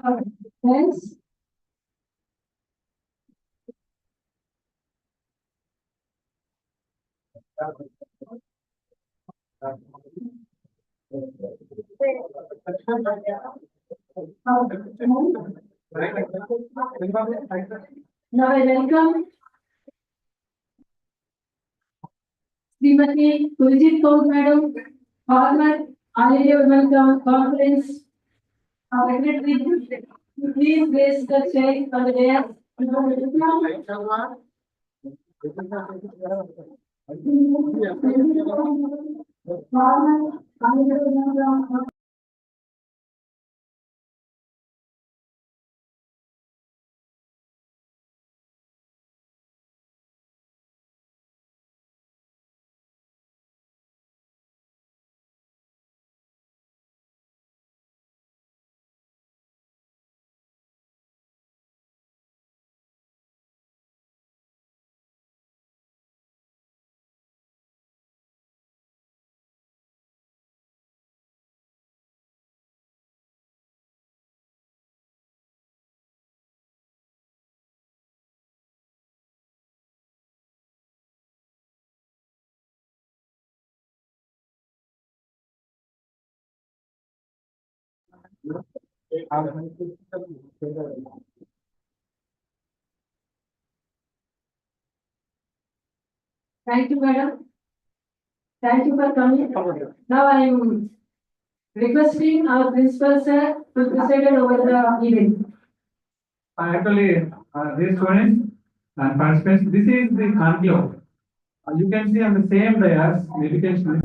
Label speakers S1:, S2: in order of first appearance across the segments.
S1: Friends, now I welcome Srimati Kuljit Kaur Madam, former All India Women Conference Secretary. Please raise the chair for the dais. Former All India Women Thank you, madam. Thank you for coming. Now I am requesting our principal sir to preside over the event.
S2: Actually, these students and participants, this is the conclave. You can see on the same dais, education.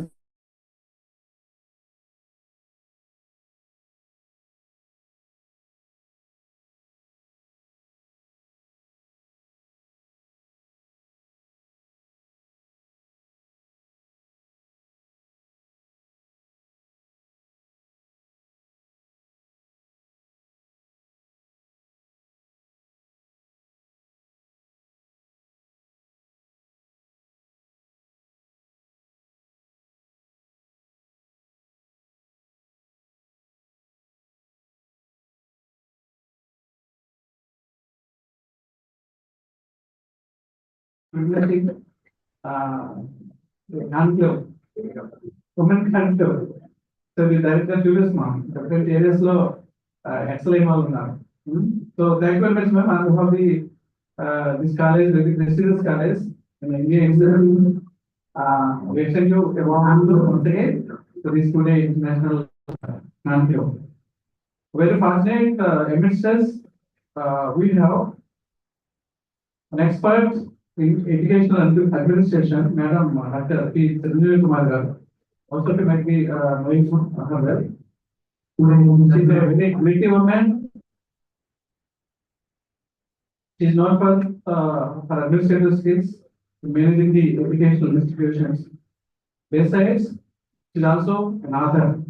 S2: Conclave, women conclave. So the director Julius ma'am, different areas lo excellent all uన్నారు. So thank you very much ma'am. On behalf of the this college, very prestigious college in India itself, we extend you a warm welcome once again to this today international conclave. Very fortunate amidst us, we have an expert in educational administration, Madam Dr. P. Sanjeev Kumar garu. Also, you might be knowing from her well. She is a very witty woman. She is known for her administrative skills in managing the educational institutions. Besides, she is also an author.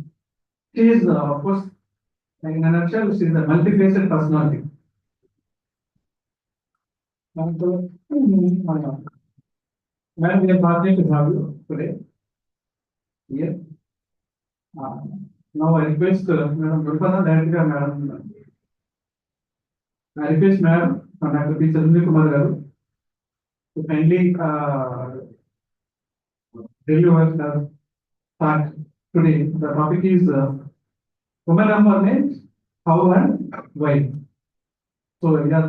S2: She is, of course, in a nutshell, she is a multifaceted personality. Madam, we are fortunate to have you today here. Now I request Madam Gurpana, Director, Madam. I request Madam Dr. P. Sanjeev Kumar garu to kindly deliver the talk today. The topic is women empowerment, how and why. So yes,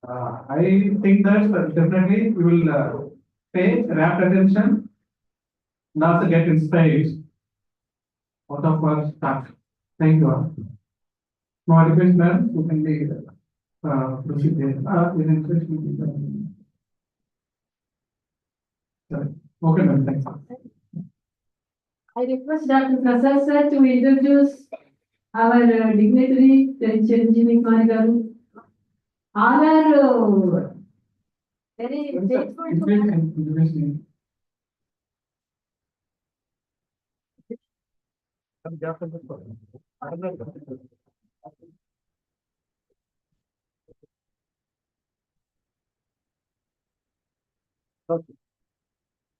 S2: I think that definitely we will pay rapt attention and also get inspired out of our talk. Thank you all. Now I request Madam to kindly proceed there. Okay, ma'am, thanks.
S1: I request Dr. Prasad sir to introduce our dignitary Chiranjeevi Kumar garu. All are very faithful to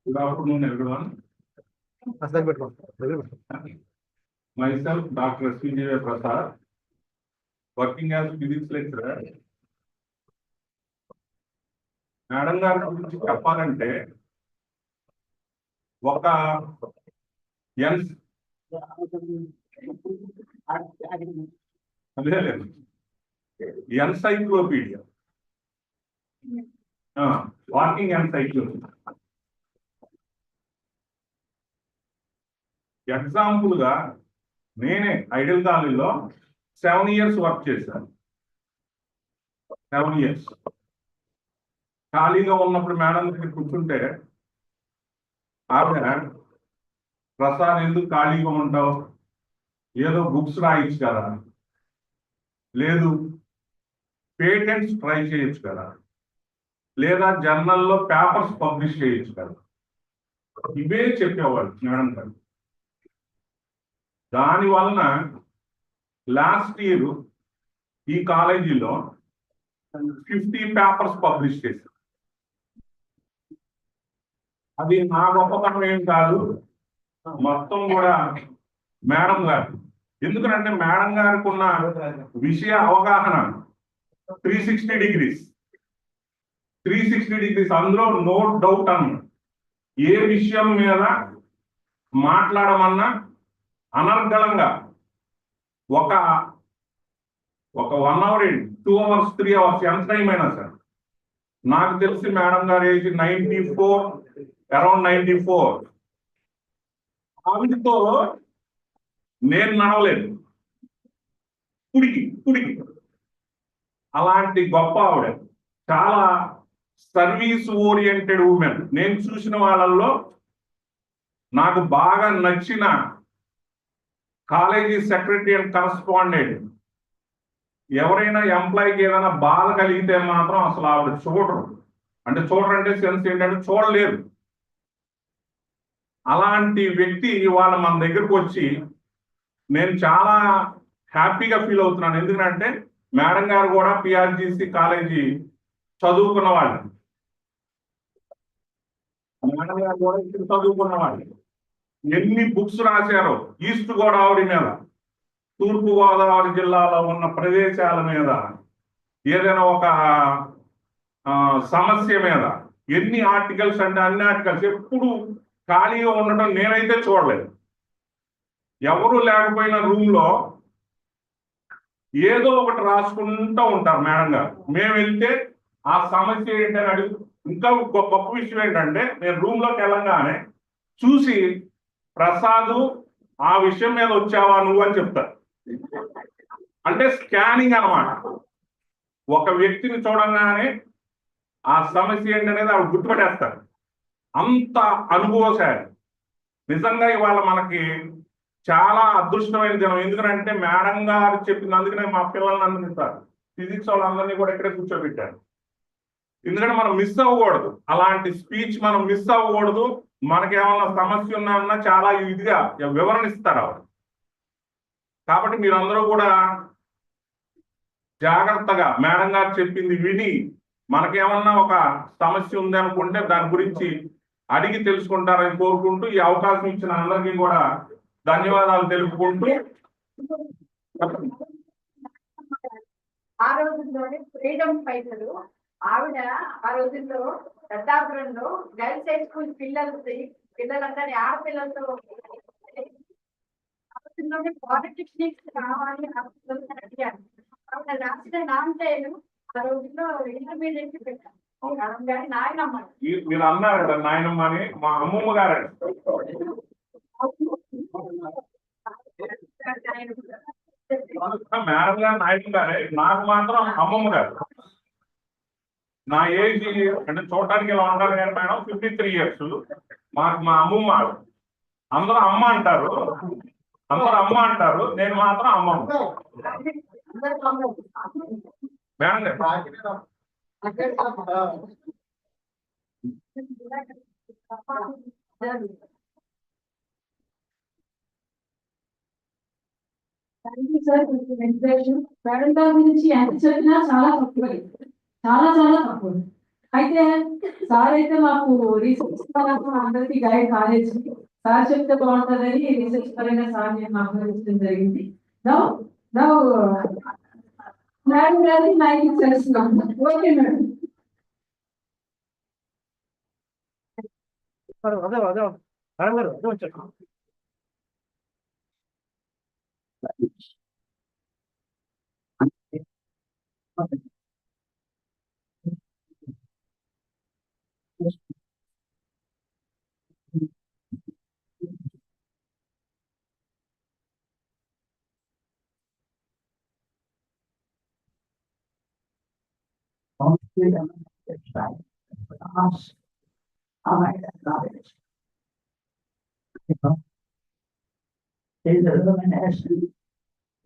S3: Good afternoon, everyone. Myself, Dr. Srinivas Prasad, working as physics lecturer. Madam గారి గురించి చెప్పాలంటే ఒక encyclopaedia, walking encyclopaedia. Example గా నేనే ideal కాలేజీలో 7 years work చేశాను. 7 years ఖాళీగా ఉన్నప్పుడు మేడం దగ్గర కూర్చుంటే ఆవిడ, ప్రసాద్ ఎందుకు ఖాళీగా ఉంటావు, ఏదో బుక్స్ రాయొచ్చు కదా, లేదు పేటెంట్స్ ట్రై చేయొచ్చు కదా, లేదా జర్నల్లో పేపర్స్ పబ్లిష్ చేయొచ్చు కదా, ఇవే చెప్పేవాళ్ళు మేడం గారు. దాని వలన లాస్ట్ ఇయర్ ఈ కాలేజీలో 50 పేపర్స్ పబ్లిష్ చేశారు. అది నా గొప్పతనం ఏం కాదు, మొత్తం కూడా మేడం గారు. ఎందుకంటే మేడం గారికి ఉన్న విషయ అవగాహన 360 degrees, అందులో నో డౌట్ అన్న. ఏ విషయం మీద మాట్లాడమన్నా అనర్గళంగా ఒక 1 hour, 2 hours, 3 hours ఎంత టైం అయినా సార్. నాకు తెలిసి మేడం గారు ఏజ్ 94, అరౌండ్ 94. ఆవిడతో నేను నడవలేదు, పుడికి అలాంటి గొప్ప ఆవిడ. చాలా సర్వీస్ ఓరియంటెడ్ ఉమెన్. నేను చూసిన వాళ్ళల్లో నాకు బాగా నచ్చిన కాలేజీ సెక్రటరీ అండ్ కరస్పాండెంట్, ఎవరైనా ఎంప్లాయీకి ఏదైనా బాధ కలిగితే మాత్రం అసలు ఆవిడ చూడరు. అంటే చూడరంటే సెన్స్ ఏంటంటే చూడలేరు. అలాంటి వ్యక్తి ఇవాళ మన దగ్గరకు వచ్చి నేను చాలా హ్యాపీగా ఫీల్ అవుతున్నాను. ఎందుకంటే మేడం గారు కూడా పిఆర్జీసీ కాలేజీ చదువుకున్న వాళ్ళు, మేడం గారు కూడా ఇక్కడ చదువుకున్న వాళ్ళు. ఎన్ని బుక్స్ రాశారో ఈస్ట్ గోదావరి మీద, తూర్పు గోదావరి జిల్లాలో ఉన్న ప్రదేశాల మీద, ఏదైనా ఒక సమస్య మీద ఎన్ని ఆర్టికల్స్ అంటే అన్ని ఆర్టికల్స్. ఎప్పుడు ఖాళీగా ఉండటం నేనైతే చూడలేదు. ఎవరు లేకపోయిన రూమ్లో ఏదో ఒకటి రాసుకుంటూ ఉంటారు మేడం గారు. మేము వెళ్తే ఆ సమస్య ఏంటని అడుగు. ఇంకా గొప్ప విషయం ఏంటంటే నేను రూమ్లోకి వెళ్ళంగానే చూసి, ప్రసాద్ ఆ విషయం మీద వచ్చావా నువ్వు అని చెప్తారు. అంటే స్కానింగ్ అన్నమాట. ఒక వ్యక్తిని చూడంగానే ఆ సమస్య ఏంటనేది ఆవిడ గుర్తుపట్టేస్తారు. అంత అనుభవశాలి. నిజంగా ఇవాళ మనకి చాలా అదృష్టమైన దినం. ఎందుకంటే మేడం గారు చెప్పింది. అందుకనే మా పిల్లల్ని అందరిస్తారు, ఫిజిక్స్ వాళ్ళందరినీ కూడా ఇక్కడే కూర్చోబెట్టారు. ఎందుకంటే మనం మిస్ అవ్వకూడదు, అలాంటి స్పీచ్ మనం మిస్ అవ్వకూడదు. మనకేమన్నా సమస్య ఉన్నా చాలా ఇదిగా వివరణ ఇస్తారు ఆవిడ. కాబట్టి మీరందరూ కూడా జాగ్రత్తగా మేడం గారు చెప్పింది విని, మనకేమన్నా ఒక సమస్య ఉంది అనుకుంటే దాని గురించి అడిగి తెలుసుకుంటారని కోరుకుంటూ, ఈ అవకాశం ఇచ్చిన అందరికీ కూడా ధన్యవాదాలు తెలుపుకుంటూ.
S4: ఆ రోజుల్లోనే ఫ్రీడమ్ ఫైటరు ఆవిడ. ఆ రోజుల్లో పెద్దాపురంలో గర్ల్స్ హై స్కూల్ పిల్లలందరి ఆడపిల్లలతో పాలిటిక్స్ కావాలి అడిగారు. ఆవిడ రాసిన నాన్నలు ఆ రోజుల్లో ఇంటర్మీడియట్ పెట్టారు. నాయనమ్మ,
S3: మీరు అన్నారు కదా నాయనమ్మ అని, మా అమ్మమ్మ గారు. మేడం గారు నాయనమ్మ గారే, నాకు మాత్రం అమ్మమ్మ గారు. నా ఏజ్ అంటే చూడటానికి ఇలా ఉంటారు కానీ మేడం 53 years. మాకు మా అమ్మమ్మ. అందరూ అమ్మ అంటారు, నేను మాత్రం అమ్మమ్మ. మేడం గారు
S1: మేడం గారి గురించి ఎంత చెప్పినా చాలా తక్కువ, చాలా తక్కువ. అయితే సార్ అయితే మాకు రీసెర్చ్ పరంగా అందరికీ గైడ్ కాలేజ్ సార్ చెప్తే బాగుంటుందని రీసెర్చ్ పరంగా సార్ నేను ఆహ్వానించడం జరిగింది. మేడం గారికి మైక్ ఇచ్చేస్తున్నాం. Okay madam.
S5: Illumination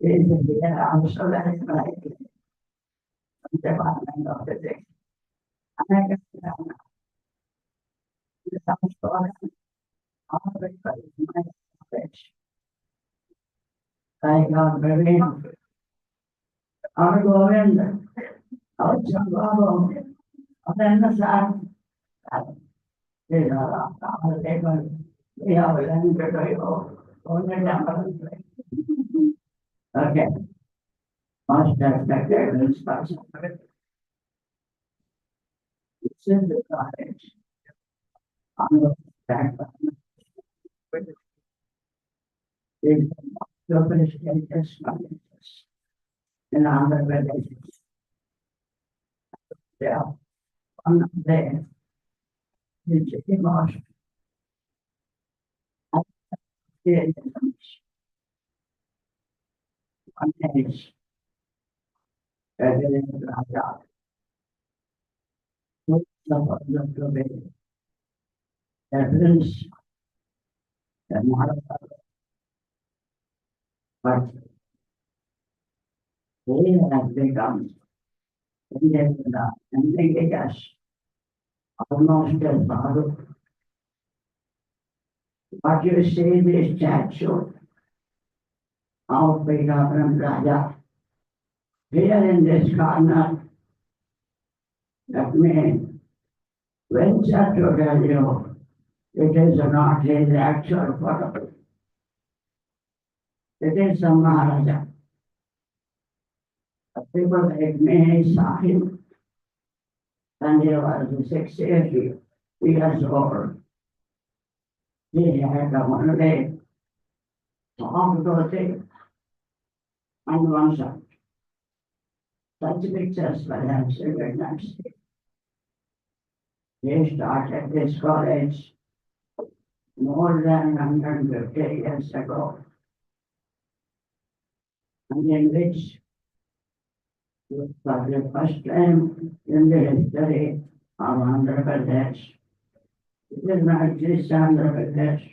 S5: is in the also very brightly. Department of Physics. And I guess the sounds for all the my knowledge. I got very ongoing out of then the sun. They are our labor. We have learned to do only number. Okay. Master Secretary Inspection. It's in the college. On the background. In the status in other villages. They are on there. It's emotion. One age. Evidence that but they have become and they get us almost as bad. What you see this statue of Bhagavan Raja here in this corner, that means when such a value, it is not his actual photo. It is a Maharaja. The people like me saw him when he was 60 years old. He had a one leg, soft goatee, and one side. Such pictures perhaps you did not see. He started this college more than 150 years ago, and in which for the first time in the history of Andhra Pradesh, it is not just Andhra Pradesh,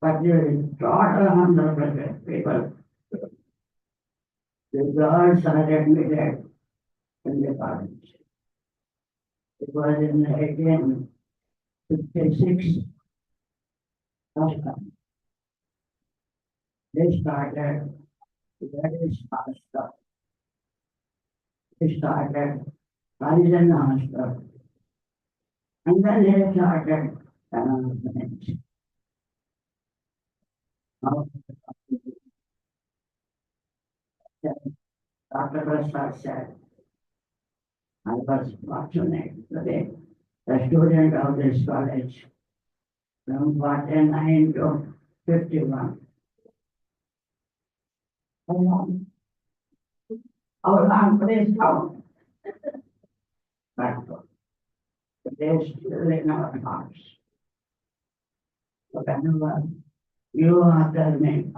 S5: but the total Andhra Pradesh people, the girls are admitted in the college. It was in 1856. First time. They started very fast. They started Harijan Hospital. And then they started announcements. Dr. Prasad said, I was fortunate today, the student of this college, from 49 to 51. How long please count? But they still in our hearts. Whenever you others me,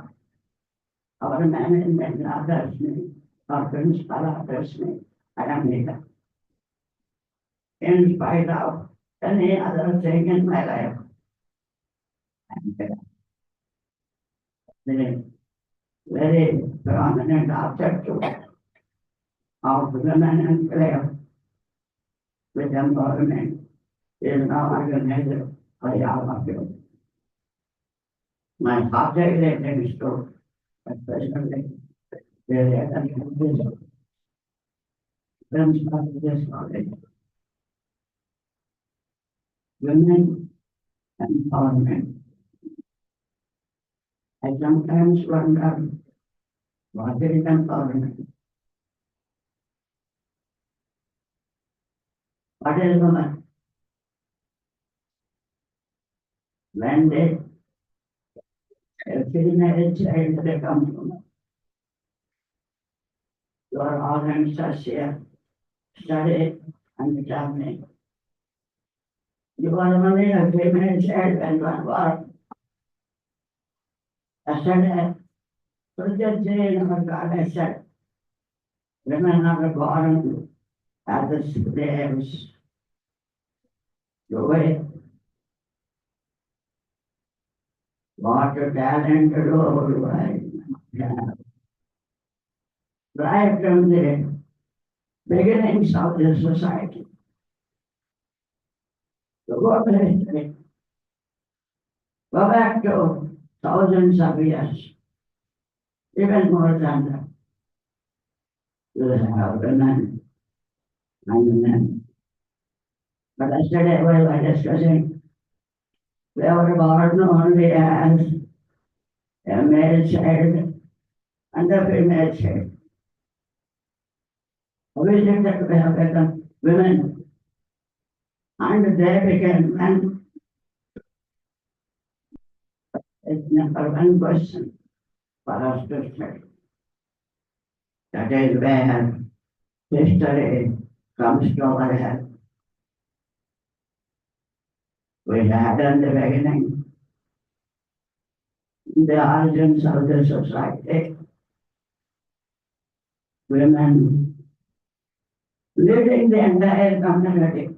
S5: our management others me, our principal others me, I am here. In spite of any other thing in my life, I'm here. The very prominent object of women and prayer with empowerment is now organized by all of you. My object is to especially the principal of this college. Women empowerment. I sometimes wonder what is empowerment. What is woman? When they a female child becomes woman, your organs are here, studied and determined. You are only a female child and one born. Yesterday, Project J in our goddess said, women are born as the slaves. The way what a talent role I have. Right from the beginnings of this society. So go back to thousands of years, even more than that. You have women and men. But yesterday we were discussing, we were born only as a male child and a female child. How is it that we have become women and they became men? It's number one question for us to study. That is where history comes to our help. We had in the beginning the origins of the society, women leading the entire community.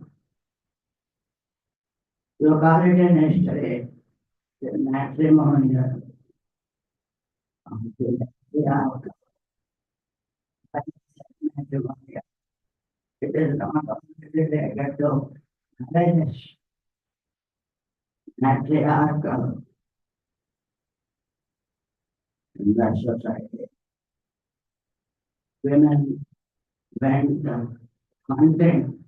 S5: You call it in history, the matrimonial. It is not related to marriage, matriarchal in that society. Women went hunting,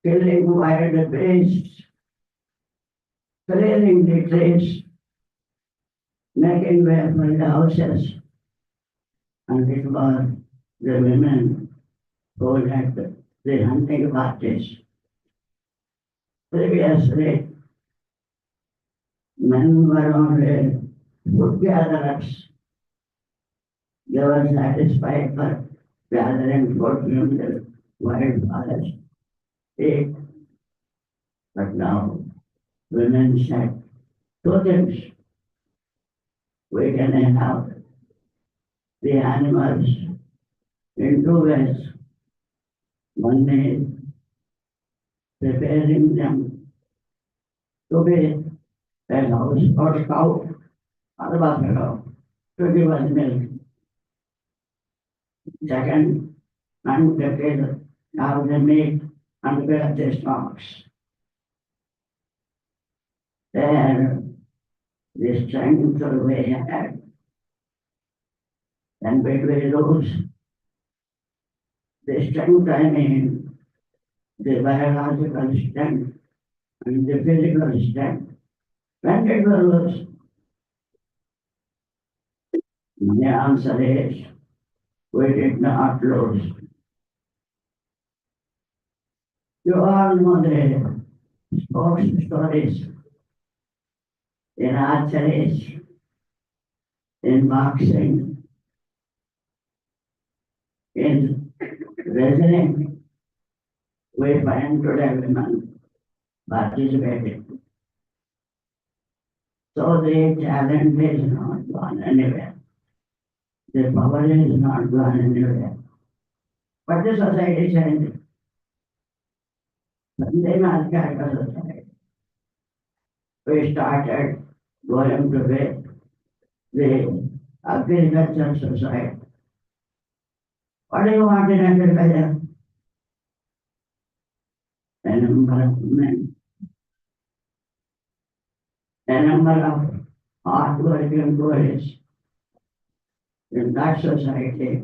S5: killing wild beasts, clearing the trees, making way for the houses, and it was the women who led the hunting parties. Previously, men were only food gatherers. They were satisfied for gathering food from the wild forest. Eat. But now, women said, two things. We can have the animals in two ways. One is preparing them to be a house or cow or buffalo to give us milk. Second, and prepare have the meat and prepare the stomachs. There, the strength of we had, and when we lose the strength, I mean the biological strength and the physical strength. When did we lose? The answer is we did not lose. You all know the sports stories in archery, in boxing, in wrestling. We find today women participating. So the talent is not gone anywhere. The power is not gone anywhere. But the society changed. They must guide the society. We started going to the agricultural society. What do you want in agriculture? A number of men, a number of hard-working boys. In that society,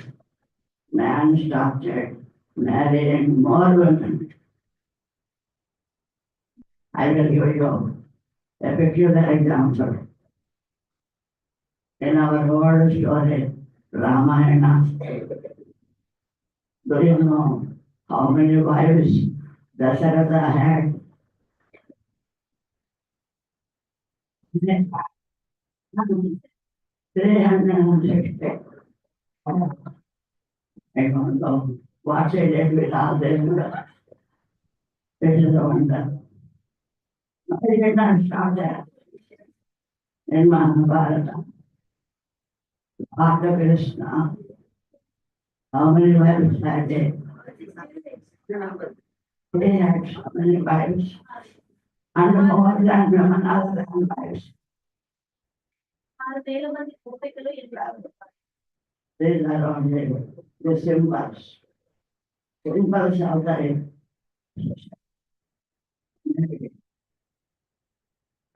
S5: man started marrying more women. I will give you a peculiar example. In our old story, Ramayana, do you know how many wives Dasharatha had? 360. I don't know what they did with all this. This is a wonder. I did not stop that in Mahabharata. After Krishna, how many wives had they? They had so many wives, and more than women, other than wives.
S4: 6,000 మంది గోపికలు ఇస్తారు.
S5: These are only the symbols. Symbols of the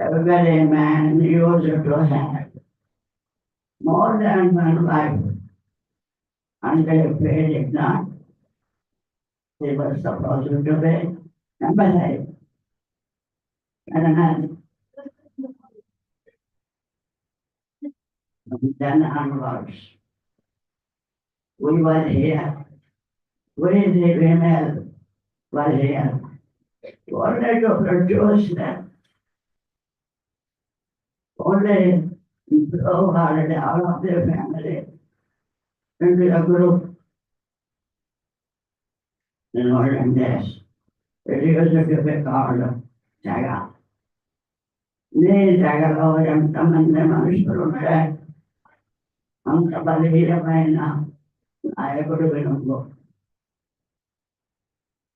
S5: every man used to have more than one wife, and they paid it not. They were supposed to be number 8. And then onwards, we were here. We the female were here. Only to produce them. Only provide all of their family into a group. In olden days, it used to be called Jaga. These Jagalo ఎంతమంది మనుషులు ఉంటే అంత బలహీనమైన నాయకుడు వినుకో.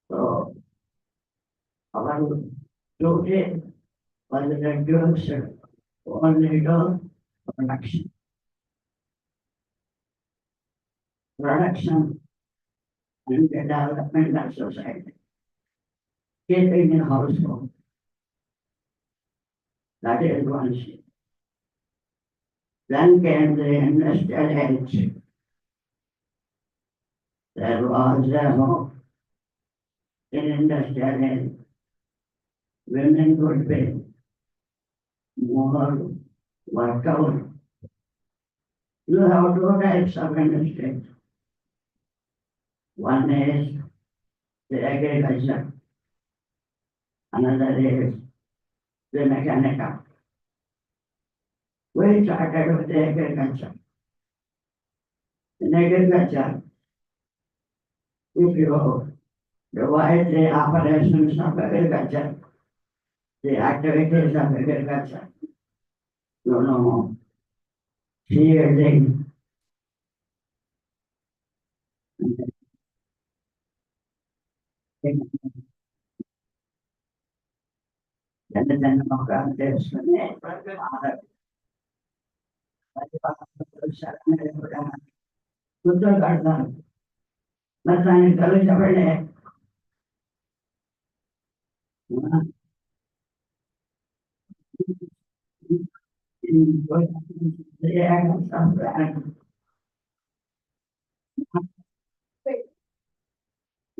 S5: So, our duty was reduced only to production. Production and the development of society. Keeping in household. That is one thing. Then came the industrial age. There was a hope in industrial age. Women could be more workout. You have 2 types of industry. One is the agriculture, another is the mechanical. We started with the agriculture. In agriculture, if you divide the operations of agriculture, the activities of agriculture, you know, seeding, then program this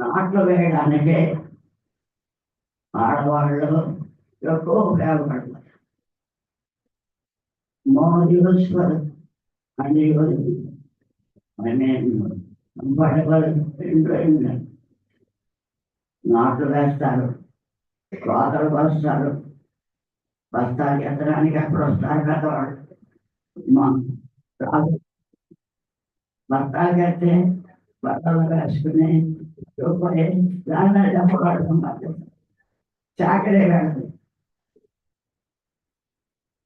S5: నాట్లు వేయడానికి ఆడవాళ్ళు ఎక్కువ ఉపయోగపడతారు. More useful and even comfortable in doing that. నాట్లు వేస్తారు, కోతలు వస్తారు, బస్తాలు ఎత్తడానికి ఎప్పుడు వస్తారు కదా వాళ్ళు. బస్తాలు కట్టి బట్టలు వేసుకుని దాన్ని చెప్పబడుతున్నారు. చాకరీ వేస్తుంది.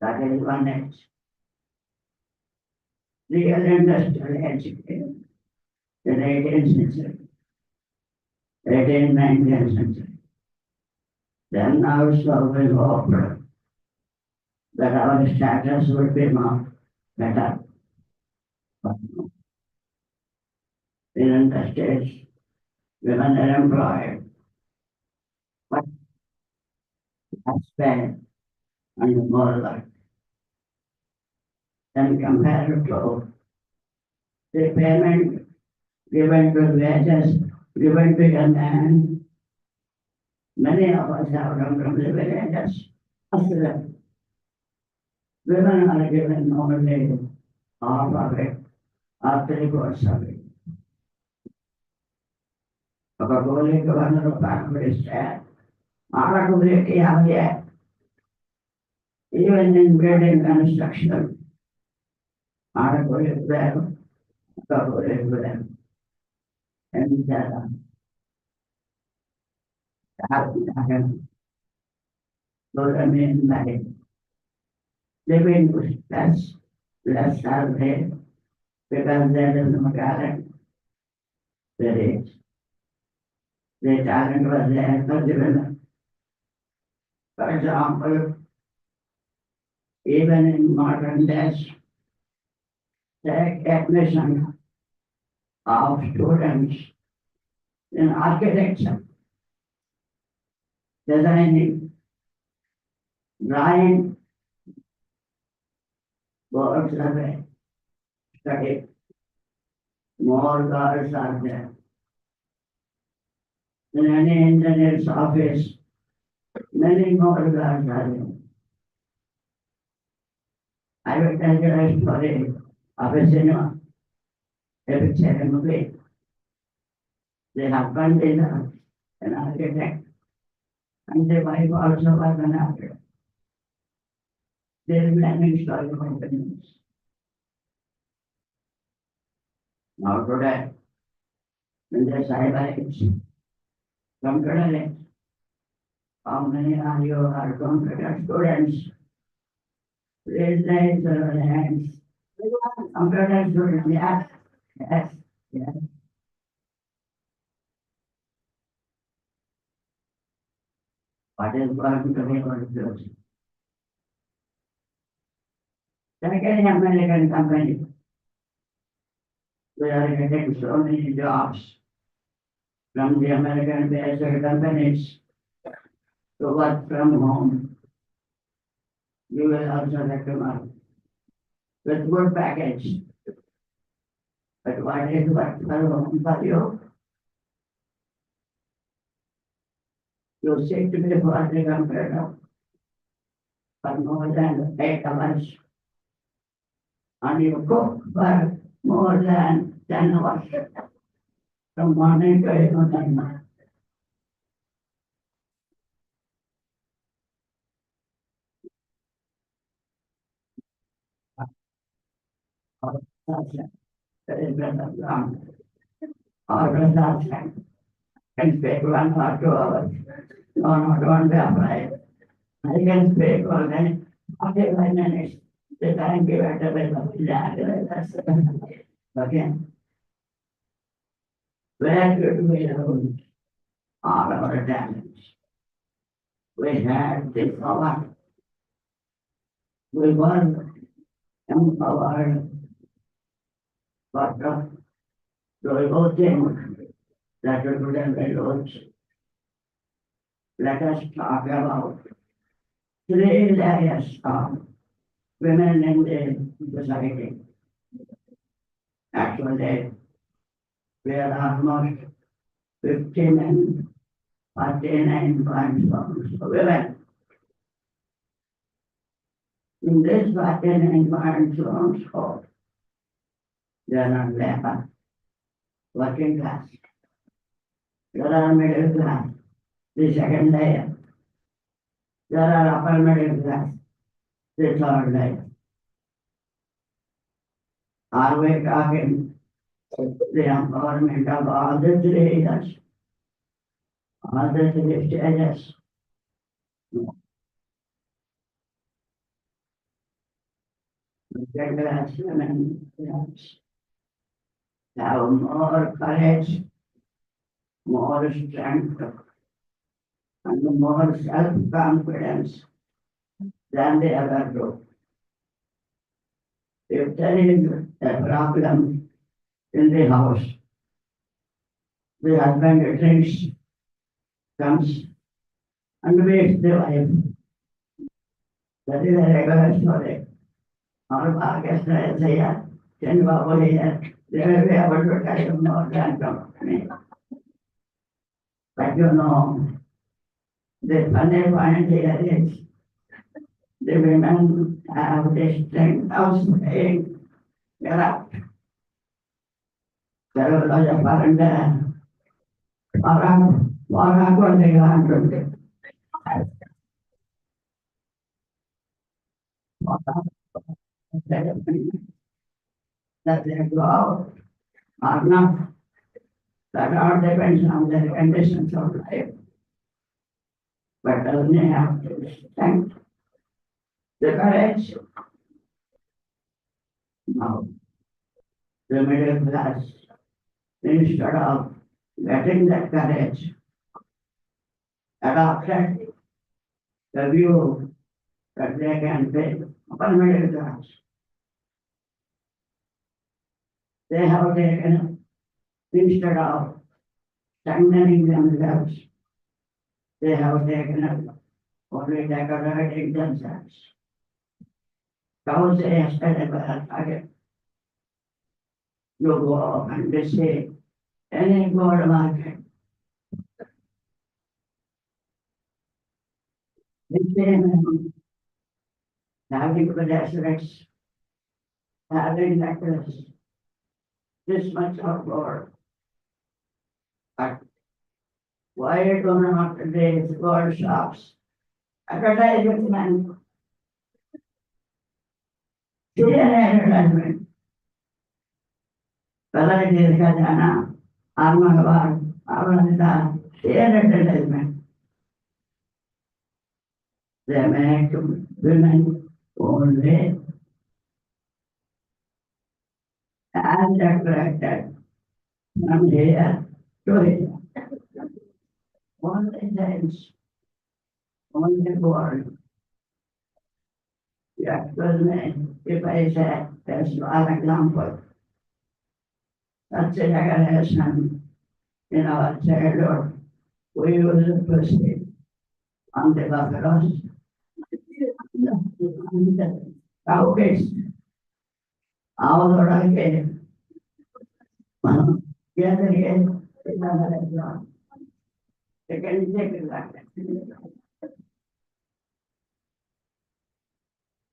S5: That is one edge. Real industrial education in 18th century, 18th, 19th century. Then also we hoped that our status would be more better. But in the States, women are employed, but that's bad and more like. And compared to the payment given to wages given to a man, many of us have come from the villages. Women are given only half of it, or 3/4 of it. ఒక గోళీకి 100 రూపాయలు ఇస్తే ఆడగోళీకి 50. Even in building construction ఆడగోళీకి వేరు, ఒక గోళీకి వేరు. ఎంత living with less salary because there is no talent. There is. The talent was there for development. For example, even in modern days, take admission of students in architecture, designing, drawing, boards are studied. More girls are there. In any engineer's office, many more girls are there. I will tell you a story of a cinema, a picture movie. The husband is an architect, and the wife also was an architect. They are planning story companies. Now today, in the highlights, computer, how many are your computer students? Please raise your hands. Computer students, yes, yes, yes. What is going to be produced? Like any American company, we are getting so many jobs from the American-based companies to work from home. You will also recommend with good package. But what is work from home for you? You sit before the computer for more than 8 hours. And you cook for more than 10 hours from morning to evening. Can speak 1 or 2 hours. No, don't be afraid. I can speak all day, 45 minutes. The time given to me, okay. Where could we lose all our talents? We had this power. We were empowered, but the voting that we couldn't lose. Let us talk about 3 layers of women in the society. Actually, we are almost 49 points for women. In this 49 points of they are not labor, working class. There are middle class, the second layer. There are upper middle class, the third layer. Are we talking the empowerment of all the 3 layers? All the 3 stages? No. Middle class women have more courage, more strength, and more self-confidence than the other group. If there is a problem in the house, the husband drinks, comes and wakes the wife. That is a regular story. Our orchestra is here, Chen Babu here, they will be able to tell you more than me. But you know, the funny point here is, the women have the strength of saying, get up. There was a foreigner వారాకొండగా అంటుంది. That they go out or not, that all depends on the conditions of life. But only have the strength, the courage. Now, the middle class, instead of getting that courage, adopted the view that they can pay upon middle class. They have taken, instead of strengthening themselves, they have taken up only decorating themselves. Cows yesterday were target. You go and they say, any gold market. They say, having bracelets, having necklace, this much of gold. But why do not these gold shops advertisement? See an advertisement. Whether it is Khazana, Armagavad, Avanita, see an advertisement. They make women only and attracted from here to here. Only dance, only gold. Yes, if I say there's one example, such a decoration in our childhood, we used to see on the buffaloes, on the cowboys, all the right. Yes, again, another example. They can take it like that.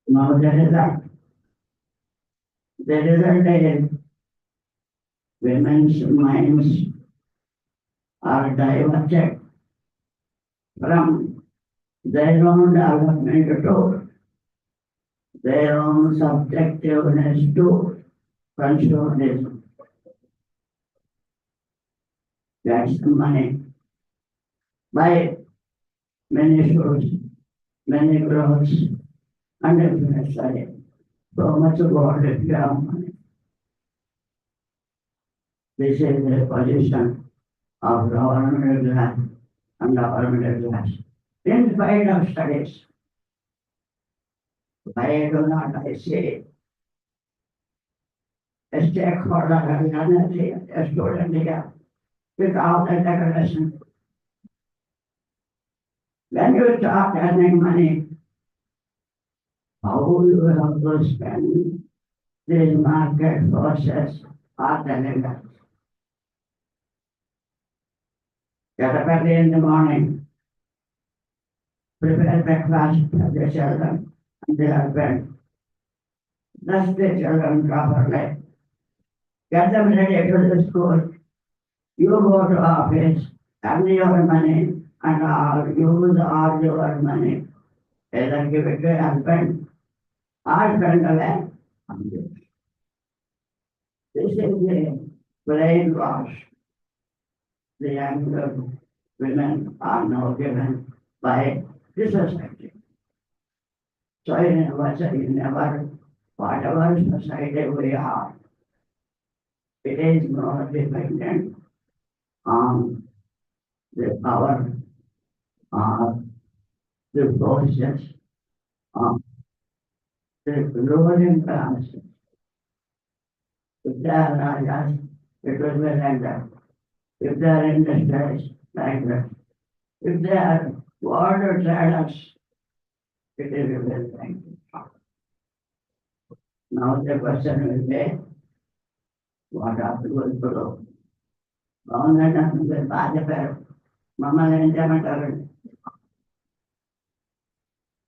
S5: Now the result is women's minds are diverted from their own development to their own subjectiveness to consumerism. That's the money. Buy many shoes, many clothes, and everything. Sorry. So much gold if you have money. This is the position of our middle class and our middle class. In spite of studies, why do not I say a stakeholder has done a student here without a declaration? When you start earning money, how you have to spend these market forces are telling us. Get up early in the morning, prepare breakfast for the children and the husband. Dress the children properly. Get them ready to the school. You go to office, earn your money, and use all your money. Either give it to your husband or spend away. This is the brainwash the younger women are now given by the society. So in whatever society we are, it is not dependent on the power of the process of the ruling classes. If they are rajas, it will be like that. If they are industries, like that. If they are water traders, it is like that. Now the question will be, what are people to do? Government will buy the pair. Mama and Jamaica.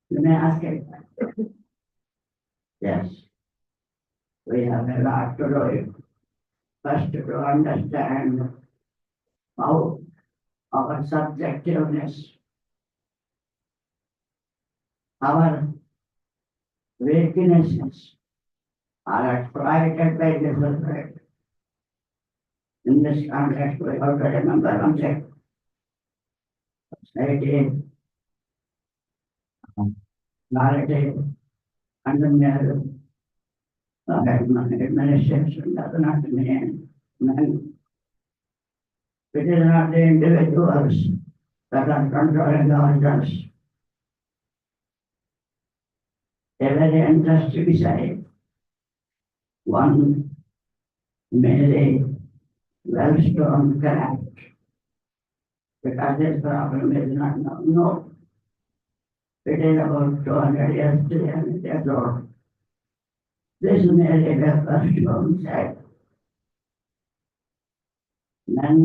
S5: You may ask it. Yes. We have a lot to do. First to understand how our subjectiveness, our weaknesses are exploited by the society. In this context, we have to remember one thing. Society, knowledge, and the mere administration does not mean men. It is not the individuals that are controlling the organs. A very interesting side. One merely well-strong character. Because this problem is not known. No. It is about 200 years, 300 years old. This merely well-strong side. Men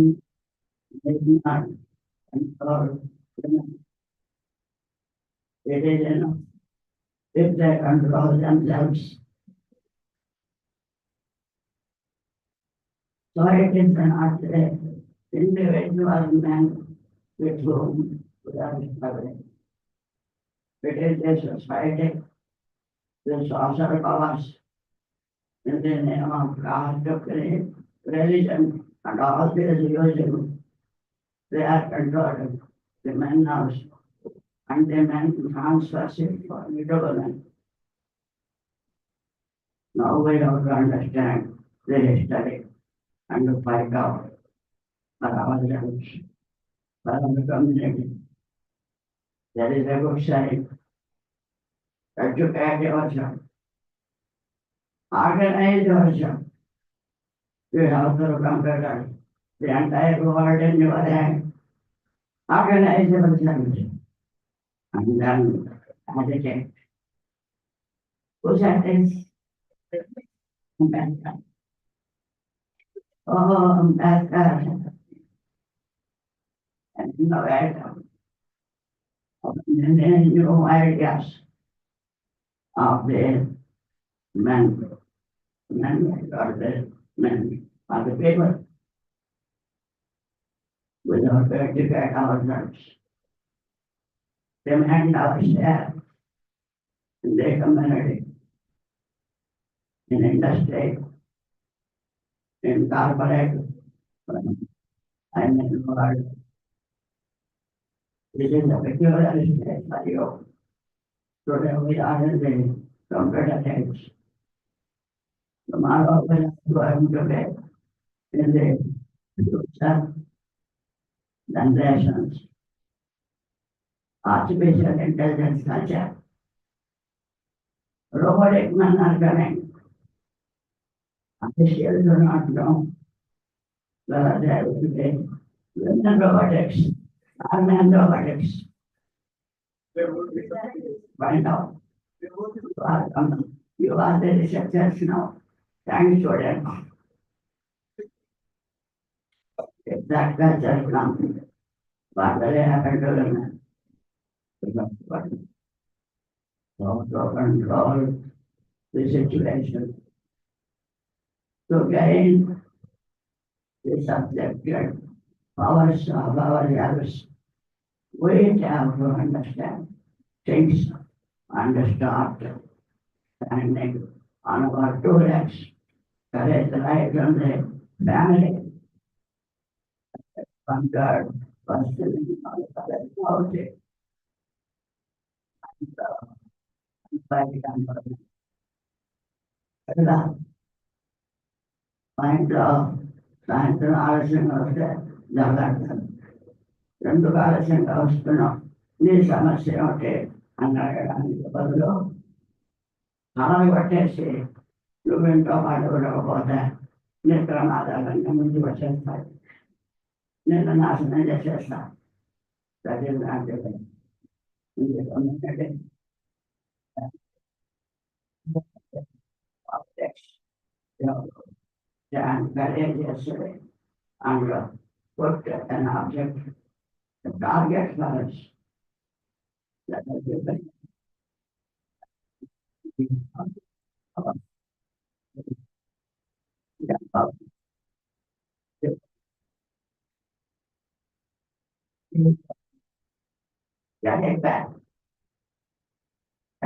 S5: is not control women. It is enough if they control themselves. So it is not the individual men with whom we are struggling. It is the society, the social powers, in the name of caste, religion, and all these using, they are controlling the men also, and the men transfers it for the government. Now we have to understand the history and to find out for ourselves, for our community. There is a good side. Educate yourself. Organize yourself. You have to computer the entire world in your hand. Organize yourself. And then educate. Who said this? Oh, that's and innovative. And then new ideas of the men or the men of the people without to educate ourselves. Demand our share in the community, in industry, in corporate, and in the world. This is a peculiar state for you. Today we are in the computer age. Tomorrow we are going to be in the future generations. Artificial intelligence culture. Robotic men are coming. I still do not know whether there will be women robotics or men robotics. Find out. You are the researchers now. Thanks for that. If that culture comes, what will happen to them? How to control the situation. To gain the subjective powers of ourselves, we have to understand things and start standing on our two legs. Courage right from the family. From God, first living on the courage about it. సాయంత్రం ఆలస్యంగా వస్తే జరగదు. ఎందుకు ఆలస్యంగా వస్తున్నావు? నీ సమస్య ఏమిటి అన్నడానికి బదులు తనని పట్టేసి నువ్వెంతో పాటుపడకపోతే నీ ప్రమాదాలన్నీ ముందు వచ్చేస్తాయి. నేను నాశనం చేసేస్తా. And yesterday and put an object, the target for us. That is the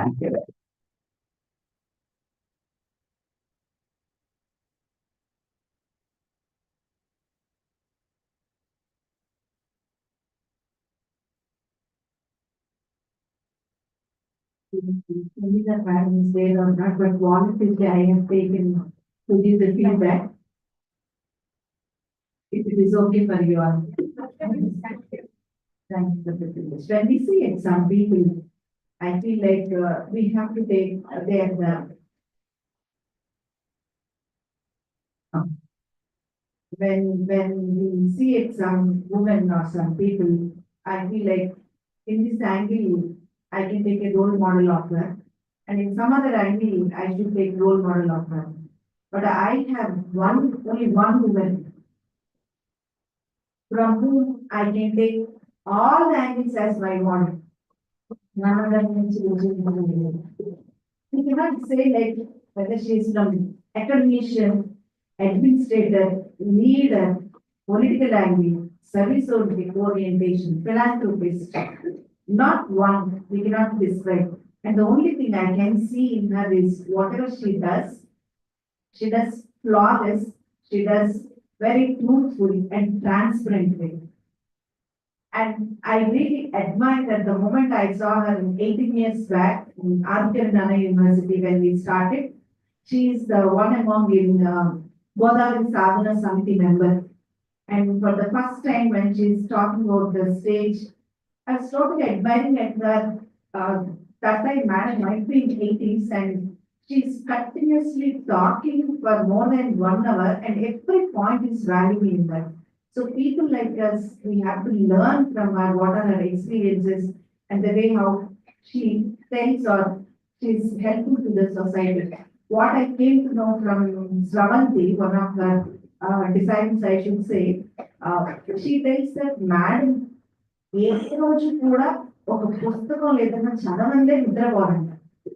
S5: Thank you.
S1: Maybe that madam is there or not, but voluntarily I have taken to give the feedback. If it is okay for you all. Thank you for the privilege. When we see it, some people, I feel like we have to take their when we see it, some women or some people, I feel like in this angle, I can take a role model of her. And in some other angle, I should take role model of her. But I have only one woman from whom I can take all the angles as my model. None of them can change it. We cannot say like whether she is from academician, administrator, leader, political angle, service orientation, philanthropist. Not one, we cannot describe. And the only thing I can see in her is whatever she does flawless, she does very truthful and transparent way. And I really admire that the moment I saw her 18 years back in Nana University when we started, she is the one among in Godavari Sadhana Samiti member. And for the first time when she is talking about the stage, I was totally admiring at her. That time madam might be in 80s and she's continuously talking for more than 1 hour and every point is valuable in that. So people like us, we have to learn from her what are her experiences and the way how she tells or she's helpful to the society. What I came to know from Sravanti, one of her disciples, I should say, she tells that madam, ఏ రోజు కూడా ఒక పుస్తకం లేదన్నా చదవందే నిద్రపోరంట.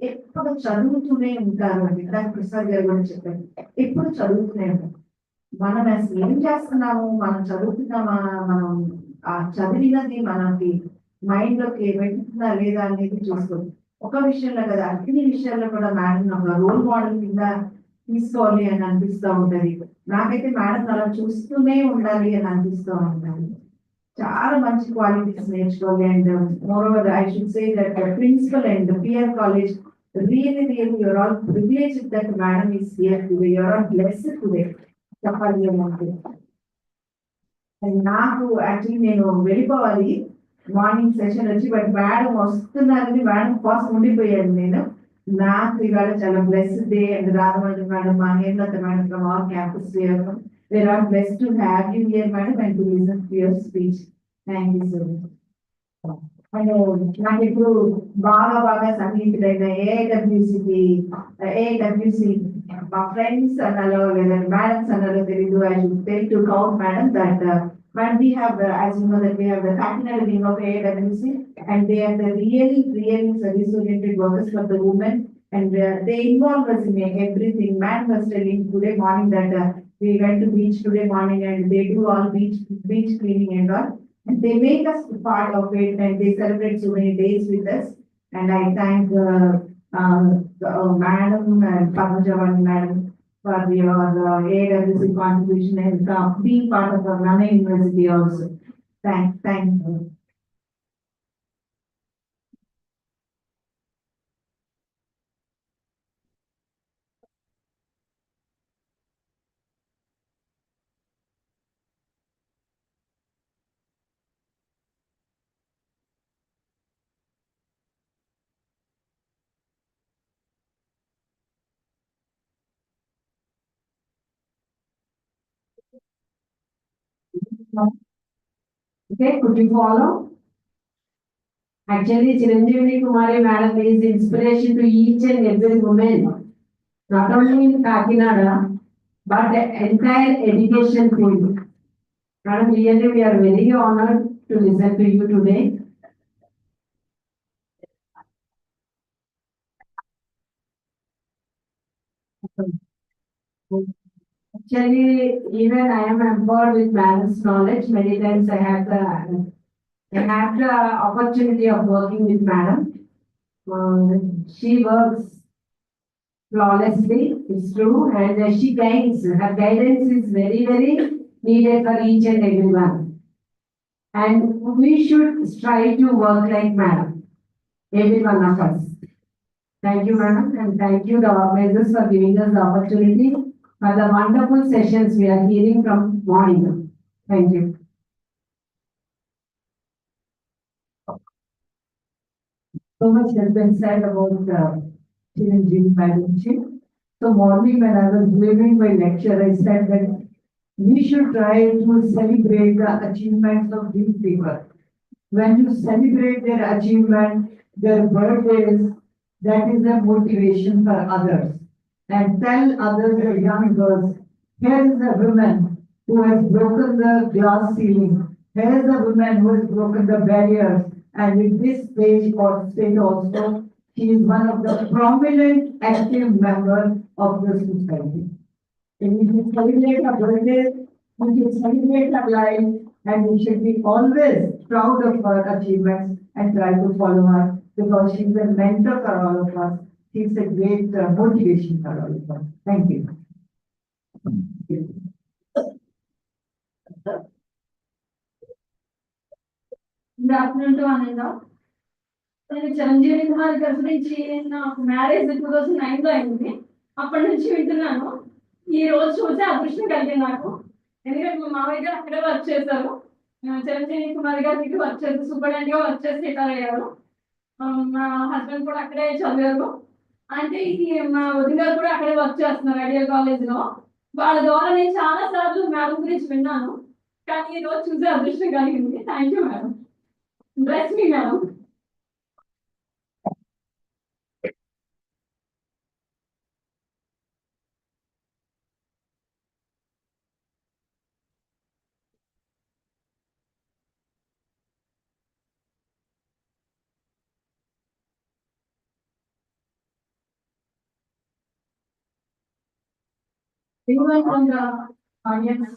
S1: ఎప్పుడు చదువుతూనే ఉంటారు అని దాని ప్రసాద్ గారు కూడా చెప్పారు. ఎప్పుడు చదువుతూనే ఉంటారు. మనం అసలు ఏం చేస్తున్నాము, మనం చదువుతున్నామా, మనం ఆ చదివినది మనకి మైండ్ లోకి వెళ్తుందా లేదా అనేది చూసుకోవాలి. ఒక విషయంలో కదా అన్ని విషయాల్లో కూడా మేడం ఒక రోల్ మోడల్ కింద తీసుకోవాలి అని అనిపిస్తూ ఉంటది. నాకైతే మేడం అలా చూస్తూనే ఉండాలి అని అనిపిస్తూ ఉంటది. చాలా మంచి క్వాలిటీస్ నేర్చుకోవాలి. And moreover I should say that principal and PR college really you're all privileged that madam is here today. You're all blessed today. చెప్పాలి అంటే నాకు యాక్చువల్లీ నేను వెళ్ళిపోవాలి మార్నింగ్ సెషన్ వచ్చి, బట్ మేడం వస్తున్నారని మేడం కోసం ఉండిపోయాను నేను. నాకు ఇవాళ చాలా బ్లెస్డ్ డే. అండ్ రాధమండ్రి మేడం, మా Hemalatha madam from all campus we're all blessed to have you here madam and to listen to your speech. Thank you so much. And నాకు ఇప్పుడు బాగా సన్నిహితుడైన ఏఐడబ్ల్యూసి మా ఫ్రెండ్స్ అన్నాలో లేదా మేడమ్స్ అన్నాలో తెలీదు. I should tell to count madam that when we have as you know that we have the national wing of AIWC and they are the real service oriented workers for the women and they involve us in everything. Madam was telling today morning that we went to beach today morning and they do all beach cleaning and all. And they make us part of it and they celebrate so many days with us. And I thank Madam and Padmajavani Madam for your AWC contribution and being part of our Nana University also. Thank you. Okay, could you follow? Actually, Chiranjeevi Kumari Madam is inspiration to each and every woman, not only in Kakinada, but the entire education field. Madam, really we are very honored to listen to you today. Actually, even I am empowered with Madam's knowledge. Many times I have the opportunity of working with Madam. She works flawlessly, it's true, and she guides. Her guidance is very, very needed for each and everyone. And we should strive to work like madam, every one of us. Thank you, madam, and thank you, the organizers, for giving us the opportunity for the wonderful sessions we are hearing from morning. Thank you. So much has been said about children's parenting. So morning when I was delivering my lecture, I said that we should try to celebrate the achievements of these people. When you celebrate their achievement, their birthdays, that is a motivation for others. And tell others, the young girls, here is a woman who has broken the glass ceiling. Here is a woman who has broken the barriers. And in this stage or state also, she is one of the prominent active members of the society. And we should celebrate her birthday, we should celebrate her life, and we should be always proud of her achievements and try to follow her because she's a mentor for all of us. She's a great motivation for all of us. Thank you.
S6: Good afternoon to Ananda. నేను చిరంజీవి కుమార్ గారి గురించి నాకు marriage 2009 లో అయింది. అప్పటి నుంచి వింటున్నాను. ఈ రోజు చూసే అదృష్టం కలిగింది నాకు. ఎందుకంటే మా మామయ్య గారు అక్కడే వర్క్ చేశారు. చిరంజీవి కుమార్ గారి దగ్గర వర్క్ చేసి సూపరింటెండెంట్ గా వర్క్ చేసి రిటైర్ అయ్యారు. మా హస్బెండ్ కూడా అక్కడే చదివారు. అంటే మా వదిన గారు కూడా అక్కడే వర్క్ చేస్తున్నారు ఐడియల్ కాలేజ్ లో. వాళ్ళ ద్వారా నేను చాలా సార్లు మేడం గురించి విన్నాను. కానీ ఈ రోజు చూసే అదృష్టం కలిగింది. Thank you madam. Bless me madam. Anyone from the audience?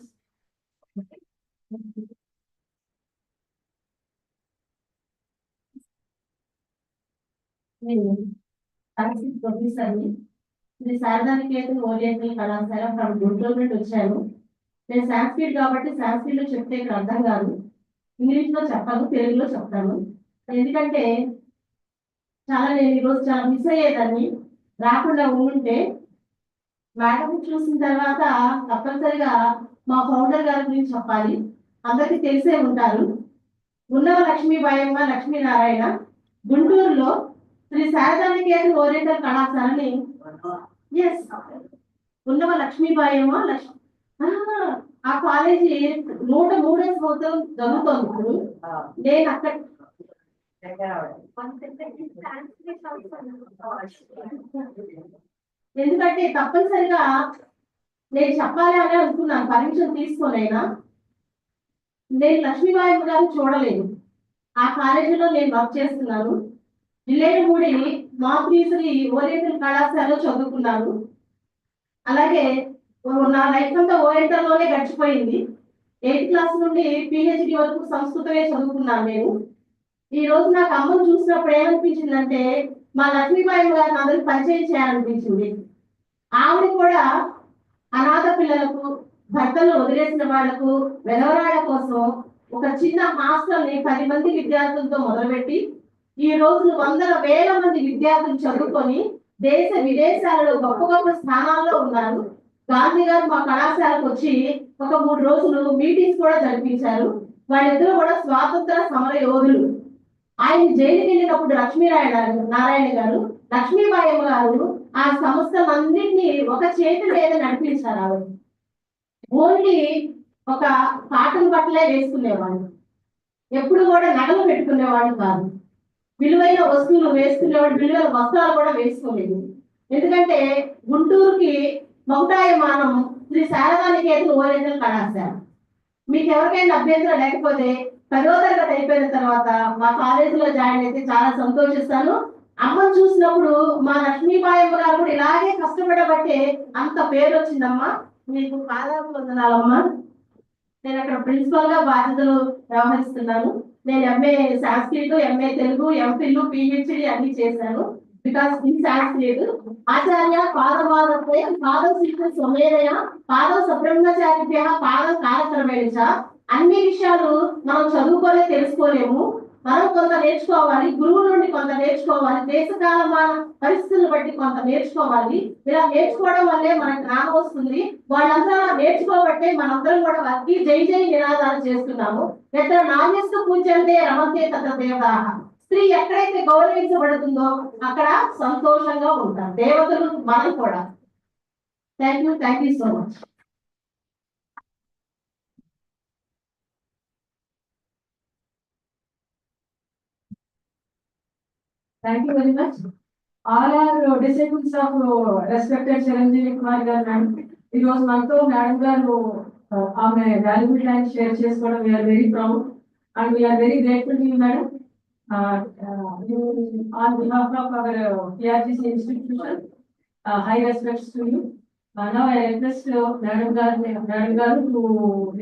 S4: నేను టాక్సీ ప్రొఫెసర్ని. ఇది శారదానికేతన్ ఓరియంటల్ కళాశాల ఫ్రమ్ గుంటూరు నుండి వచ్చాను. నేను సాంస్క్రిట్ కాబట్టి సాంస్క్రిట్లో చెప్తే ఇక్కడ అర్థం కాదు. ఇంగ్లీష్లో చెప్పాను, తెలుగులో చెప్తాను. ఎందుకంటే నేను ఈరోజు చాలా మిస్ అయ్యేదాన్ని. రాకుండా ఉంటే మేడం చూసిన తర్వాత తప్పనిసరిగా మా ఫౌండర్ గారి గురించి చెప్పాలి. అందరికీ తెలిసే ఉంటారు. ఉన్నవ లక్ష్మీబాయమ్మ లక్ష్మీనారాయణ గుంటూరులో శ్రీ శారదానికేతన్ ఓరియంటల్ కళాశాలని ఉన్నవ లక్ష్మీబాయమ్మ ఆ కాలేజీ 103వ సంవత్సరం జరుగుతోంది. ఇప్పుడు నేను అక్కడ ఎందుకంటే తప్పనిసరిగా నేను చెప్పాలి అని అనుకున్నాను. పర్మిషన్ తీసుకోలేనా. నేను లక్ష్మీబాయమ్మ గారు చూడలేదు. ఆ కాలేజీలో నేను వర్క్ చేస్తున్నాను. జిల్లేడుమూడి మాతృశ్రీ ఓరియంటల్ కళాశాలలో చదువుకున్నాను. అలాగే నా లైఫ్ అంతా ఓరియంటల్లోనే గడిచిపోయింది. 8th క్లాస్ నుండి PhD వరకు సంస్కృతమే చదువుకున్నాను నేను. ఈ రోజు నాకు అమ్మను చూసినప్పుడు ఏమనిపించిందంటే మా లక్ష్మీబాయమ్మ గారిని అందరికి పరిచయం చేయాలనిపించింది. ఆవిడ కూడా అనాథ పిల్లలకు, భర్తలు వదిలేసిన వాళ్లకు, వెధవరాళ్ల కోసం ఒక చిన్న హాస్టల్ని 10 మంది విద్యార్థులతో మొదలుపెట్టి ఈ రోజు వందల వేల మంది విద్యార్థులు చదువుకొని దేశ విదేశాలలో గొప్ప గొప్ప స్థానాల్లో ఉన్నారు. గాంధీ గారు మా కళాశాలకు వచ్చి ఒక 3 రోజులు మీటింగ్స్ కూడా జరిపించారు. వాళ్ళిద్దరూ కూడా స్వాతంత్ర సమర యోధులు. ఆయన జైలుకి వెళ్ళినప్పుడు నారాయణ గారు లక్ష్మీబాయమ్మ గారు ఆ సంస్థలన్నింటినీ ఒక చేతి మీద నడిపించారు. ఆవిడ ఓన్లీ ఒక కాటన్ బట్టలే వేసుకునేవాళ్ళు, ఎప్పుడు కూడా నగలు పెట్టుకునేవాళ్ళు కాదు. విలువైన వస్తువులు వేసుకునేవాడు, విలువైన వస్త్రాలు కూడా వేసుకోలేదు. ఎందుకంటే గుంటూరుకి మౌటాయమానం శ్రీ శారదానికేతన్ ఓరియంటల్ కళాశాల. మీకు ఎవరికైనా అభ్యంతరం లేకపోతే 10వ తరగతి అయిపోయిన తర్వాత మా కాలేజీలో జాయిన్ అయితే చాలా సంతోషిస్తాను. అమ్మను చూసినప్పుడు మా లక్ష్మీబాయమ్మ గారు కూడా ఇలాగే కష్టపడబట్టే అంత పేరు వచ్చిందమ్మా. మీకు పాదాలు వందనాలమ్మా. నేను అక్కడ ప్రిన్సిపల్ గా బాధ్యతలు వ్యవహరిస్తున్నాను. నేను MA Sanskrit, MA Telugu, MPhil, PhD అన్ని చేశాను. బికాస్ ఇన్ సాంస్క్రిట్ ఆచార్య పాదవాదత్వయ పాదం శిక్ష స్వమేధయ పాదం సబ్రహ్మచారిభ్య పాదం కాలక్రమేణ చ. అన్ని విషయాలు మనం చదువుకోలే తెలుసుకోలేము. మనం కొంత నేర్చుకోవాలి, గురువు నుండి కొంత నేర్చుకోవాలి, దేశకాలమాన పరిస్థితులను బట్టి కొంత నేర్చుకోవాలి. ఇలా నేర్చుకోవడం వల్లే మనకు జ్ఞానం వస్తుంది. వాళ్ళందరూ అలా నేర్చుకోబట్టే మనందరం కూడా వారికి జై జై నినాదాలు చేస్తున్నాము. ఎక్కడ నాణ్యస్తు పూజంతే రమంతే తత్ర దేవతాః. స్త్రీ ఎక్కడైతే గౌరవించబడుతుందో అక్కడ సంతోషంగా ఉంటారు దేవతలు, మనం కూడా. Thank you so much.
S6: Thank you very much. All our disciples of respected Chiranjeevi Kumar garu madam. It was మనతో మేడం గారు ఆమె వాల్యుబుల్ టైం షేర్ చేసుకోవడం we are very proud and we are very grateful to you madam. You on behalf of our PRGC institution, high respects to you. Now I request madam garu to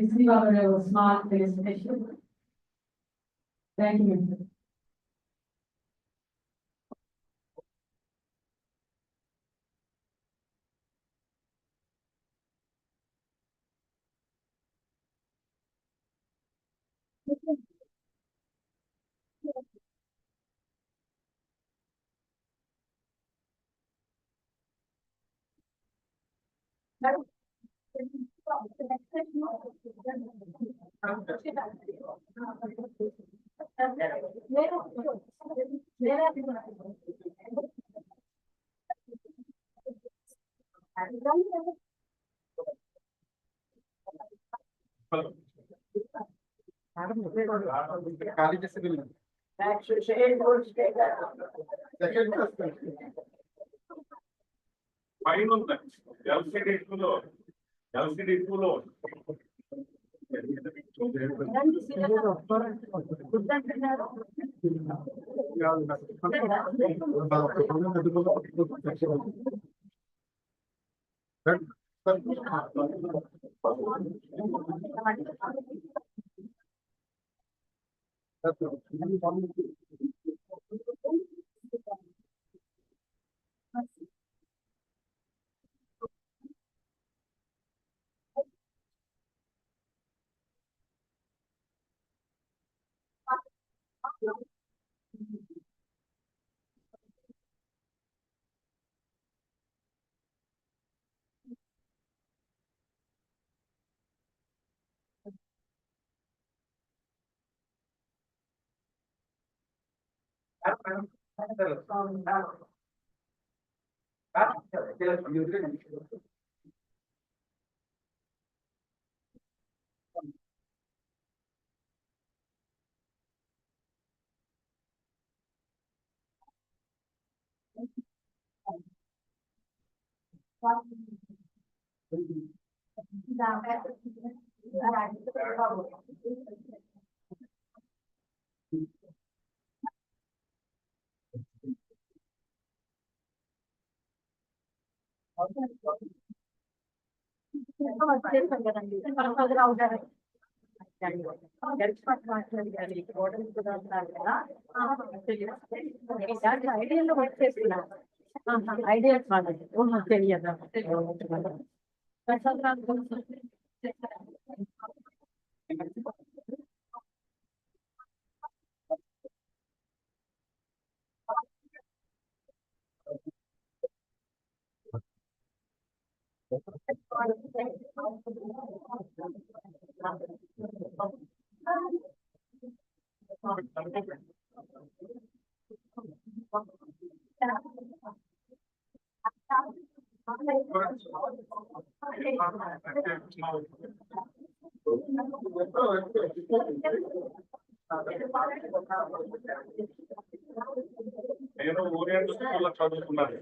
S6: receive our small presentation. Thank you madam.
S3: పైన ఉంది LCD టూలో
S5: idea తెలియదా
S3: నేను oriental స్కూల్లో చదువుకున్నాను.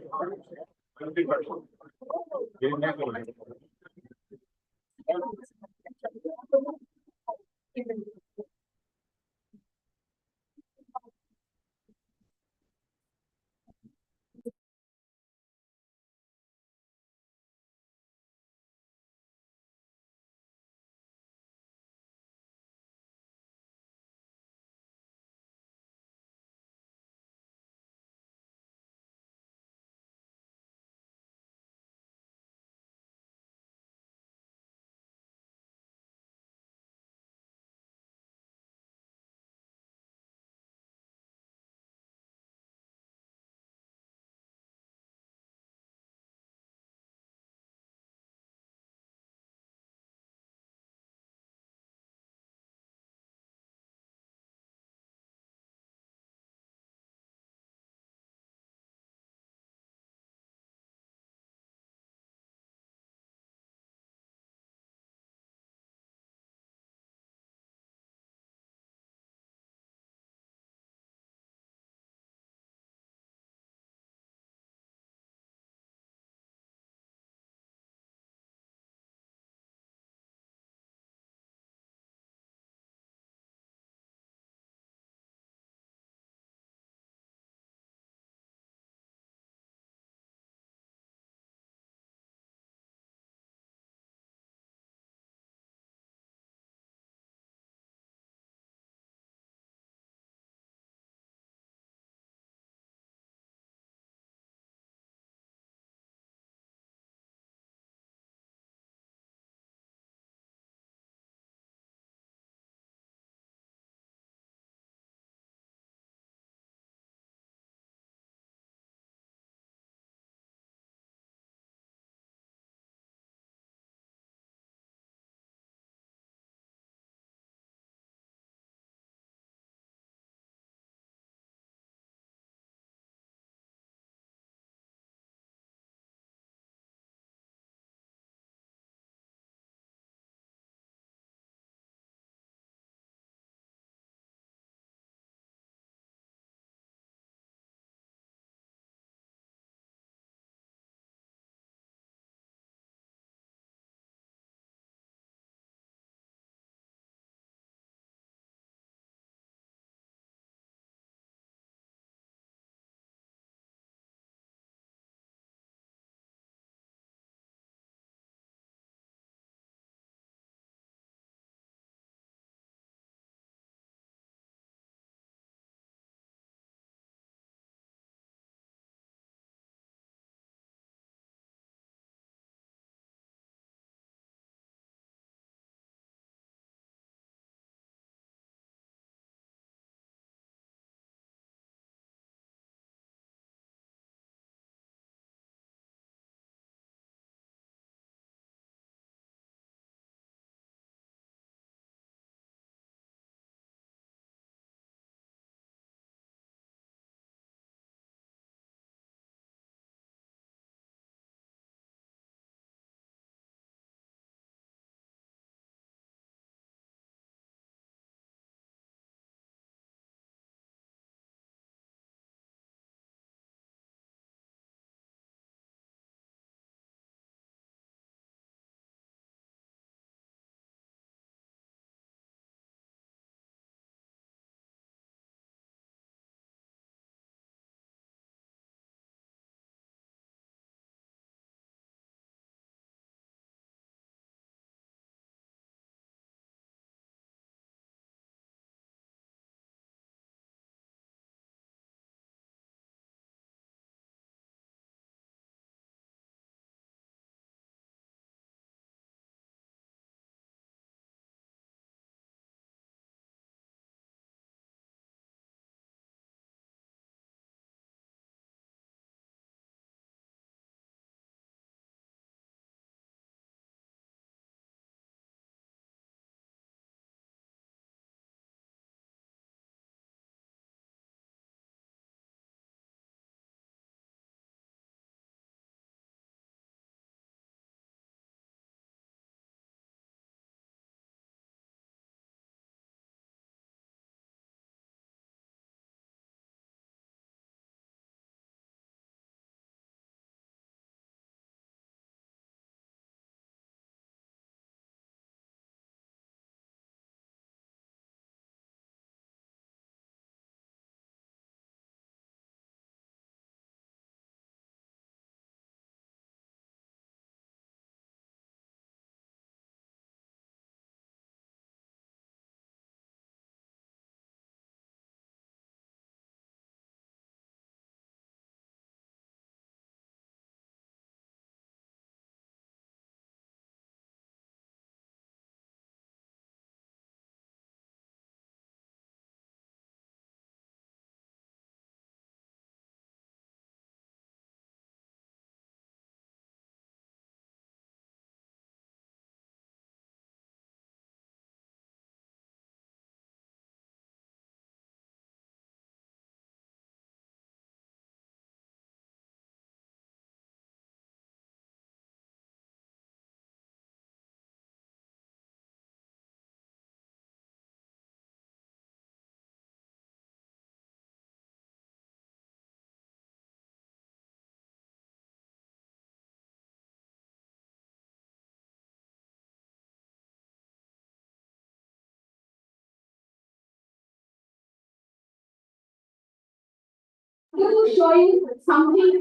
S7: to show you something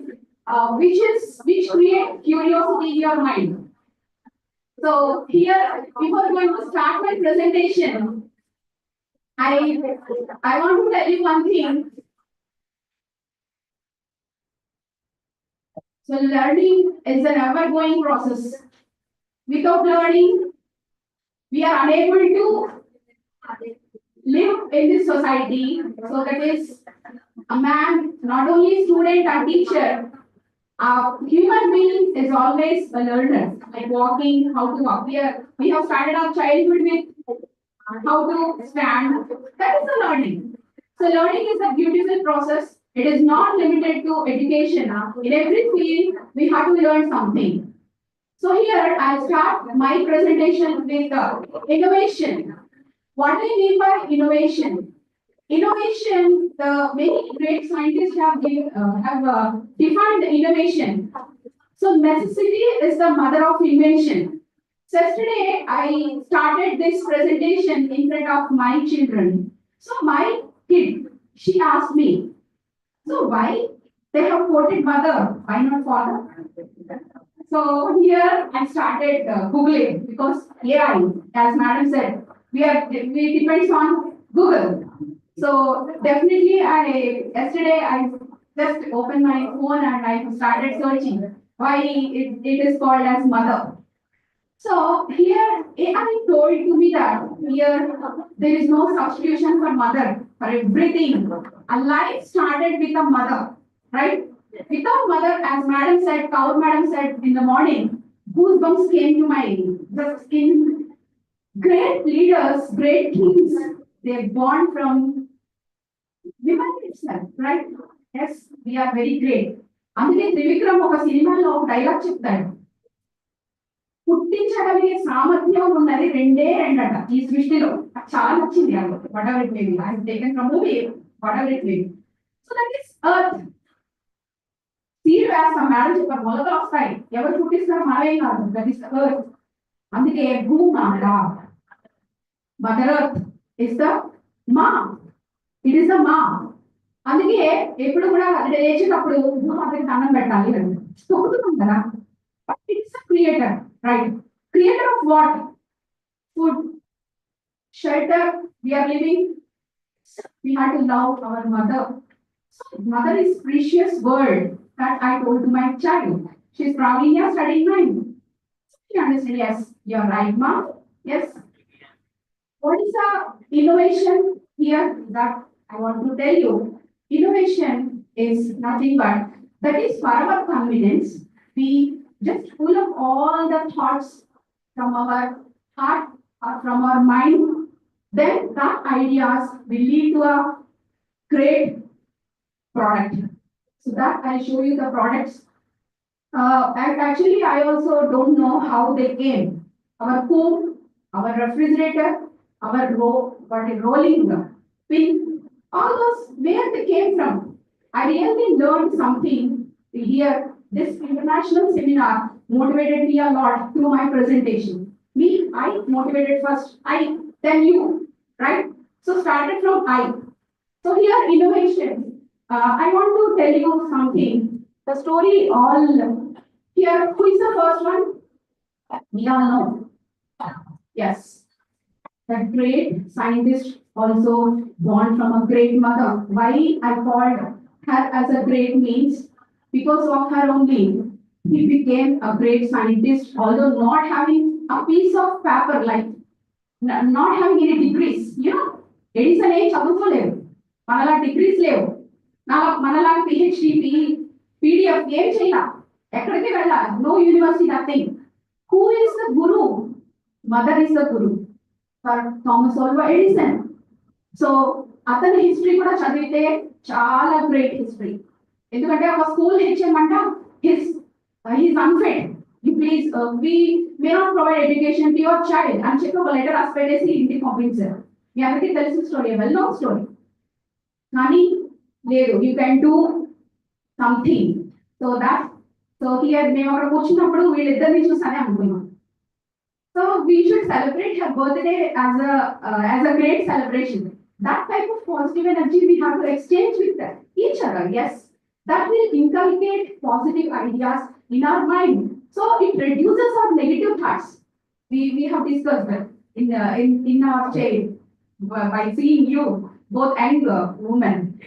S7: which create curiosity in your mind. So here, before going to start my presentation, I want to tell you one thing. So learning is an ever-going process. Without learning, we are unable to live in this society. So that is a man, not only student and teacher, a human being is always a learner, like walking, how to walk. We have started our childhood with how to stand. That is the learning. So learning is a beautiful process. It is not limited to education. In every field, we have to learn something. So here, I'll start my presentation with innovation. What do I mean by innovation? Innovation, the many great scientists have defined innovation. So necessity is the mother of invention. So yesterday, I started this presentation in front of my children. So my kid, she asked me, so why they have quoted mother, why not father? So here I started Googling because AI, as madam said, we depends on Google. So definitely yesterday I just opened my phone and I started searching why it is called as mother. So here AI told to me that here there is no substitution for mother for everything. A life started with a mother, right? Without mother, as madam said, Kaur madam said in the morning, goosebumps came to the skin. Great leaders, great kings, they're born from women itself, right? Yes, we are very great. అందుకే త్రివిక్రమ్ ఒక సినిమాలో ఒక dialogue చెప్తాడు, పుట్టించగలిగే సామర్థ్యం ఉన్నది రెండే రెండట ఈ సృష్టిలో. నాకు చాలా నచ్చింది అది. What ever it may be, I have taken from movie, what ever it may be. So that is earth. Seed వేస్తాం, మేడం చెప్పారు మొలకలు వస్తాయి, ఎవరు పుట్టిస్తారు మనమేం కాదు. That is earth. అందుకే భూమాత, మదర్ ఎర్త్ ఇస్ ద మా, ఇట్ ఈస్ ద మా. అందుకే ఎప్పుడు కూడా లేచేటప్పుడు భూమాతకి దండం పెట్టాలి అని తొక్కుతున్నాం కదా. It's creator, right? Creator of what? Food, shelter, we are living. We have to love our mother. So mother is precious word that I told to my child. She is probably here studying mine. She understood, yes, you are right, mom. Yes. What is the innovation here that I want to tell you? Innovation is nothing but that is for our convenience. We just pull up all the thoughts from our heart or from our mind. Then that ideas will lead to a great product. So that I'll show you the products. And actually, I also don't know how they came. Our comb, our refrigerator, our rolling pin, all those, where they came from. I really learned something here. This international seminar motivated me a lot through my presentation. I motivated first, then you, right? So started from I. So here innovation. I want to tell you something. The story all here. Who is the first one? We all know. Yes. The great scientist also born from a great mother. Why I called her as a great means because of her only he became a great scientist, although not having a piece of paper, like not having any degrees. You know, Edison ఏ చదువుకోలేవు, మనలా degrees లేవు, మనలా PhD PDF ఏం చేయాల, ఎక్కడికి వెళ్ళాలి, no university, nothing. Who is the guru? Mother is the guru for Thomas Alva Edison. So అతని history కూడా చదివితే చాలా గ్రేట్ హిస్టరీ. ఎందుకంటే ఒక స్కూల్ హెచ్ఎం అంట his unfit, you please we may not provide education to your child అని చెప్పి ఒక లెటర్ రాసి పెట్టేసి ఇంటికి పంపించారు. మీ అందరికీ తెలిసిన స్టోరీ, వెల్ నోన్ స్టోరీ. కానీ లేదు, you can do something. So here మేము అక్కడ కూర్చున్నప్పుడు వీళ్ళిద్దరిని చూసానే అనుకున్నాం. So we should celebrate her birthday as a great celebration. That type of positive energy we have to exchange with each other. Yes, that will inculcate positive ideas in our mind. So it reduces our negative thoughts. We have discussed that in our chain by seeing you, both young women.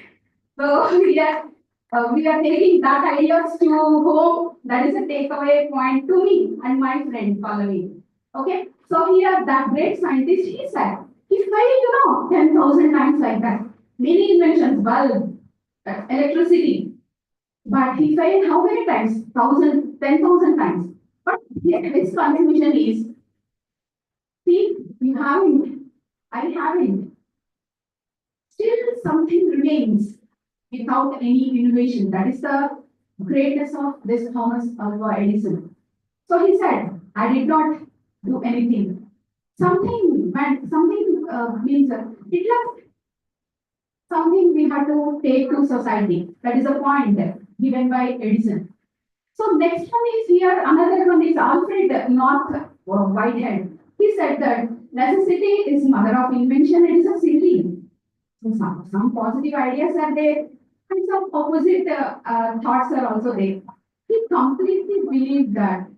S7: So we are taking that ideas to home. That is a takeaway point to me and my friend following. Okay, so here that great scientist he said, he failed 10,000 times like that. Many inventions, bulb, electricity, but he failed how many times? 10,000 times. But his contribution is, see, you haven't, I haven't. Still something remains without any innovation. That is the greatness of this Thomas Alva Edison. So he said, I did not do anything. Something means it left something we have to take to society. That is a point given by Edison. So next one is here, another one is Alfred North Whitehead. He said that necessity is mother of invention. It is a silly. So some positive ideas are there and some opposite thoughts are also there. He completely believed that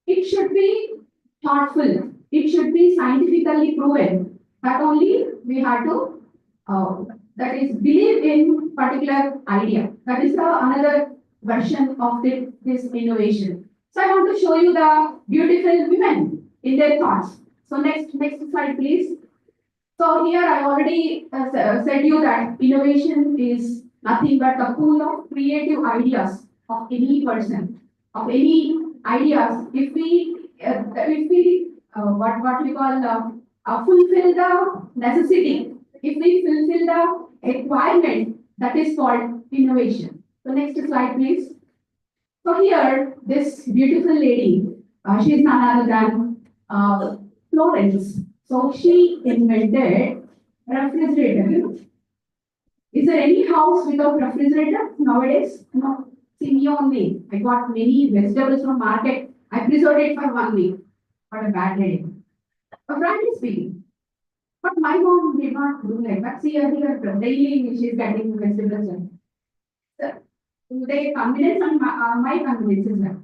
S7: it should be thoughtful. It should be scientifically proven. That only we have to, that is, believe in particular idea. That is another version of this innovation. So I want to show you the beautiful women in their thoughts. So next slide, please. So here I already said you that innovation is nothing but a pool of creative ideas of any person, of any ideas. If we what we call fulfill the necessity, if we fulfill the requirement, that is called innovation. So next slide, please. So here, this beautiful lady, she is none other than Florence. So she invented refrigerator. Is there any house without refrigerator nowadays? No. See me only. I got many vegetables from market. I preserved it for 1 week. What a bad day. Frankly speaking. But my mom did not do like that. See here daily she is getting vegetables. They convenience and my convenience is there.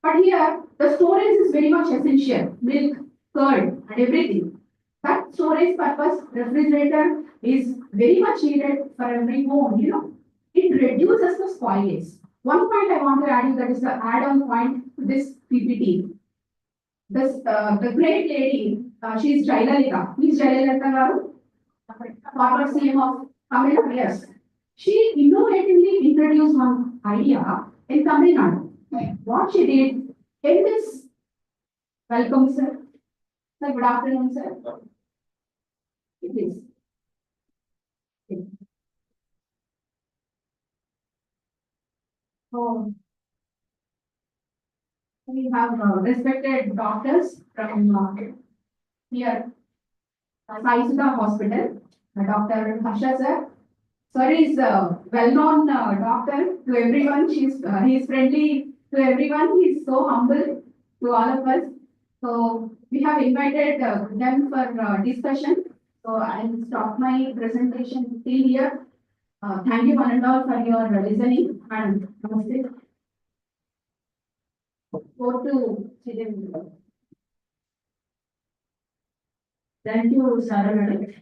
S7: But here the storage is very much essential. Milk, curd, and everything. That storage purpose refrigerator is very much needed for every home. It reduces the spoilage. One point I want to add is that is the add-on point to this PPT. The great lady, she is Jayalalitha. Who is Jayalalitha Garu? Former CM of Tamil Nadu. Yes. She innovatively introduced one idea in Tamil Nadu. What she did in this, welcome sir. Sir, good afternoon, sir. Please. So, we have respected doctors from here, Saisudha Hospital, Dr. Harsha sir. Sir is a well-known doctor to everyone. He is friendly to everyone. He is so humble to all of us. So we have invited them for discussion. So I'll stop my presentation till here. Thank you one and all for your listening and namaste. Go to Chidin. Thank you, Sarah Madam.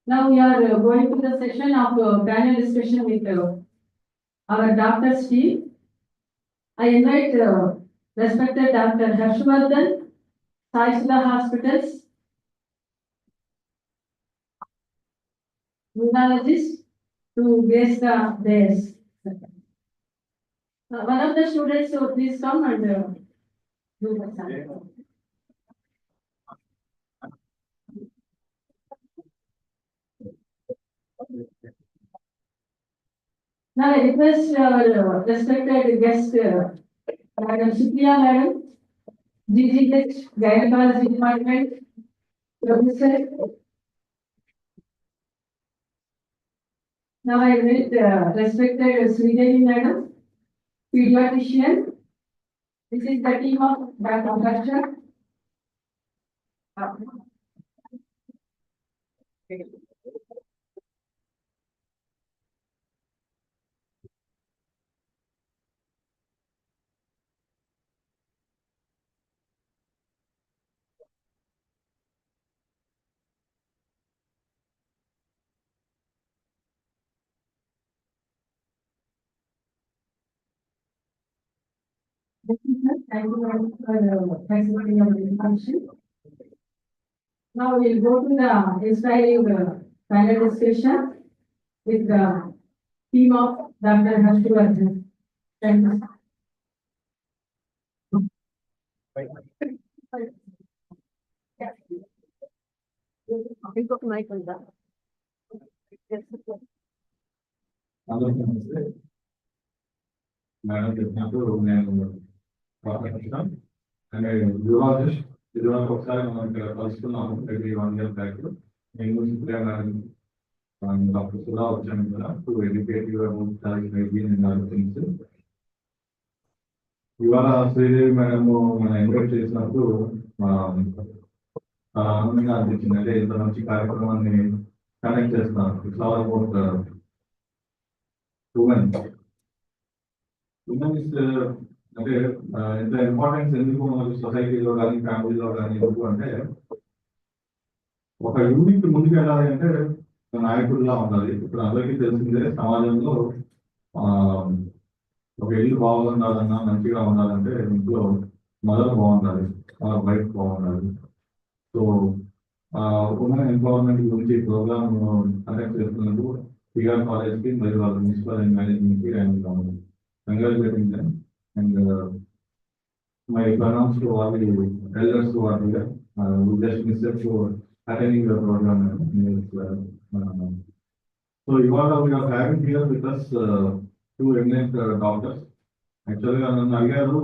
S7: Now we are going to the session of panel discussion with our doctor's team. I invite respected Dr. Harshvardhan, Saisudha Hospitals, immunologist, to grace the dais. One of the students, so please come and do the sample. Now I request our respected guest, Madam Supriya Madam, GGH, Gynecology Department, Professor. Now I invite respected Sridevi Madam, Pediatrician. This is the team of Dr. Harsha.
S1: Thank you very much for participating in the discussion. Now we'll go to the inspiring panel discussion with the team of Dr. Harshvardhan. Thank you.
S8: అందరికీ నమస్తే. Madam చెప్పినట్టు నేను urologist ఇదివరకు ఒకసారి మనం ఇక్కడ కలుసుకున్నాము ప్రతి 1 year back. నేను సుప్రియా మేడం డాక్టర్ సుధా వచ్చాను కదా to educate you about child hygiene and other things. ఇవాళ శ్రీదేవి మేడం మనం ఇన్వైట్ చేసినప్పుడు చాలా ఆనందంగా అనిపించింది. అంటే ఇంత మంచి కార్యక్రమాన్ని కనెక్ట్ చేస్తున్నారు. It's all about women. Women is అంటే ఎంత ఇంపార్టెన్స్ ఎందుకు మనకి సొసైటీలో కానీ ఫ్యామిలీలో కానీ ఎందుకు అంటే ఒక యూనిట్ ముందుకు వెళ్ళాలి అంటే నాయకుడిలా ఉండాలి. ఇప్పుడు అందరికీ తెలిసిందే సమాజంలో ఒక ఇల్లు బాగుండాలన్నా మంచిగా ఉండాలంటే ఇంట్లో మదర్ బాగుండాలి, వైఫ్ బాగుండాలి. సో ఉమెన్ ఎంపవర్మెంట్ గురించి ప్రోగ్రామ్ కండక్ట్ చేస్తున్నందుకు పిఆర్ కాలేజ్కి మరియు వాళ్ళ మున్సిపల్ అండ్ మేనేజ్మెంట్కి and congratulating them and my pronounce to all the elders who are here who just missed to attending the program. So ఇవాళ we are having here with us two eminent doctors. Actually నన్ను అడిగారు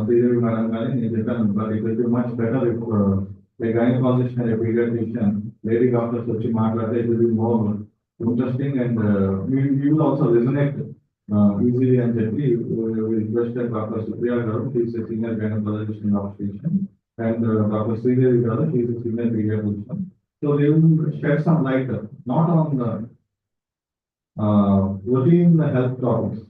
S8: Sridevi madam కానీ నేను చెప్పాను but it will be much better if a gynecologist and a pediatrician lady doctors వచ్చి మాట్లాడితే it will be more interesting and you will also resonate easily and gently. We requested Dr. Supriya Garu, she is a senior gynecologist in obstetrician, and Dr. Sridevi Garu, she is a senior pediatrician. So they will shed some light not on the routine health topics.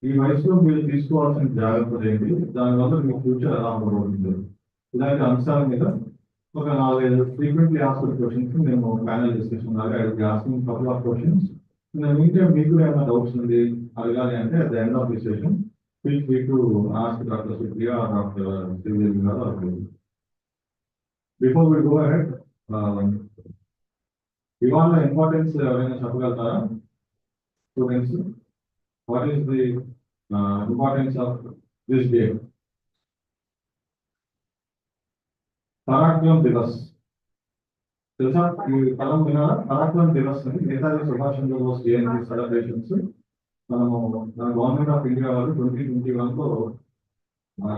S8: ఈ వయసులో మీరు తీసుకోవాల్సిన జాగ్రత్తలు ఏంటి, దానివల్ల మీ future ఎలా ఉండబోతుంది, ఇలాంటి అంశాల మీద ఒక 4-5 ఫ్రీక్వెంట్లీ ఆస్క్డ్ క్వశ్చన్స్ మేము ప్యానల్ డిస్కషన్ లాగా ఆస్కింగ్ కపుల్ ఆఫ్ క్వశ్చన్స్. మీకే మీకు ఏమైనా డౌట్స్ ఉంది అడగాలి అంటే at the end of the session feel free to ask doctor Supriya doctor Sridevi garu. Before we go ahead, ఇవాళ ఇంపార్టెన్స్ ఎవరైనా చెప్పగలుగుతారా students? What is the importance of this day? Parakram Diwas తెలుసా? ఈ పదం వినారా? పరాక్రమ్ దివస్ అని నేతాజీ సుభాష్ చంద్రబోస్ జయంతి సెలబ్రేషన్స్ మనము మన గవర్నమెంట్ ఆఫ్ ఇండియా వాళ్ళు 2021లో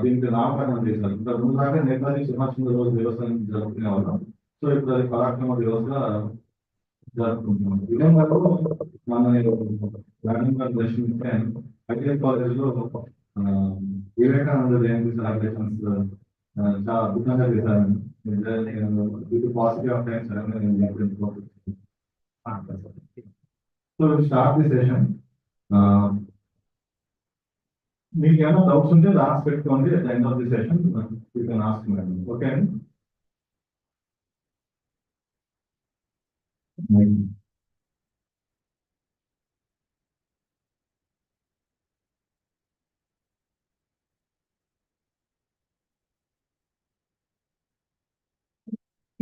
S8: దీనికి నామకరణం చేశారు. ఇంతకు ముందు దాకా నేతాజీ సుభాష్ చంద్రబోస్ దివస్ అని జరుపుకునే వాళ్ళం. సో ఇప్పుడు అది పరాక్రమ దివస్ గా జరుపుకుంటున్నాం. విధంగా మన మేడం గారు దర్శించే ఐటీఐ కాలేజ్ లో వివేకానంద జయంతి సెలబ్రేషన్స్ చాలా అద్భుతంగా చేశారండి. Positive of times so start the session. మీకు ఏమైనా డౌట్స్ ఉంటే లాస్ట్ పెట్టుకోండి. At the end of the session you can ask madam. Okay అండి?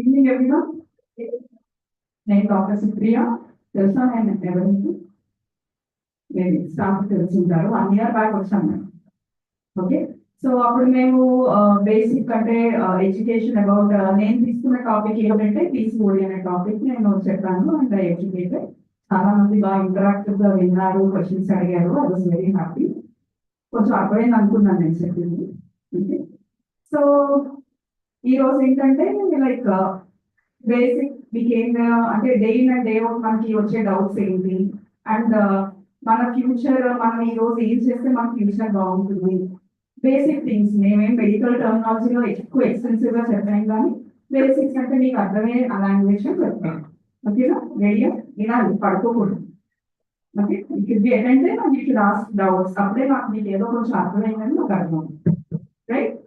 S7: Evening everyone. నేను డాక్టర్ సుప్రియ. తెలుసా నేను ఎవరికి? నేను స్టాఫ్ తెలుసుంటారు. 1 year బ్యాక్ వచ్చాను నేను. ఓకే, సో అప్పుడు మేము బేసిక్ అంటే ఎడ్యుకేషన్ అబౌట్ నేను తీసుకున్న టాపిక్ ఏంటంటే పీసీఓడి అనే టాపిక్ నేను చెప్పాను. అండ్ ఎడ్యుకేటెడ్ చాలా మంది బాగా ఇంటరాక్టివ్ గా విన్నారు, క్వశ్చన్స్ అడిగారు. I was very happy. కొంచెం అర్థమైంది అనుకున్నాను నేను చెప్పింది. ఓకే, సో ఈ రోజు ఏంటంటే లైక్ బేసిక్ మీకేం అంటే day in and day out మనకి వచ్చే డౌట్స్ ఏంటి, అండ్ మన ఫ్యూచర్ మనం ఈ రోజు ఏం చేస్తే మన ఫ్యూచర్ బాగుంటుంది, బేసిక్ థింగ్స్. మేమేం మెడికల్ టర్మినాలజీలో ఎక్కువ ఎక్స్టెన్సివ్ గా చెప్పాం కానీ బేసిక్స్ అంటే మీకు అర్థమయ్యే ఆ లాంగ్వేజ్ చెప్తాం. ఓకేనా? రెడీ వినాలి, పడుకోకూడదు. Okay, it be attended and you should ask doubts. అప్పుడే నాకు మీకు ఏదో కొంచెం అర్థమైందని నాకు అర్థం. Right?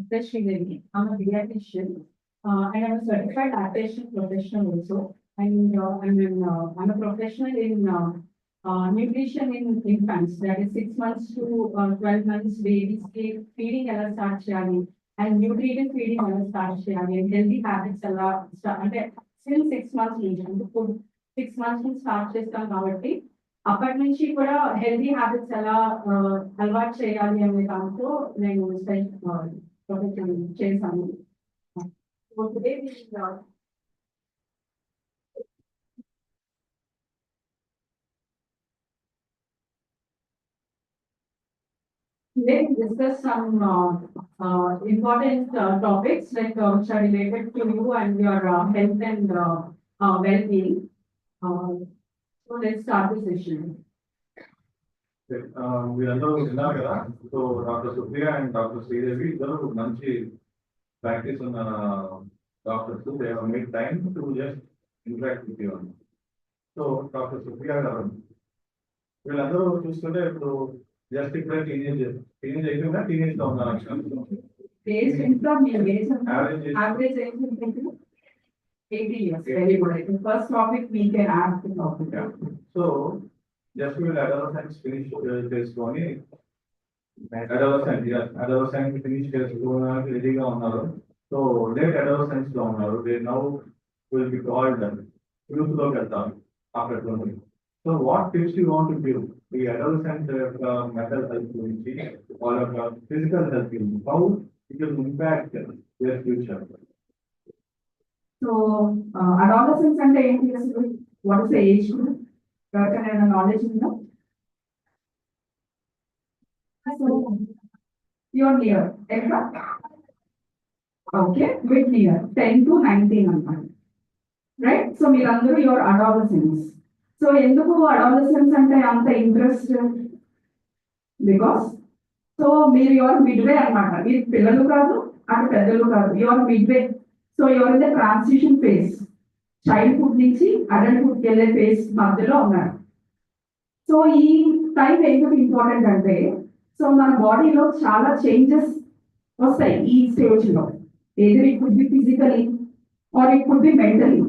S1: Devi. I'm a pediatrician, and I'm a certified lactation professional also. And I'm a professional in nutrition in infants, that is 6 months to 12 months babies feeding ఎలా start చేయాలి, and nutritive feeding ఎలా start చేయాలి, and healthy habits ఎలా అంటే still 6 months నుంచి అంటే 6 months నుంచి start చేస్తాం కాబట్టి అప్పటి నుంచి కూడా హెల్దీ హ్యాబిట్స్ ఎలా అలవాటు చేయాలి అనే దాంతో నేను ప్రొఫెషన్ చేశాను. So today we discuss some important topics which are related to you and your health and well-being. So let's start the session.
S8: మీరందరూ విన్నారు కదా. So doctor Supriya and doctor Sridevi ఇద్దరు మంచి ప్రాక్టీస్ ఉన్న doctors. They have made time to just interact with you. So doctor Supriya గారు వీళ్ళందరూ చూస్తుంటే ఇప్పుడు జస్ట్ ఇప్పుడే టీనేజ్ అయిపోయిందా, టీనేజ్ లో ఉన్నారు.
S1: Average age is 80 years. Very good. I think first topic we can add the topic.
S8: So just వీళ్ళు అడోలసెంట్స్ finish చేసుకొని అడోలసెంట్ ఫినిష్ చేసుకోవడానికి రెడీగా ఉన్నారు. సో లేట్ అడోలసెంట్స్ లో ఉన్నారు. They now will be called youth లోకి వెళ్తారు after 20. So what tips you want to give the adolescent యొక్క మెంటల్ హెల్త్ గురించి, వాళ్ళ యొక్క ఫిజికల్ హెల్త్ గురించి, how it will impact their future?
S7: So, adolescence అంటే ఏంటి అసలు? What is the age group? ఎవరికైనా నాలెడ్జ్ ఉందా? So, you're near. ఎంత? Okay, bit near. 10 to 19 అన్నమాట. Right? So, మీరందరూ your adolescents. So, ఎందుకు adolescents అంటే అంత ఇంట్రెస్ట్? Because, so మీరు your midway అన్నమాట. మీరు పిల్లలు కాదు, అటు పెద్దలు కాదు. Your midway. So you're in the transition phase. Childhood నుంచి అడల్ట్హుడ్ వెళ్ళే ఫేజ్ మధ్యలో ఉన్నారు. సో ఈ టైం ఎందుకు ఇంపార్టెంట్ అంటే, సో మన బాడీలో చాలా చేంజెస్ వస్తాయి ఈ స్టేజ్ లో. ఏదో it could be physically or it could be mentally.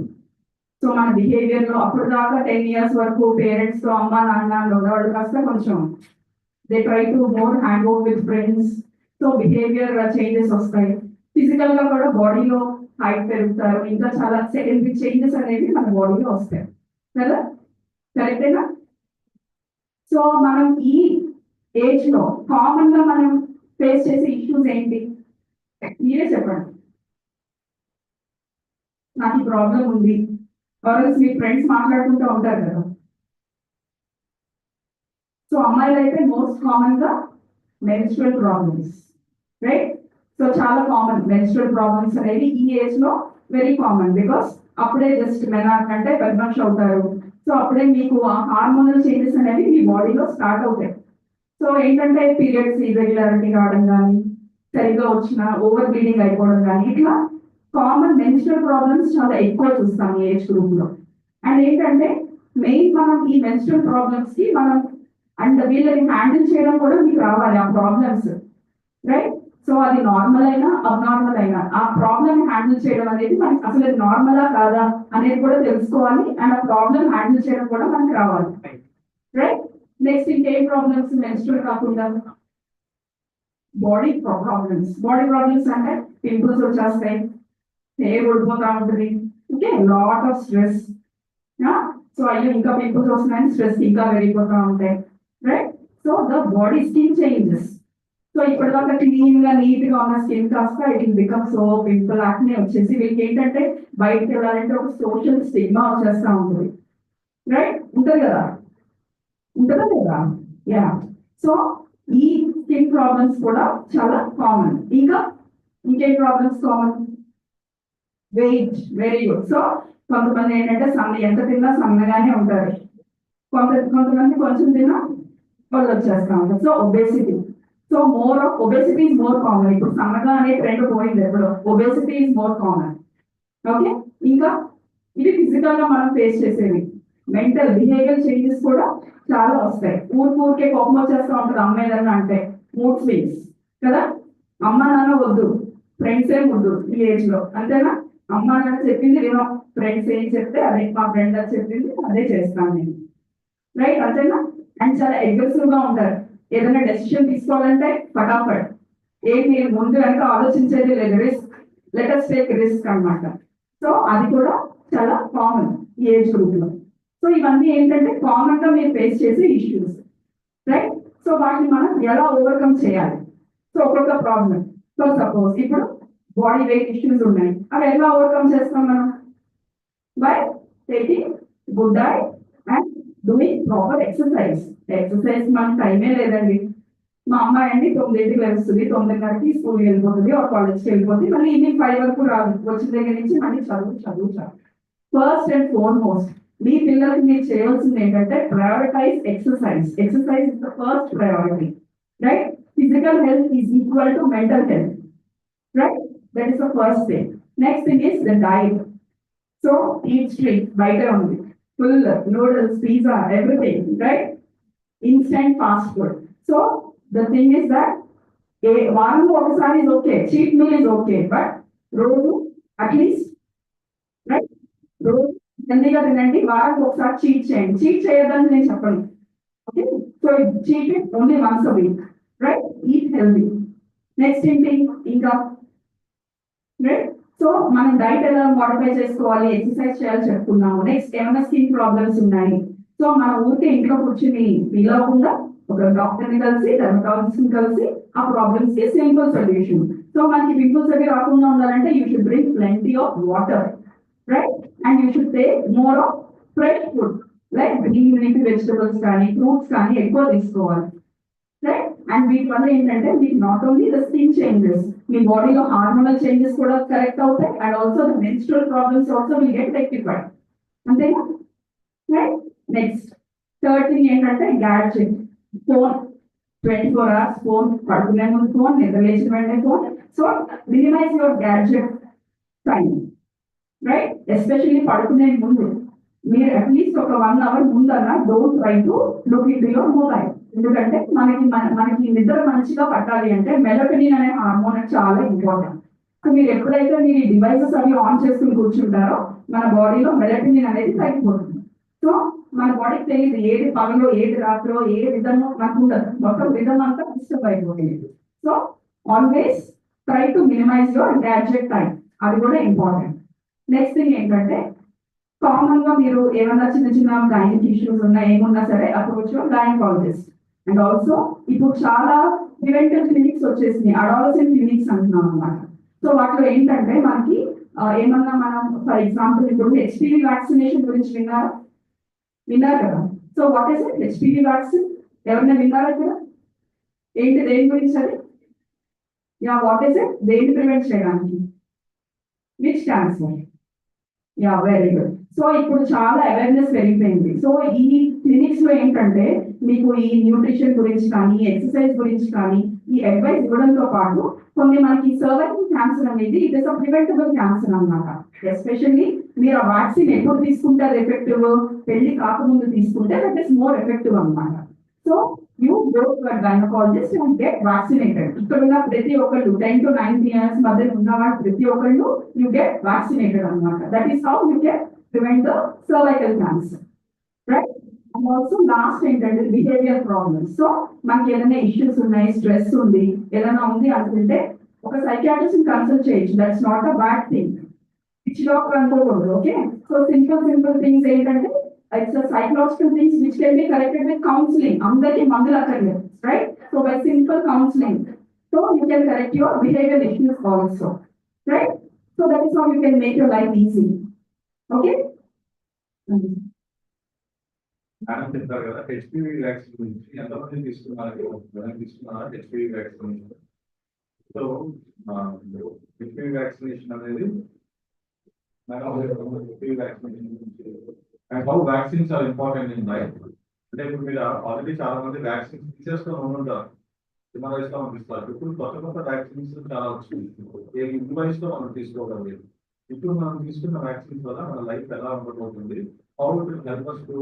S7: So మన బిహేవియర్ లో అప్పుడు దాకా 10 years వరకు పేరెంట్స్ తో అమ్మ నాన్న వాళ్ళు కాస్త కొంచెం they try to more hang over with friends. So behaviour changes వస్తాయి. ఫిజికల్ గా కూడా బాడీలో హైట్ పెరుగుతారు. ఇంకా చాలా సెకండరీ చేంజెస్ అనేవి మన బాడీలో వస్తాయి కదా, కరెక్టేనా? సో మనం ఈ ఏజ్ లో కామన్ గా మనం ఫేస్ చేసే ఇష్యూస్ ఏంటి మీరే చెప్పండి. నాకు ఈ ప్రాబ్లం ఉంది, మీ ఫ్రెండ్స్ మాట్లాడుకుంటూ ఉంటారు కదా. సో అమ్మాయిలు అయితే మోస్ట్ కామన్ గా మెన్స్ట్రువల్ ప్రాబ్లమ్స్, రైట్? సో చాలా కామన్ మెన్స్ట్రువల్ ప్రాబ్లమ్స్ అనేవి ఈ ఏజ్ లో వెరీ కామన్. బికాస్ అప్పుడే జస్ట్ మెనాక్ అంటే పెద్దమనిషి అవుతారు. సో అప్పుడే మీకు ఆ హార్మోనల్ చేంజెస్ అనేవి మీ బాడీలో స్టార్ట్ అవుతాయి. సో ఏంటంటే పీరియడ్స్ ఇర్రెగ్యులారిటీ రావడం కానీ, సరిగ్గా వచ్చిన ఓవర్ బ్లీడింగ్ అయిపోవడం కానీ, ఇట్లా కామన్ మెన్స్ట్రువల్ ప్రాబ్లమ్స్ చాలా ఎక్కువ చూస్తాం ఈ ఏజ్ గ్రూప్ లో. అండ్ ఏంటంటే మెయిన్ మనం ఈ మెన్స్ట్రువల్ ప్రాబ్లమ్స్ కి మనం అండ్ వీళ్ళని హ్యాండిల్ చేయడం కూడా మీకు రావాలి ఆ ప్రాబ్లమ్స్, రైట్? సో అది నార్మల్ అయినా అబ్నార్మల్ అయినా ఆ ప్రాబ్లమ్ హ్యాండిల్ చేయడం అనేది మనకి అసలు అది నార్మలా కాదా అనేది కూడా తెలుసుకోవాలి. అండ్ ఆ ప్రాబ్లమ్ హ్యాండిల్ చేయడం కూడా మనకి రావాలి, రైట్? నెక్స్ట్ ఇంకేం ప్రాబ్లమ్స్ మెన్స్ట్రువల్ కాకుండా బాడీ ప్రాబ్లమ్స్ అంటే పింపుల్స్ వచ్చేస్తాయి, హెయిర్ ఊడిపోతా ఉంటుంది, okay, lot of stress. So అయ్యో ఇంకా పింపుల్స్ వస్తున్నాయని స్ట్రెస్ ఇంకా పెరిగిపోతా ఉంటాయి, right? So the body skin changes. So ఇప్పటిదాకా క్లీన్ గా నీట్ గా ఉన్న స్కిన్ కాస్త it will become so pimple acne వచ్చేసి వీళ్ళకి ఏంటంటే బయటకు వెళ్ళాలంటే ఒక సోషల్ స్టిగ్మా వచ్చేస్తా ఉంటుంది, రైట్? ఉంటుంది కదా, ఉంటుందా లేదా? యా. సో ఈ స్కిన్ ప్రాబ్లమ్స్ కూడా చాలా కామన్. ఇంకేం problems common? Wait, very good. So కొంతమంది ఏంటంటే ఎంత తిన్నా సన్నగానే ఉంటారు, కొంతమంది కొంచెం తిన్నా వాళ్ళు వచ్చేస్తా ఉంటారు. So obesity. So obesity is more common. ఇప్పుడు సన్నగా అనే ట్రెండ్ పోయింది, ఎప్పుడు obesity is more common, okay? ఇంకా ఇది ఫిజికల్ గా మనం ఫేస్ చేసేది. మెంటల్ బిహేవియర్ చేంజెస్ కూడా చాలా వస్తాయి. ఊరికే కోపం వచ్చేస్తూ ఉంటుంది అమ్మ ఏదన్నా అంటే, మూడ్ స్వింగ్స్ కదా. అమ్మ నాన్న వద్దు, గుడ్డు ఈ ఏజ్ లో, అంతేనా? అమ్మ నాన్న చెప్పింది వినో, ఫ్రెండ్స్ ఏం చెప్తే అదే, మా ఫ్రెండ్ అది చెప్పింది అదే చేస్తాను నేను, రైట్? అంతేనా? అండ్ చాలా అగ్రెసివ్ గా ఉంటారు. ఏదైనా డెసిషన్ తీసుకోవాలంటే ఫటాఫట్, ఏంటి ముందు వెనక ఆలోచించేది లేదు, రిస్క్, లెటర్స్ టేక్ రిస్క్ అన్నమాట. సో అది కూడా చాలా కామన్ ఈ ఏజ్ గ్రూప్ లో. సో ఇవన్నీ ఏంటంటే కామన్ గా మీరు ఫేస్ చేసే ఇష్యూస్, రైట్? సో వాటిని మనం ఎలా ఓవర్కమ్ చేయాలి? సో ఒక్కొక్క ప్రాబ్లం. సో సపోజ్ ఇప్పుడు బాడీ వెయిట్ ఇష్యూస్ ఉన్నాయి, అవి ఎలా ఓవర్కమ్ చేస్తాం మనం? By taking good diet and doing proper exercise. Exercise మనకు టైమే లేదండి. మా అమ్మాయి అండి 9కి లేస్తుంది, 9:30కి స్కూల్కి వెళ్ళిపోతుంది, ఒక కాలేజ్కి వెళ్ళిపోతుంది, మళ్ళీ ఈవినింగ్ 5 వరకు రాదు. వచ్చిన దగ్గర నుంచి మళ్ళీ చదువు. ఫస్ట్ అండ్ ఫార్మోస్ట్ మీ పిల్లలకి మీరు చేయాల్సింది ఏంటంటే prioritize exercise. Exercise is the first priority, right? Physical health is equal to mental health, right? That is the first thing. Next thing is the diet. So eat street బయట ఉంది, full noodles, pizza, everything, right? Instant fast food. So the thing is that వారంలో ఒకసారి is okay, cheat meal is okay, but రోజు at least, right, రోజు హెల్దీగా తినండి. వారానికి ఒకసారి చీట్ చేయండి. చీట్ చేయొద్దని నేను చెప్పను, okay? So cheat it only once a week, right? Eat healthy. Next ఏంటి ఇంకా, రైట్? సో మనం డైట్ ఎలా మోడిఫై చేసుకోవాలి, ఎక్సర్సైజ్ చేయాలి చెప్పుకున్నాము. నెక్స్ట్ ఏమైనా స్కిన్ ప్రాబ్లమ్స్ ఉన్నాయి, సో మన ఊరికే ఇంట్లో కూర్చుని ఫీల్ అవ్వకుండా ఒక డాక్టర్ ని కలిసి, డెర్మటాలజిస్ట్ ని కలిసి ఆ ప్రాబ్లమ్స్ కి సింపుల్ సొల్యూషన్. సో మనకి పింపుల్స్ అవి రాకుండా ఉండాలంటే you should drink plenty of water, right? And you should take more of fresh food, like green leafy vegetables కానీ ఫ్రూట్స్ కానీ ఎక్కువ తీసుకోవాలి, రైట్? అండ్ వీటి వల్ల ఏంటంటే మీకు not only the skin changes, మీ బాడీలో హార్మోనల్ చేంజెస్ కూడా కరెక్ట్ అవుతాయి, and also the menstrual problems also will get rectified, అంతేనా? రైట్? నెక్స్ట్ థర్డ్ థింగ్ ఏంటంటే గ్యాడ్జెట్. ఫోన్ 24 hours, ఫోన్ పడుకునే ముందు ఫోన్, నిద్ర లేచిన వెంటనే phone. So minimize your gadget time, right? Especially పడుకునే ముందు మీరు అట్లీస్ట్ ఒక 1 hour ముందన్నా don't try to look in to your mobile. ఎందుకంటే మనకి నిద్ర మంచిగా పట్టాలి అంటే మెలటోనిన్ అనే హార్మోన్ చాలా ఇంపార్టెంట్. సో మీరు ఎప్పుడైతే మీరు ఈ డివైసెస్ అవి ఆన్ చేసుకుని కూర్చుంటారో మన బాడీలో మెలటోనిన్ అనేది తగ్గిపోతుంది. సో మన బాడీకి తెలియదు ఏది పగలో ఏది రాత్రో ఏ రిధమ్ మనకు ఉండదు, మొత్తం రిధమ్ అంతా డిస్టర్బ్ అయిపోతుంది. So always try to minimize your gadget time, అది కూడా ఇంపార్టెంట్. నెక్స్ట్ థింగ్ ఏంటంటే కామన్ గా మీరు ఏమన్నా చిన్న గైనిక్ ఇష్యూస్ ఉన్నా ఏమున్నా సరే approach your gynaecologist. And also ఇప్పుడు చాలా ప్రివెంటివ్ క్లినిక్స్ వచ్చేసినాయి, అడాలసెంట్ క్లినిక్స్ అంటున్నాం అన్నమాట. సో వాటిలో ఏంటంటే మనకి ఏమన్నా మనం ఫర్ ఎగ్జాంపుల్ ఇప్పుడు హెచ్పివి వ్యాక్సినేషన్ గురించి విన్నారు కదా? So what is it HPV vaccine? ఎవరైనా విన్నారా ఇక్కడ? ఏంటి, దేని గురించి అది? Yeah, what is it? దేన్ని ప్రివెంట్ చేయడానికి? Which cancer? Yeah, very good. So ఇప్పుడు చాలా అవేర్నెస్ పెరిగిపోయింది. సో ఈ క్లినిక్స్ లో ఏంటంటే మీకు ఈ న్యూట్రిషన్ గురించి కానీ ఎక్సర్సైజ్ గురించి కానీ ఈ అడ్వైస్ ఇవ్వడంతో పాటు కొన్ని మనకి సర్వైకల్ క్యాన్సర్ అనేది it is a preventable cancer అన్నమాట. ఎస్పెషల్లీ మీరు ఆ వ్యాక్సిన్ ఎప్పుడు తీసుకుంటే అది ఎఫెక్టివ్, పెళ్లి కాకముందు తీసుకుంటే దట్ ఈస్ మోర్ ఎఫెక్టివ్ అన్నమాట. So you go to a gynaecologist and get vaccinated. ఇక్కడ ఉన్న ప్రతి ఒక్కళ్ళు 10 to 19 years మధ్య ఉన్న వాళ్ళు ప్రతి ఒక్కళ్ళు యూ గెట్ వ్యాక్సినేటెడ్ అన్నమాట. That is how you can prevent the cervical cancer, right? And also last ఏంటంటే బిహేవియర్ ప్రాబ్లమ్స్. సో మనకి ఏదైనా ఇష్యూస్ ఉన్నాయి, స్ట్రెస్ ఉంది, ఏదైనా ఉంది అనుకుంటే ఒక సైకియాట్రిస్ట్ కన్సల్ట్ చేయొచ్చు. That's not a bad thing. పిచ్చి డాక్టర్ అనుకోకూడదు, ఓకే? సో సింపుల్ థింగ్స్ ఏంటంటే it's a psychological things which can be corrected with counseling. అందరికీ మందులు అక్కర్లేదు, right? So by simple counseling, so you can correct your behavioral issues also, right? So that is how you can make your life easy, okay?
S8: Madam చెప్పారు కదా HPV vaccine గురించి, ఎంతమంది తీసుకున్నారు HPV vaccine? So HPV vaccination అనేది HPV vaccination గురించి and how vaccines are important in life. అంటే ఇప్పుడు మీరు ఆల్రెడీ చాలా మంది వ్యాక్సిన్స్ తీసేసుకొని ఉంటారు, చిన్న వయసులో పంపిస్తారు. ఇప్పుడు కొత్త వ్యాక్సిన్స్ చాలా వచ్చింది, ఏ ఇంటి వయసులో మనం తీసుకోగలిగేది. ఇప్పుడు మనం తీసుకున్న వ్యాక్సిన్స్ వల్ల మన లైఫ్ ఎలా ఉండబోతుంది, how it will help us to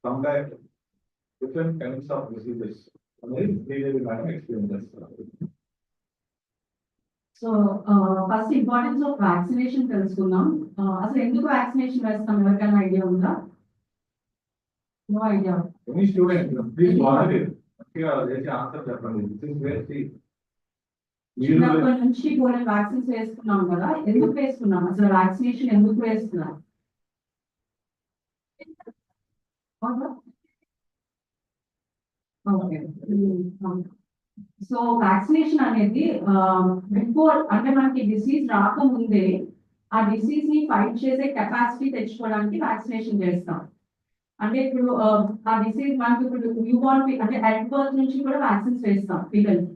S8: combat different kinds of diseases అనేది మేడం ఎక్స్ప్లెయిన్ చేస్తారు.
S6: So first importance of vaccination తెలుసుకుందాం. అసలు ఎందుకు వ్యాక్సినేషన్ వేస్తాం, ఎవరికైనా ఐడియా ఉందా? No idea.
S8: Any student please volunteer చేసి ఆన్సర్ చెప్పండి.
S6: చిన్నప్పటి నుంచి కూడా వ్యాక్సిన్స్ వేసుకున్నాం కదా, ఎందుకు వేసుకున్నాం, అసలు వ్యాక్సినేషన్ ఎందుకు వేస్తున్నాం? ఓకే. సో వ్యాక్సినేషన్ అనేది బిఫోర్, అంటే మనకి డిసీజ్ రాకముందే ఆ డిసీజ్ ని ఫైట్ చేసే కెపాసిటీ తెచ్చుకోవడానికి వ్యాక్సినేషన్ చేస్తాం. అంటే ఇప్పుడు ఆ డిసీజ్ మనకి ఇప్పుడు న్యూ బార్న్ అంటే హెడ్ బర్త్ నుంచి కూడా వ్యాక్సిన్స్ వేస్తాం పిల్లలకి.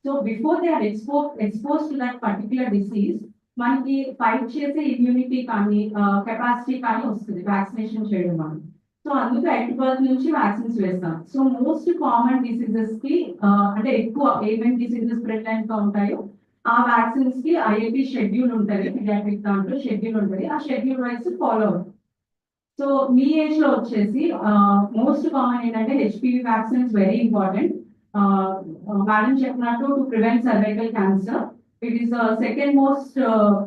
S6: So before they are expose to that particular disease, మనకి ఫైట్ చేసే ఇమ్యూనిటీ కానీ కెపాసిటీ కానీ వస్తుంది వ్యాక్సినేషన్ చేయడం వల్ల. సో అందుకు ఎట్ బర్త్ నుంచి వ్యాక్సిన్స్ వేస్తాం. సో మోస్ట్ కామన్ డిసీజెస్ కి అంటే ఎక్కువ ఏమేమి డిసీజెస్ ప్రెగ్నెంట్ గా ఉంటాయో ఆ వ్యాక్సిన్స్ కి ఐఐపి షెడ్యూల్ ఉంటుంది, పీడియాట్రిక్ దాంట్లో షెడ్యూల్ ఉంటుంది. ఆ షెడ్యూల్ వైజ్ ఫాలో అవుతుంది. సో మీ ఏజ్ లో వచ్చేసి మోస్ట్ కామన్ ఏంటంటే HPV vaccines very important. Madam చెప్పినట్టు to prevent cervical cancer, it is second most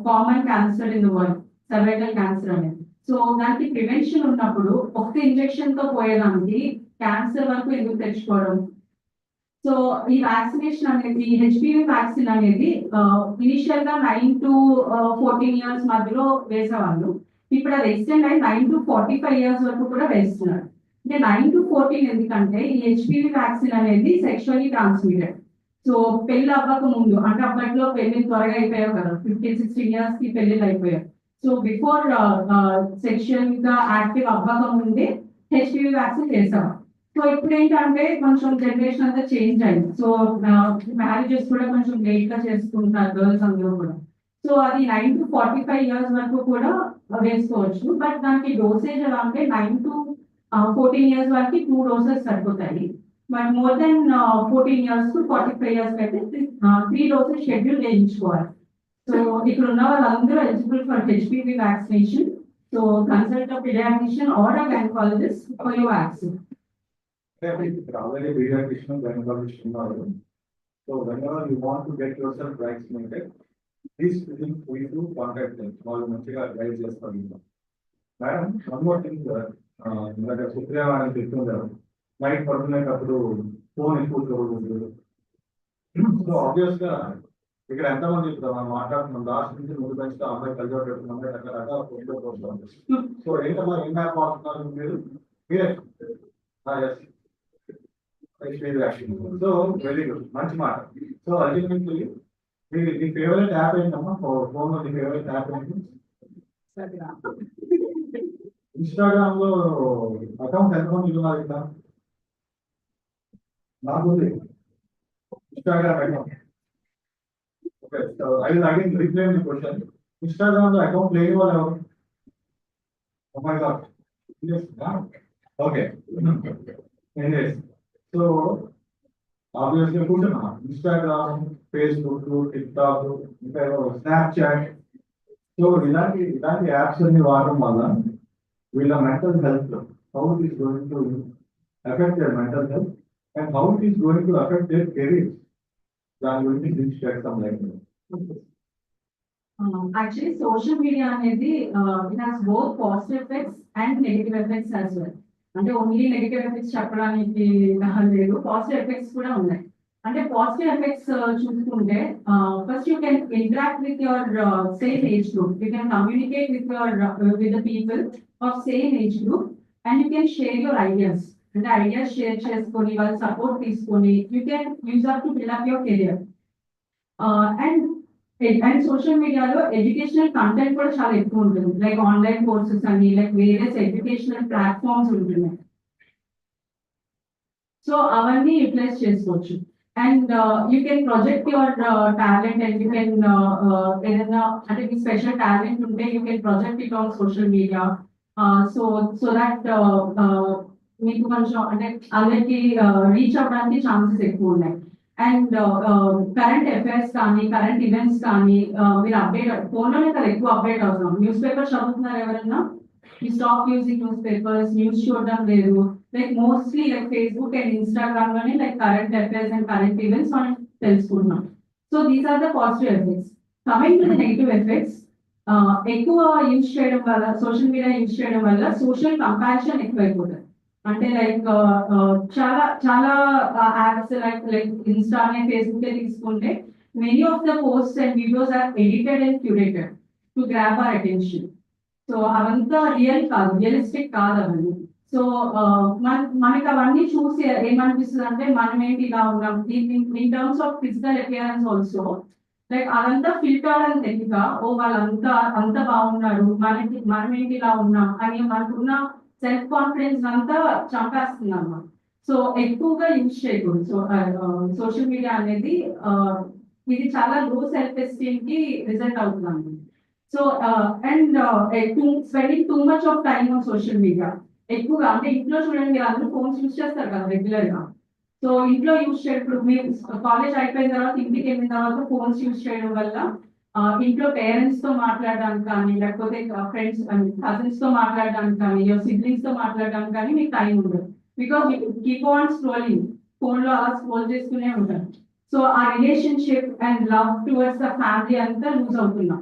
S6: common cancer in the world, cervical cancer అనేది. సో దానికి ప్రివెన్షన్ ఉన్నప్పుడు ఒక్క ఇంజెక్షన్ తో పోయేదానికి క్యాన్సర్ వరకు ఎందుకు తెచ్చుకోవడం? సో ఈ వ్యాక్సినేషన్ అనేది, హెచ్పివి వ్యాక్సిన్ అనేది ఇనిషియల్ గా 9 to 14 years మధ్యలో వేసేవాళ్ళు. ఇప్పుడు అది ఎక్స్టెండ్ అయ్యి 9 to 45 years వరకు కూడా వేస్తున్నారు. అంటే 9 to 14 ఎందుకంటే ఈ హెచ్పివి వ్యాక్సిన్ అనేది సెక్షువల్లీ ట్రాన్స్మిటెడ్. సో పెళ్లి అవ్వక ముందు, అంటే అప్పట్లో పెళ్లి త్వరగా అయిపోయావు కదా, 15-16 years కి పెళ్లిళ్ళు అయిపోయారు. సో బిఫోర్ సెక్షువల్ గా యాక్టివ్ అవ్వక ముందే హెచ్పివి వ్యాక్సిన్ వేసాం. సో ఇప్పుడు ఏంటంటే కొంచెం జనరేషన్ అంతా చేంజ్ అయింది. సో మ్యారేజెస్ కూడా కొంచెం లేట్ గా చేసుకుంటున్నారు గర్ల్స్ అందరూ కూడా. సో అది 9 to 45 years వరకు కూడా వేసుకోవచ్చు. బట్ దానికి డోసేజ్ ఎలా అంటే 9 to 14 years వరకు 2 doses సరిపోతాయి. But more than 14 years to 45 years అయితే 3 doses షెడ్యూల్ వేయించుకోవాలి. సో ఇక్కడ ఉన్న వాళ్ళందరూ eligible for HPV vaccination. So consult paediatrician or a gynaecologist for your vaccine.
S8: Already pediatrician, gynecologist uన్నారు. So whenever you want to get yourself vaccinated, please feel free to contact them. వాళ్ళు మంచిగా guide చేస్తారు. Madam, one more thing, ఇందాక సుప్రియ అని చెప్తున్నారు, night పడుకునేటప్పుడు phone ఎక్కువ చూడకూడదు. సో ఆబ్వియస్ గా ఇక్కడ ఎంతమంది ఇప్పుడు మనం మాట్లాడుతున్నాం, లాస్ట్ నుంచి ముందు పెంచుతా అమ్మాయి కలిసి పెడుతున్నాం, రకరకాల ఫోన్లో చూస్తాం. సో ఏంటమ్మా ఏం మ్యాప్ అవుతున్నారు మీరు? మీరే సో వెరీ గుడ్, మంచి మాట. సో అల్టిమేట్లీ మీ ఫేవరెట్ యాప్ ఏంటమ్మా? ఫోన్ మీ ఫేవరెట్ యాప్ ఏంటి? ఇన్స్టాగ్రామ్ లో అకౌంట్ ఎంతమంది ఉన్నారు ఇక్కడ? నాకు ఉంది Instagram account. Okay, so I will again reply the question. Instagram లో అకౌంట్ లేని వాళ్ళు ఎవరు? Oh my god. Okay, anyways, so obviously కూర్చున్నా ఇన్స్టాగ్రామ్, ఫేస్బుక్, టిక్టాక్, ఇంకా స్నాప్చాట్, సో ఇలాంటి యాప్స్ అన్ని వాడడం వల్ల వీళ్ళ mental health, how it is going to effect their mental health and how it is going to effect their careers, దాని గురించి think చేస్తాం. లైక్
S6: యాక్చువల్లీ సోషల్ మీడియా అనేది it has both positive effects and negative effects as well. అంటే only negative effects చెప్పడానికి లేదు, positive effects కూడా ఉన్నాయి. అంటే పాజిటివ్ ఎఫెక్ట్స్ చూసుకుంటే first you can interact with your same age group, you can communicate with the people of same age group and you can share your ideas. అంటే ideas share చేసుకొని వాళ్ళ support తీసుకొని you can use up to build up your career. And social మీడియాలో educational content కూడా చాలా ఎక్కువ ఉంటుంది, like online courses అని, లైక్ వేరియస్ ఎడ్యుకేషనల్ ప్లాట్ఫామ్స్ ఉంటున్నాయి. సో అవన్నీ యూటిలైజ్ చేసుకోవచ్చు. And you can project your talent and you can ఏదైనా అంటే మీ స్పెషల్ టాలెంట్ ఉంటే you can project it on social media. So that మీకు కొంచెం అంటే అందరికి రీచ్ అవ్వడానికి ఛాన్సెస్ ఎక్కువ ఉన్నాయి. అండ్ కరెంట్ అఫైర్స్ కానీ కరెంట్ ఈవెంట్స్ కానీ మీరు అప్డేట్ ఫోన్లోనే కదా ఎక్కువ అప్డేట్ అవుతున్నాం. న్యూస్ పేపర్ చదువుతున్నారు ఎవరైనా? ఈ stop using newspapers, news చూడడం లేదు. Like mostly like Facebook and Instagram లోనే like current affairs and current events మనం తెలుసుకుంటున్నాం. So these are the positive effects. Coming to the negative effects, ఎక్కువ యూజ్ చేయడం వల్ల, సోషల్ మీడియా యూజ్ చేయడం వల్ల సోషల్ కంపారిజన్ ఎక్కువైపోతుంది. అంటే లైక్ చాలా చాలా యాప్స్ లైక్ ఇన్స్టానే, ఫేస్బుక్ తీసుకుంటే many of the post and videos are edited and curated to grab our attention. So అవంతా రియల్ కాదు, రియలిస్టిక్ కాదు అవన్నీ. సో మనకి అవన్నీ చూసి ఏమనిపిస్తుంది అంటే మనం ఏంటి ఇలా ఉన్నాం in terms of physical appearance also, like అదంతా ఫిల్టర్ అని తెలియక ఓ వాళ్ళంతా అంత బాగున్నారు, మనం ఏంటి ఇలా ఉన్నాం అని మనకున్న సెల్ఫ్ కాన్ఫిడెన్స్ అంతా చంపేస్తుంది అన్నమాట. సో ఎక్కువగా యూజ్ చేయకూడదు. సో సోషల్ మీడియా అనేది ఇది చాలా లో సెల్ఫ్ ఎస్టీమ్ కి రిజల్ట్ అవుతుంది. So and spending too much of time on social media, ఎక్కువగా అంటే ఇంట్లో చూడండి మీరు అందరూ ఫోన్స్ యూజ్ చేస్తారు కదా రెగ్యులర్ గా. సో ఇంట్లో యూజ్ చేయడం, మీరు కాలేజ్ అయిపోయిన తర్వాత ఇంటికి వెళ్ళిన తర్వాత ఫోన్స్ యూజ్ చేయడం వల్ల ఇంట్లో పేరెంట్స్ తో మాట్లాడడానికి కానీ, లేకపోతే ఫ్రెండ్స్ కజిన్స్ తో మాట్లాడడానికి కానీ, సిబ్లింగ్స్ తో మాట్లాడడానికి కానీ మీకు టైం ఉండదు. Because keep on scrolling, phone లో అలా స్క్రోల్ చేస్తూనే ఉంటారు. సో ఆ relationship and love towards the family అంతా లూజ్ అవుతున్నాం.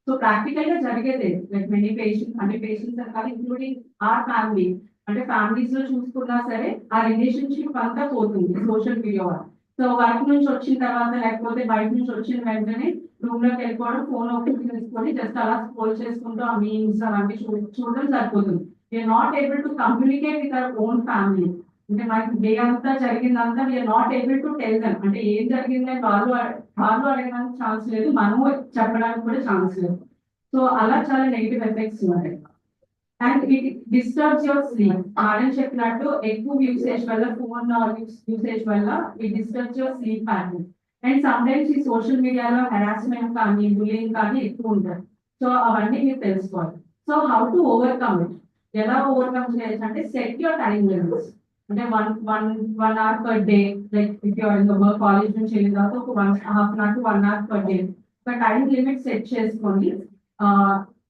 S6: సో ప్రాక్టికల్ గా జరిగేది లైక్ మెనీ పేషెంట్స్, అంటే పేషెంట్స్ కాదు ఇంక్లూడింగ్ ఆర్ ఫ్యామిలీ, అంటే ఫ్యామిలీస్ లో చూసుకున్నా సరే ఆ రిలేషన్షిప్ అంతా పోతుంది సోషల్ మీడియా వల్ల. సో వర్క్ నుంచి వచ్చిన తర్వాత లేకపోతే బయట నుంచి వచ్చిన వెంటనే రూమ్ లోకి వెళ్ళిపోవడం, ఫోన్ ఓపెన్ చేసుకొని జస్ట్ అలా స్క్రోల్ చేసుకుంటూ ఆ మీమ్స్ అలాంటి చూడడం సరిపోతుంది. We are not able to communicate with our own family. అంటే మనకి డే అంతా జరిగిందంతా we are not able to tell them. అంటే ఏం జరిగిందని వాళ్ళు అడగడానికి ఛాన్స్ లేదు, మనము చెప్పడానికి కూడా ఛాన్స్ లేదు. సో అలా చాలా నెగిటివ్ ఎఫెక్ట్స్ ఉన్నాయి. And it disturbs your sleep. Madam చెప్పినట్టు ఎక్కువ యూసేజ్ వల్ల, ఫోన్ యూసేజ్ వల్ల it disturbs your sleep pattern. And sometimes ఈ సోషల్ మీడియాలో హెరాస్మెంట్ కానీ, బుల్లింగ్ కానీ ఎక్కువ ఉంటారు. సో అవన్నీ మీరు తెలుసుకోవాలి. So how to overcome it, ఎలా ఓవర్కమ్ చేయొచ్చు అంటే సెట్ యువర్ టైం లిమిట్స్. అంటే one hour per day, like if you're in the work, college నుంచి వెళ్ళిన తర్వాత ఒక 1.5 hour to 1 hour per day ఒక టైం లిమిట్ సెట్ చేసుకొని,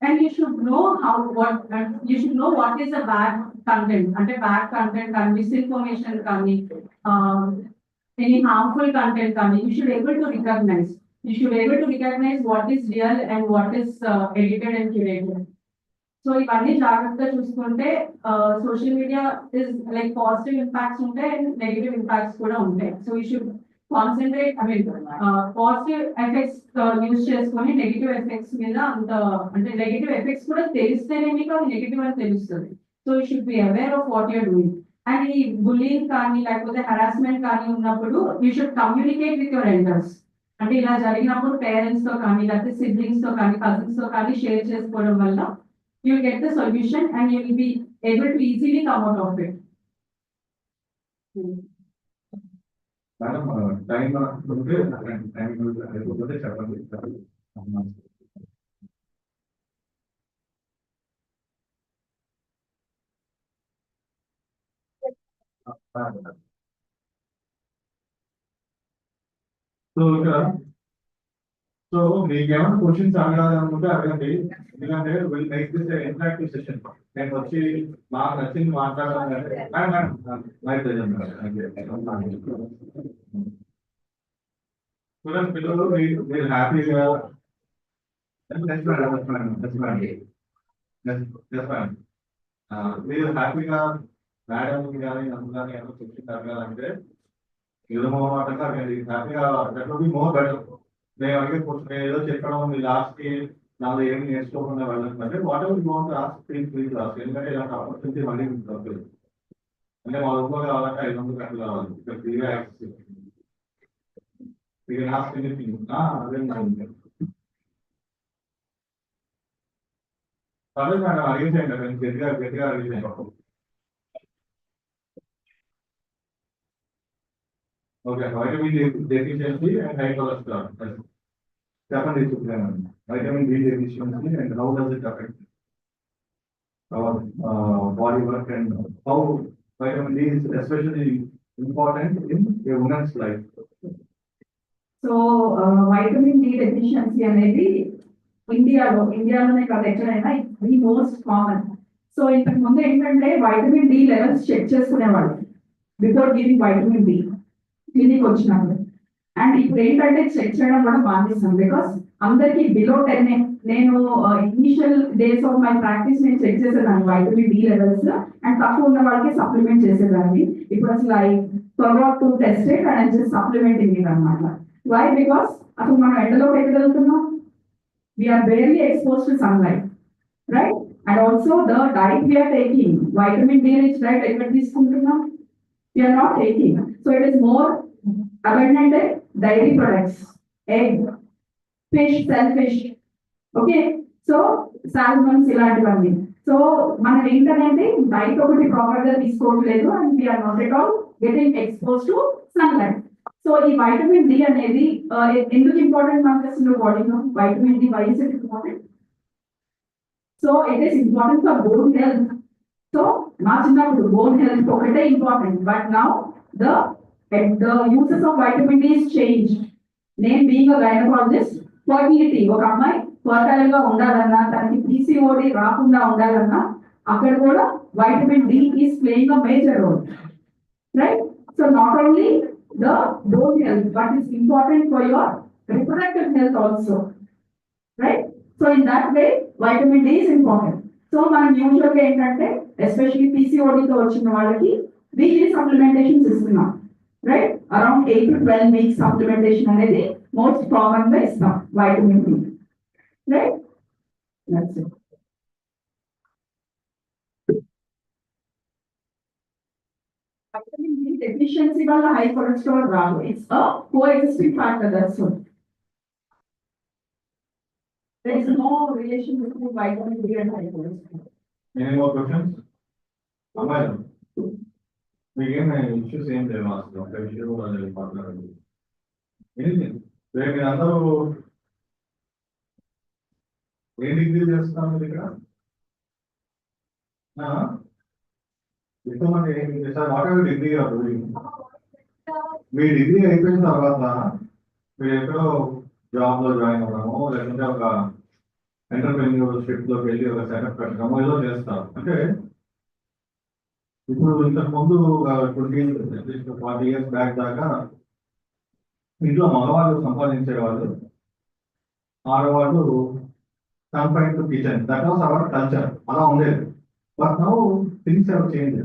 S6: and you should know you should know what is the bad content, అంటే bad content కానీ, misinformation కానీ, any harmful content కానీ, you should able to recognize what is real and what is edited and curated. So ఇవన్నీ జాగ్రత్తగా చూసుకుంటే social media is like positive impacts ఉంటాయి and negative impacts కూడా ఉంటాయి. So you should concentrate, positive effects use చేసుకొని negative effects మీద అంటే negative effects కూడా తెలిస్తేనే మీకు అది నెగిటివ్ అని తెలుస్తుంది. So you should be aware of what you're doing. And ఈ బుల్లింగ్ కానీ లేకపోతే హెరాస్మెంట్ కానీ ఉన్నప్పుడు you should communicate with your elders. అంటే ఇలా జరిగినప్పుడు పేరెంట్స్ తో కానీ, లేకపోతే సిబ్లింగ్స్ తో కానీ, కజిన్స్ తో కానీ షేర్ చేసుకోవడం వల్ల you'll get the solution and you will be able to easily come out of it.
S8: Madam, time అయిపోతే చెప్పండి. సో మీకు ఏమైనా క్వశ్చన్స్ అడగాలనుకుంటే అడగండి, ఎందుకంటే will make this interactive session. నేను వచ్చి మాకు నచ్చింది మాట్లాడాలంటే పిల్లలు మీరు హ్యాపీగా మీరు హ్యాపీగా మేడంకి కానీ నన్ను కానీ ఏమైనా క్వశ్చన్స్ అడగాలంటే ఏదో మాటగా అడగండి. హ్యాపీగా that will be more better. నేను అడిగే క్వశ్చన్ ఏదో చెప్పడం మీ లాస్ట్ కి నాలో ఏమి నేర్చుకోకుండా వెళ్ళాలంటే what ever you want ask please ask. ఎందుకంటే ఇలాంటి ఆపర్చునిటీ మళ్ళీ మీకు దొరకదు. అంటే మా ఊళ్ళో కావాలంటే 500 గంటలు కావాలి, ఇక్కడ ఫ్రీగా యాక్సెస్. మీరు ఆస్క్ ఎనీథింగ్. అదే అదే మేడం అడిగేసేయండి, గట్టిగా గట్టిగా అడిగేసేయండి. Okay, vitamin deficiency and high cholesterol చెప్పండి. Vitamin D deficiency and how does it affect our body work and how vitamin D is especially important in a women's life.
S7: So vitamin D deficiency అనేది ఇండియాలోనే కాదు ఎక్కడైనా the most common. So ఇంతకు ముందు ఏంటంటే vitamin D levels check చేసుకునేవాళ్ళు before giving vitamin D clinic వచ్చినప్పుడు. And ఇప్పుడు ఏంటంటే చెక్ చేయడం కూడా మానేస్తాను బికాస్ అందరికి బిలో 10 నేను initial days of my practice నేను చెక్ చేసేదాన్ని వైటమిన్ డి లెవెల్స్ అండ్ తక్కువ ఉన్న వాళ్ళకి సప్లిమెంట్ చేసేదాన్ని. ఇప్పుడు అసలు I forgot to test it and just supplementing it అనమాట. వై బికాస్ అసలు మనం ఎండలో ఎక్కగలుగుతున్నాం, we are barely expose to sunlight, right? And also the diet we are taking vitamin D rich diet ఎక్కడ తీసుకుంటున్నాం, we are not taking. So it is more abundant dairy products, egg, fish, shellfish, okay, so salmons ఇలాంటివన్నీ. So మనం ఏంటంటే diet ఒకటి proper గా తీసుకోవట్లేదు and we are not at all getting expose to sunlight. So ఈ vitamin D అనేది ఎందుకు ఇంపార్టెంట్ మనకి అసలు బాడీలో vitamin D why is it important? So it is important for bone health. So నా చిన్నప్పుడు బోన్ హెల్త్ ఒకటే important, but now the uses of vitamin D is changed. నేను being a gynecologist, fertility ఒక అమ్మాయి ఫర్టైల్ గా ఉండాలన్నా తనకి PCOD రాకుండా ఉండాలన్నా అక్కడ కూడా vitamin D is playing a major role, right? So not only the bone health but it's important for your reproductive health also, right? So in that way vitamin D is important. So మనం usual గా ఏంటంటే especially PCOD తో వచ్చిన వాళ్ళకి weekly supplementations ఇస్తున్నాం, right? Around 8 to 12 weeks supplementation అనేది most common గా ఇస్తాం vitamin D, right? That's it. Vitamin D deficiency వల్ల high cholesterol రాదు. It's a coexisting factor, that's all. There is no relation between vitamin D and high cholesterol.
S8: Any more questions? Amal, మీకేం issues ఏం లేవు అసలు ఒక విషయం కూడా లేదు మాట్లాడండి. రేపు మీరు అందరూ ఏ డిగ్రీ చేస్తాం మీరు ఇక్కడ? ఎంతమంది సార్ వాట్ ఎవర్ డిగ్రీ కాదు, మీ డిగ్రీ అయిపోయిన తర్వాత మీరు ఎక్కడో జాబ్ లో జాయిన్ అవ్వడము లేకుంటే ఒక ఎంటర్ప్రెన్యూర్షిప్ లోకి వెళ్ళి ఒక సెటప్ పెట్టడము ఏదో చేస్తారు. అంటే ఇప్పుడు ఇంతకు ముందు 40 years బ్యాక్ దాకా ఇంట్లో మగవాళ్ళు సంపాదించేవాళ్ళు, ఆడవాళ్ళు confine to kitchen, that was our culture, అలా ఉండేది. But now things have change.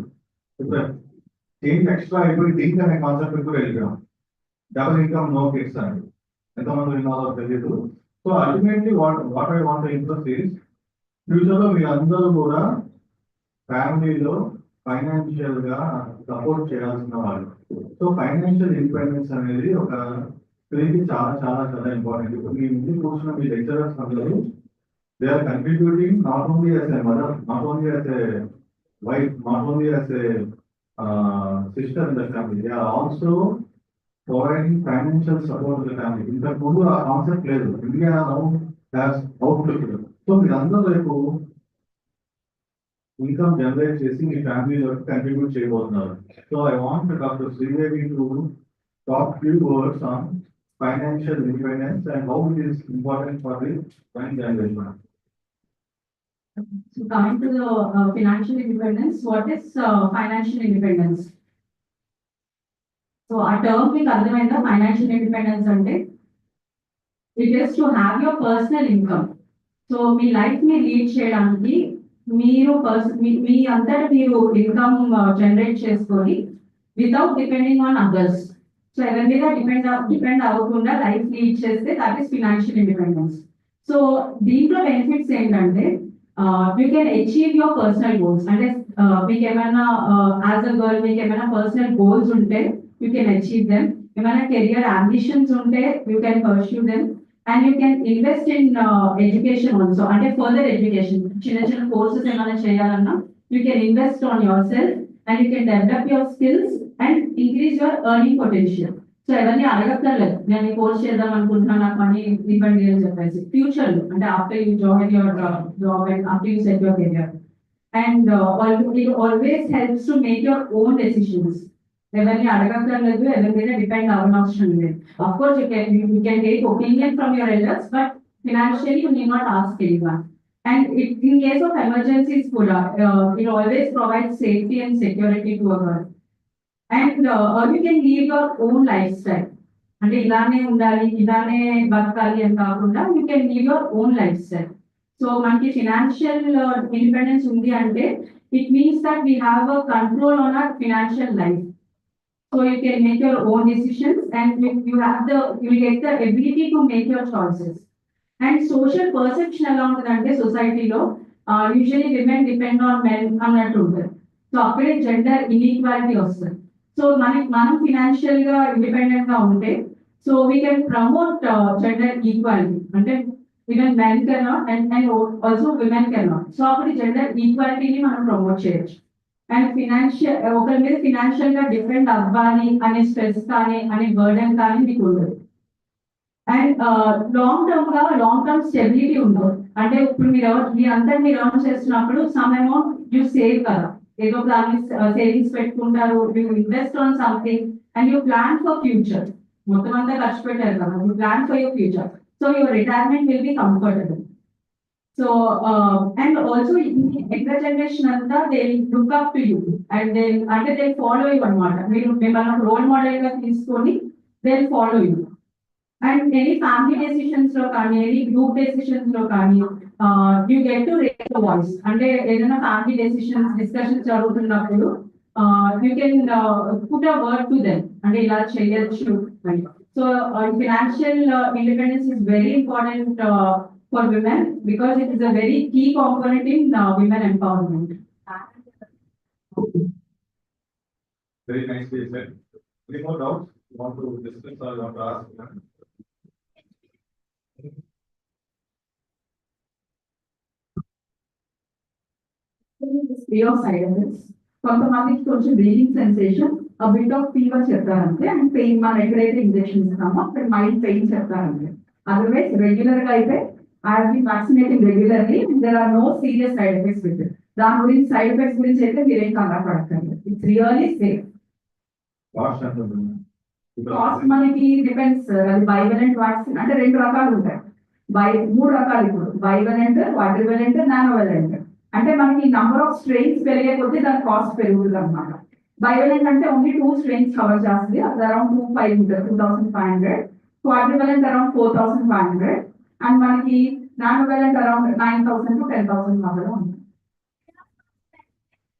S8: ఇప్పుడు చేంజ్ ఎక్స్ట్రా అయిపోయి థింగ్స్ అనే కాన్సెప్ట్ కూడా వెళ్ళిపోయాం. డబుల్ ఇన్కమ్ నో కిడ్స్ అండి, ఎంతమంది విన్నారో తెలియదు. So ultimately what I want impress is future లో మీరు అందరూ కూడా ఫ్యామిలీలో ఫైనాన్షియల్ గా సపోర్ట్ చేయాల్సిన వాళ్ళు. సో ఫైనాన్షియల్ ఇండిపెండెన్స్ అనేది ఒక స్త్రీకి చాలా చాలా చాలా ఇంపార్టెంట్. ఇప్పుడు మీ ముందు కూర్చున్న మీ లెక్చరర్స్ అందరూ they are contributing not only as a mother, not only as a wife, not only as a sister in the family, they are also providing financial support the family. ఇంతకు ముందు ఆ concept లేదు. India now has outlook. So మీరు అందరూ రేపు income generate చేసి మీ ఫ్యామిలీలోకి కంట్రిబ్యూట్ చేయబోతున్నారు. So I want doctor Sridevi to talk few words on financial independence and how it is important for the young generation.
S7: So coming to the financial independence, what is financial independence? So ఆ term మీకు అర్థమైందా? Financial independence అంటే it is to have your personal income. So me life ని lead చేయడానికి మీరు మీ అంతటా మీరు income generate చేసుకొని without depending on others. So ఎవరి మీద డిపెండ్ అవ్వకుండా లైఫ్ లీడ్ చేస్తే that is financial independence. So దీంట్లో బెనిఫిట్స్ ఏంటంటే you can achieve your personal goals. అంటే మీకు ఏమైనా యాజ్ అ గర్ల్ మీకు ఏమైనా పర్సనల్ గోల్స్ ఉంటే యూ కెన్ అచీవ్ దెమ్. ఏమైనా కెరియర్ అంబిషన్స్ ఉంటే you can pursue them. And you can invest in education also, and further education. Chiన్న courses emana cheyalanna, you can invest on yourself and you can develop your skills and increase your earning potential. So evarni adagakkaledu nenu ee course chedam anukuntunna నాకు money ఇవ్వండి అని చెప్పేసి. Future లో అంటే after you join your job and after you set your career. And it always helps to make your own decisions. ఎవరిని అడగక్కర్లేదు, ఎవరి మీద depend అవ్వనవసరం లేదు. Of course you can take opinion from your elders, but financially you need not ask anyone. And in case of emergencies కూడా it always provides safety and security to a girl. And you can live your own lifestyle.
S6: అంటే ఇలానే ఉండాలి, ఇలానే బతకాలి అని కాకుండా you can live your own life style. So మనకి financial independence ఉంది అంటే it means that we have a control on hour financial life. So you can make your own decisions and you will get the ability to make your choices. And social perception ఎలా ఉంటుందంటే సొసైటీలో usually women depend on men అన్నట్టు ఉంటుంది. So అప్పుడే gender inequality వస్తుంది. So మనం financial గా independent గా ఉంటే so we can promote gender equality. అంటే even men can not and also women can not. So అప్పుడు జెండర్ ఈక్వాలిటీని మనం ప్రమోట్ చేయొచ్చు. అండ్ ఒకరి మీద ఫినాన్షియల్ గా డిపెండ్ అవ్వాలి అనే స్ట్రెస్ కానీ అనే బర్డెన్ కానీ మీకు ఉండదు. అండ్ లాంగ్ టర్మ్ స్టెబిలిటీ ఉండదు. అంటే ఇప్పుడు మీరు ఎర్న్ చేస్తున్నప్పుడు సమ్ అమౌంట్ యూ సేవ్ కదా, ఏదో దాన్ని సేవింగ్స్ పెట్టుకుంటారు, you invest on something and you plan for future. మొత్తం అంతా ఖర్చు పెట్టారు కదా, you plan for your future. So your retirement will be comfortable. So and also younger generation anta they look up to you and they follow you anamata. Meeru mimmalni role model ga teeskoni they'll follow you. And any family decisions lo kaani any group decisions lo kaani you get to raise the voice. Ante edaina family decisions discussions jarugutunnappudu you can put a word to them ante ila cheyochu. So financial independence is very important for women because it is a very key component in women empowerment.
S8: Very nicely said. Any more doubts you want to discuss or you want to ask?
S7: Fear of side effects. కొంతమందికి కొంచెం breathing sensation, a bit of fever చెప్తారంటే and pain మనం ఎక్కడైతే injection ఇస్తామో అక్కడ mild pain చెప్తారంటే. Otherwise regular గా అయితే I have been vaccinating regularly and there are no serious side effects with it. దాని గురించి సైడ్ ఎఫెక్ట్స్ గురించి అయితే మీరేం కంగారు పడకండి. It's really safe. కాస్ట్ మనకి డిపెండ్స్. అది బైవలెంట్ వ్యాక్సిన్ అంటే 2 రకాలు ఉంటాయి. 3 రకాలు ఇప్పుడు బైవలెంట్, క్వాడ్రివలెంట్, నానోవలెంట్. అంటే మనకి నంబర్ ఆఫ్ స్ట్రెయిన్స్ పెరిగే కొద్దీ దాని కాస్ట్ పెరుగుతుంది అనమాట. బైవలెంట్ అంటే ఓన్లీ 2 స్ట్రెయిన్స్ కవర్ చేస్తుంది, అది అరౌండ్ 2,500 ఉంటుంది, 2,500. క్వాడ్రివలెంట్ అరౌండ్ 4,500 అండ్ మనకి నానోవలెంట్ అరౌండ్ 9,000 to 10,000 మధ్యలో ఉంది.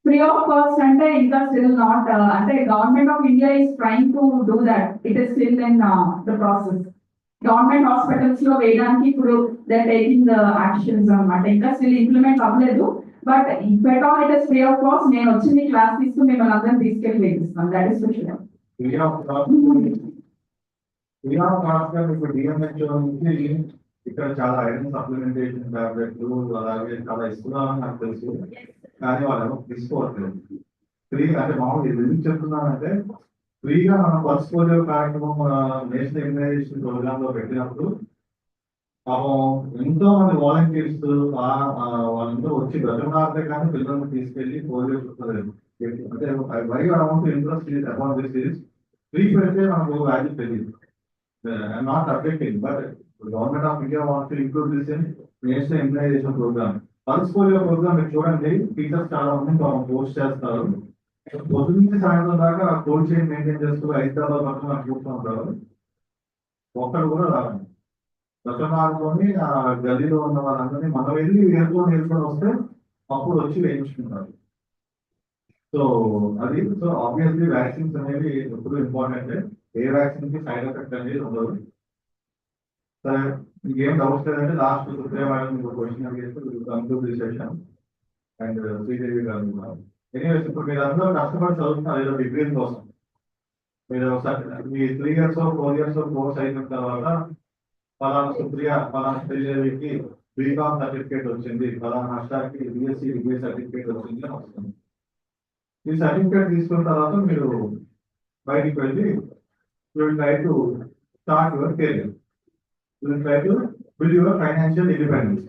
S7: ఫ్రీ ఆఫ్ కాస్ట్ అంటే ఇంకా స్టిల్ నాట్ అంటే government of India is trying to do that. It is still in the process. Government hospitals లో వేయడానికి ఇప్పుడు దే టేకింగ్ ద యాక్షన్స్ అనమాట. ఇంకా స్టిల్ ఇంప్లిమెంట్ అవ్వలేదు. But bet all it is free of cost. నేను వచ్చి మీ క్లాస్ తీసుకుని మిమ్మల్ని అందరం తీసుకెళ్ళి వేపిస్తాను. దట్ ఇస్ విషయం.
S8: ఫ్రీ ఆఫ్ కాస్ట్ ఇప్పుడు డిఎంహెచ్ఓ నుంచి ఇక్కడ చాలా ఐరన్ సప్లిమెంటేషన్ టాబ్లెట్లు అలాగే చాలా ఇస్తున్నామని నాకు తెలుసు, కానీ వాళ్ళు తీసుకోవట్లేదు. ఫ్రీ అంటే మామూలు ఎందుకు చెప్తున్నానంటే ఫ్రీగా మనం పల్స్ పోలియో కార్యక్రమం నేషనల్ ఇమ్యునైజేషన్ ప్రోగ్రామ్ లో పెట్టినప్పుడు ఎంతో మంది వాలంటీర్స్ వాళ్ళందరూ వచ్చి బ్రతమాడితే కానీ పిల్లల్ని తీసుకెళ్లి పోలియో చూడలేదు. అంటే why amount interest amount this free పెడితే మనకు వాల్యూ తెలియదు. I'm not objecting but government of India wants to include this in national immunisation programme. Pulse polio programme మీరు చూడండి, టీచర్స్ చాలా మంది పోస్ట్ చేస్తారు. పొద్దు నుంచి సాయంత్రం దాకా కోల్డ్ చైన్ మెయింటైన్ చేస్తూ హైదరాబాద్ పక్కన కూర్చుంటారు. ఒక్కడు కూడా రాదండి. దశమార్గంలోని ఆ గదిలో ఉన్న వాళ్ళందరినీ మనం వెళ్ళి నేర్చుకొని వస్తే అప్పుడు వచ్చి వేయించుకుంటారు. సో అది సో ఆబ్వియస్లీ వ్యాక్సిన్స్ అనేవి ఎప్పుడు ఇంపార్టెంట్. ఏ వ్యాక్సిన్ కి సైడ్ ఎఫెక్ట్ అనేది ఉండదు. సరే, ఇంకేం డౌట్స్ లేదంటే లాస్ట్ సుప్రీం మేడం మీకు క్వశ్చన్ అడిగేస్తే conclude the session and Sridevi garu. Anyways ఇప్పుడు మీరు అందరూ కష్టపడి చదువుతున్నారు ఏదో డిగ్రీ కోసం. మీరు మీ 3 years 4 years కోర్స్ అయిన తర్వాత ఫలానా సుప్రియ ఫలానా శ్రీదేవికి బీకామ్ సర్టిఫికేట్ వచ్చింది, ఫలానా హర్షాకి బిఎస్సి డిగ్రీ సర్టిఫికేట్ వచ్చింది అని వస్తుంది. ఈ సర్టిఫికేట్ తీసుకున్న తర్వాత మీరు బయటికి వెళ్ళి you will try to start your career. You will try to build your financial independence.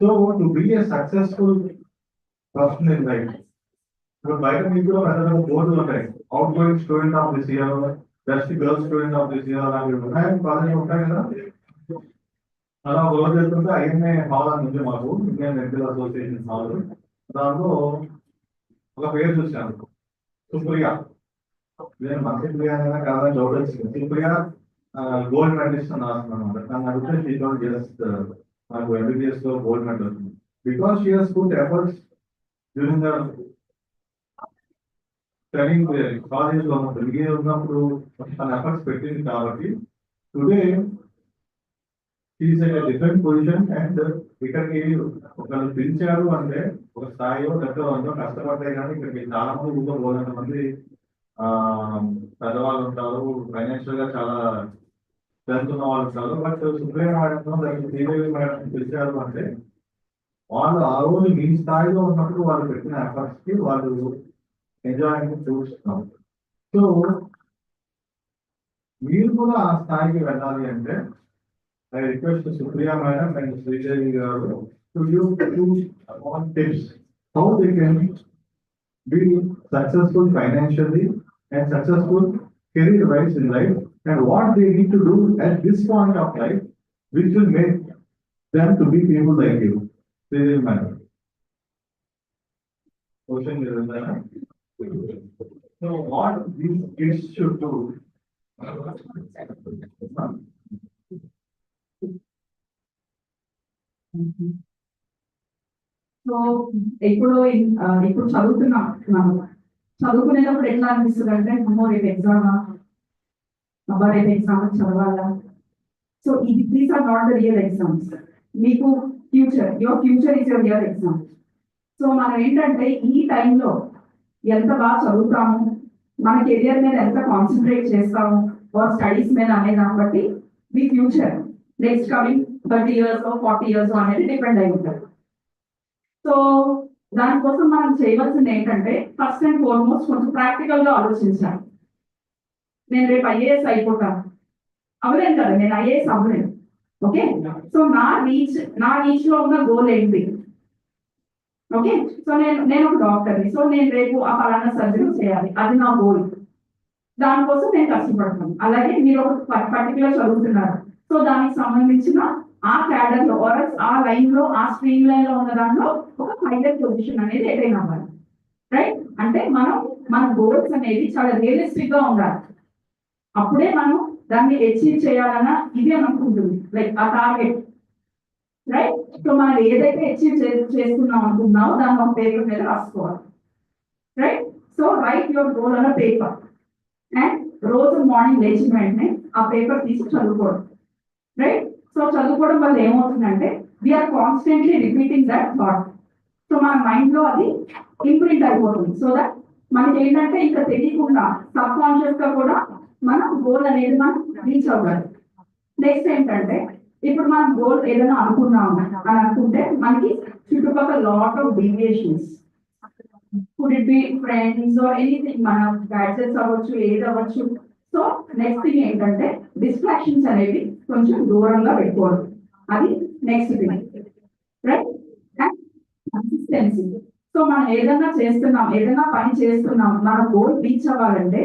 S8: So to be a successful person in life, ఇప్పుడు బయట మీకు కూడా పెద్ద బోర్డులు ఉంటాయి. Out going student of this year, best girl student of this year అలాంటివి ఉన్నాయి, college ఉంటాయి కదా. అలా ఒక రోజు వెళ్తుంటే ఐఎంఏ హాల్ అని ఉంది మాకు, ఇండియన్ మెడికల్ అసోసియేషన్ హాల్. దాంట్లో ఒక పేరు చూశాను, సుప్రియ. నేను మంచి ప్రియ అయినా కాదని డౌట్ వచ్చింది. ప్రియ గోల్డ్ మెడలిస్ట్ అని రాస్తున్నాను అనమాట. కానీ అడిగితే షీ డోంట్ జస్ట్ నాకు ఎంబీబీఎస్ లో గోల్డ్ మెడల్ వచ్చింది. Because she has put efforts during the training college లో ఉన్నప్పుడు ఉన్నప్పుడు తన ఎఫర్ట్స్ పెట్టింది కాబట్టి today is different position. And ఇక్కడికి ఒకరు పిలిచారు అంటే ఒక స్థాయిలో లేకపోతే కష్టపడ్డాయి కానీ ఇక్కడికి చాలా మంది ఊళ్ళో పోలంత మంది పెద్దవాళ్ళు ఉంటారు, ఫైనాన్షియల్ గా చాలా స్ట్రెంత్ ఉన్న వాళ్ళు ఉంటారు. But supreme madam Sridevi madam పిలిచారు అంటే వాళ్ళు ఆ రోజు మీ స్థాయిలో ఉన్నప్పుడు వాళ్ళు పెట్టిన ఎఫర్ట్స్ కి వాళ్ళు ఎంజాయ్మెంట్ చూస్తున్నాం. సో మీరు కూడా ఆ స్థాయికి వెళ్ళాలి అంటే I request Supriya Madam and Sridevi Garu to give 2 tips how they can be successful financially and successful career-wise in life, and what they need to do at this point of life, which will make them to be people like you. Sridevi Madam. Question is there. So what these kids should do?
S7: So ఇప్పుడు చదువుతున్నాం మనం. చదువుకునేటప్పుడు ఎట్లా అనిపిస్తుంది అంటే అమ్మో రేపు ఎగ్జామా, అబ్బా రేపు ఎగ్జామ్ చదవాలా. So these are not the real exams. మీకు your future is your real exam. So మనం ఏంటంటే ఈ టైంలో ఎంత బాగా చదువుతాము, మన కెరియర్ మీద ఎంత కాన్సన్ట్రేట్ చేస్తాము స్టడీస్ మీద అనే దాన్ని బట్టి మీ future next coming 30 years 40 years అనేది డిపెండ్ అయి ఉంటుంది. సో దానికోసం మనం చేయవలసింది ఏంటంటే ఫస్ట్ అండ్ ఫార్మోస్ట్ కొంచెం ప్రాక్టికల్ గా ఆలోచించాలి. నేను రేపు ఐఏఎస్ అయిపోతాను, అవ్వలేను కదా, నేను ఐఏఎస్ అవ్వలేను. ఓకే, సో నా రీచ్ లో ఉన్న గోల్ ఏంటి? ఓకే, సో నేను ఒక డాక్టర్ని, సో నేను రేపు ఆ పలానా సర్జరీ చేయాలి, అది నా గోల్. దానికోసం నేను కష్టపడతాను. అలాగే మీరు ఒక పర్టికులర్ చదువుతున్నారు, సో దానికి సంబంధించిన ఆ క్యాడర్ లో ఆ లైన్ లో ఆ స్ట్రీమ్ లైన్ లో ఉన్న దాంట్లో ఒక హైయర్ పొజిషన్ అనేది అటైన్ అవ్వాలి. రైట్, అంటే మన గోల్స్ అనేది చాలా రియలిస్టిక్ గా ఉండాలి. అప్పుడే మనం దాన్ని అచీవ్ చేయాలన్న ఇది అని అనుకుంటుంది, లైక్ ఆ టార్గెట్. రైట్, సో మనం ఏదైతే అచీవ్ చేస్తున్నాం అనుకున్నామో దాన్ని ఒక పేపర్ మీద రాసుకోవాలి. Right, so right your goal అన్న పేపర్ అండ్ రోజు మార్నింగ్ లేచిన వెంటనే ఆ పేపర్ తీసి చదువుకోవడం. రైట్, సో చదువుకోవడం వల్ల ఏమవుతుందంటే we are constantly repeating that thought. So మన మైండ్ లో అది ఇంప్రింట్ అయిపోతుంది. సో దట్ మనకి ఏంటంటే ఇంకా తెలియకుండా సబ్ కాన్షియస్ గా కూడా మనం గోల్ అనేది మనం రీచ్ అవ్వాలి. నెక్స్ట్ ఏంటంటే ఇప్పుడు మనం గోల్ ఏదైనా అనుకున్నాము అని అనుకుంటే మనకి చుట్టుపక్కల lot of deviations, could it be friends or anything, మన గ్యాడ్జెట్స్ అవ్వచ్చు, ఏది అవ్వచ్చు. సో నెక్స్ట్ థింగ్ ఏంటంటే డిస్ట్రాక్షన్స్ అనేవి కొంచెం దూరంగా పెట్టుకోవడం, అది next thing. Right, and consistency. So మనం ఏదైనా పని చేస్తున్నాం, మన గోల్ రీచ్ అవ్వాలంటే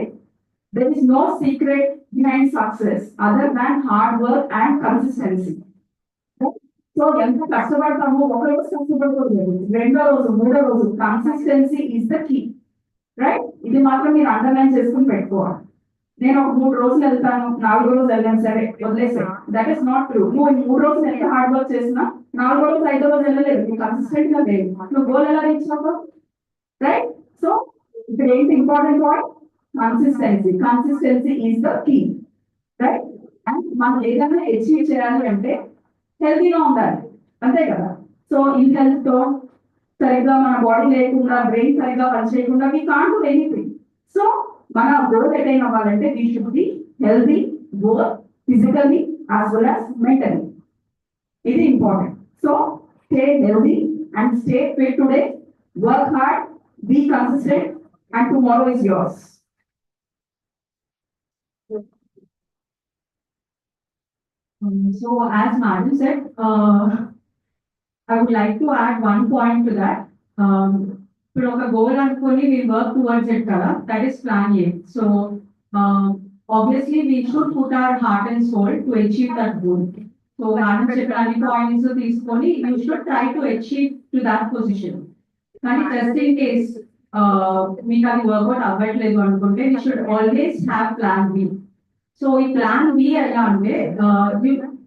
S7: there is no secret behind success other than hard work and consistency. So ఎంత కష్టపడతామో ఒక రోజు కష్టపడకూడదు, రెండో రోజు మూడో రోజు, consistency is the key. Right, ఇది మాత్రం మీరు అండర్లైన్ చేసుకుని పెట్టుకోవాలి. నేను ఒక 3 రోజులు వెళ్తాను, 4 రోజులు వెళ్ళాను, సరే వదిలేసే, దట్ ఈస్ నాట్ ట్రూ. నువ్వు 3 రోజులు ఎంత హార్డ్ వర్క్ చేసినా 4 రోజులు 5 రోజులు వెళ్ళలేదు, నువ్వు కన్సిస్టెంట్ గా లేదు, నువ్వు గోల్ ఎలా రీచ్ అవ్వవు. రైట్, సో ఇక్కడ ఏంటి important point? Consistency is the key. Right, and మనం ఏదైనా అచీవ్ చేయాలి అంటే హెల్తీగా ఉండాలి, అంతే కదా. సో ఇన్ హెల్త్ తో సరిగ్గా మన బాడీ లేకుండా, బ్రెయిన్ సరిగ్గా పనిచేయకుండా we can't do anything. So మన గోల్ అటైన్ అవ్వాలంటే we should be healthy, both physically as well as mentally. ఇది important. So stay healthy and stay fit today, work hard, be consistent, and tomorrow is yours.
S6: So as Madhu said, I would like to add one point to that. ఇప్పుడు ఒక goal అనుకొని we work towards it కదా, that is plan A. So obviously we should put our heart and soul to achieve that goal. So మనం చెప్పిన అన్ని points తీసుకొని you should try to achieve to that position. కానీ just in case
S7: మీకు అది work out అవ్వట్లేదు అనుకుంటే we should always have plan B. So ఈ ప్లాన్ బి ఎలా అంటే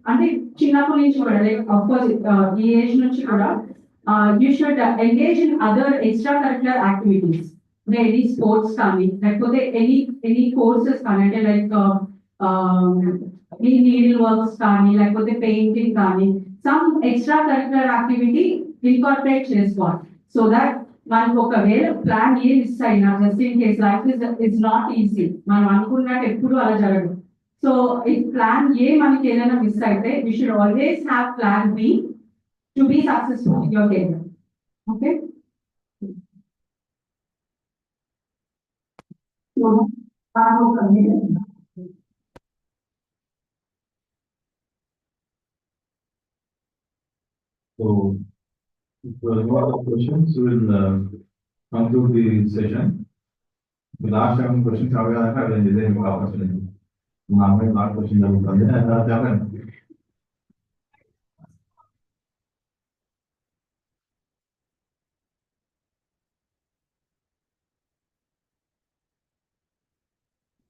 S7: అంటే చిన్నప్పటి నుంచి కూడా లైక్ అఫ్కోర్స్ ఈ ఏజ్ నుంచి కూడా you should engage in other extra curricular activities. అంటే ఎనీ స్పోర్ట్స్ కానీ లేకపోతే ఎనీ కోర్సెస్ కానీ అంటే లైక్ ఈ నీడిల్ వర్క్స్ కానీ లేకపోతే పెయింటింగ్ కానీ some extra curricular activity incorporate చేసుకోవాలి. సో దట్ మనకు ఒకవేళ ప్లాన్ ఏ మిస్ అయినా just in case life is not easy, మనం అనుకున్నట్టు ఎప్పుడు అలా జరగదు. సో ఈ ప్లాన్ ఏ మనకి ఏదైనా మిస్ అయితే we should always have plan B to be successful in your career. Okay,
S8: So, if there are no other questions, we will conclude the session. The last time questions are going to have a design opportunity. Now, my last question is going to happen.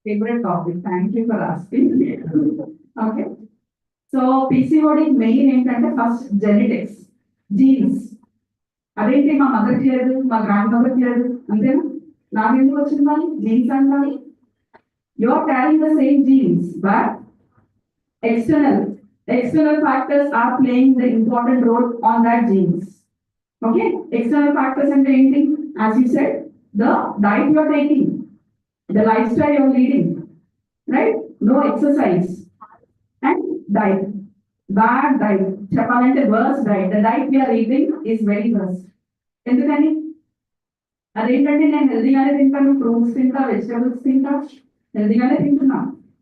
S7: favorite topic. Thank you for asking. Okay. So PCOD main ఏంటంటే first genetics, jeans. అదేంటి మా మదర్కి లేదు, మా grand మదర్కి లేదు అంతేనా, నాకు ఎందుకు వచ్చింది మరి జీన్స్ అంటారు. You are carrying the same genes but external factors are playing the important role on that genes. Okay, external factors అంటే ఏంటి, as you said, the diet you are taking, the lifestyle you are leading, right? No exercise and diet, bad diet, చెప్పాలంటే worst diet. The diet we are eating is very worst. ఎందుకని, అదేంటంటే నేను హెల్దీగానే తింటాను, fruits తింటా, vegetables తింటా, హెల్దీగానే తింటున్నా.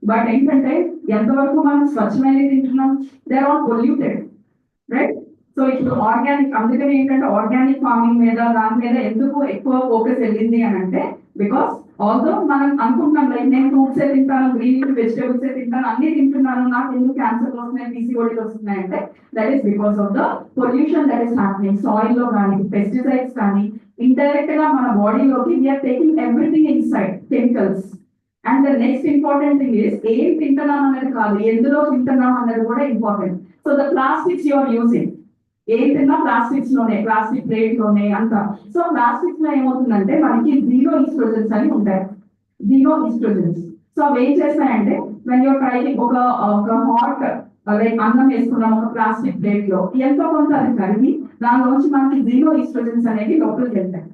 S7: But ఏంటంటే ఎంతవరకు మనం స్వచ్ఛమైనది తింటున్నాం, they are all polluted, right? So ఇప్పుడు ఆర్గానిక్, అందుకని ఏంటంటే ఆర్గానిక్ ఫార్మింగ్ మీద దాని మీద ఎందుకు ఎక్కువ ఫోకస్ వెళ్ళింది అని అంటే బికాస్ ఆల్సో మనం అనుకుంటున్నాం లైక్ నేను ఫ్రూట్సే తింటాను, గ్రీన్ వెజిటబుల్సే తింటాను, అన్ని తింటున్నాను, నాకు ఎందుకు క్యాన్సర్ వస్తున్నాయి, PCOD వస్తున్నాయి అంటే that is because of the pollution that is happening. Soil లో కానీ పెస్టిసైడ్స్ కానీ ఇండైరెక్ట్ గా మన బాడీలోకి we are taking everything inside, chemicals. And the next important thing is ఏం తింటున్నాం అన్నది కాదు, ఎందులో తింటున్నాం అన్నది కూడా important. So the plastics you are using, ఏం తిన్నా ప్లాస్టిక్స్ లోనే, ప్లాస్టిక్ ప్లేట్ లోనే అంతా. సో ప్లాస్టిక్స్ లో ఏమవుతుందంటే మనకి జీరో ఈస్ట్రోజన్స్ అని ఉంటాయి, జీరో ఈస్ట్రోజన్స్. సో అవి ఏం చేస్తాయంటే వెన్ యూర్ ట్రైంగ్ ఒక హాట్ లైక్ అన్నం వేసుకున్నాం ఒక ప్లాస్టిక్ ప్లేట్ లో, ఎంతో కొంత అది కరిగి దానిలోంచి మనకి జీరో ఈస్ట్రోజన్స్ అనేవి లోపలికి వెళ్తాయి,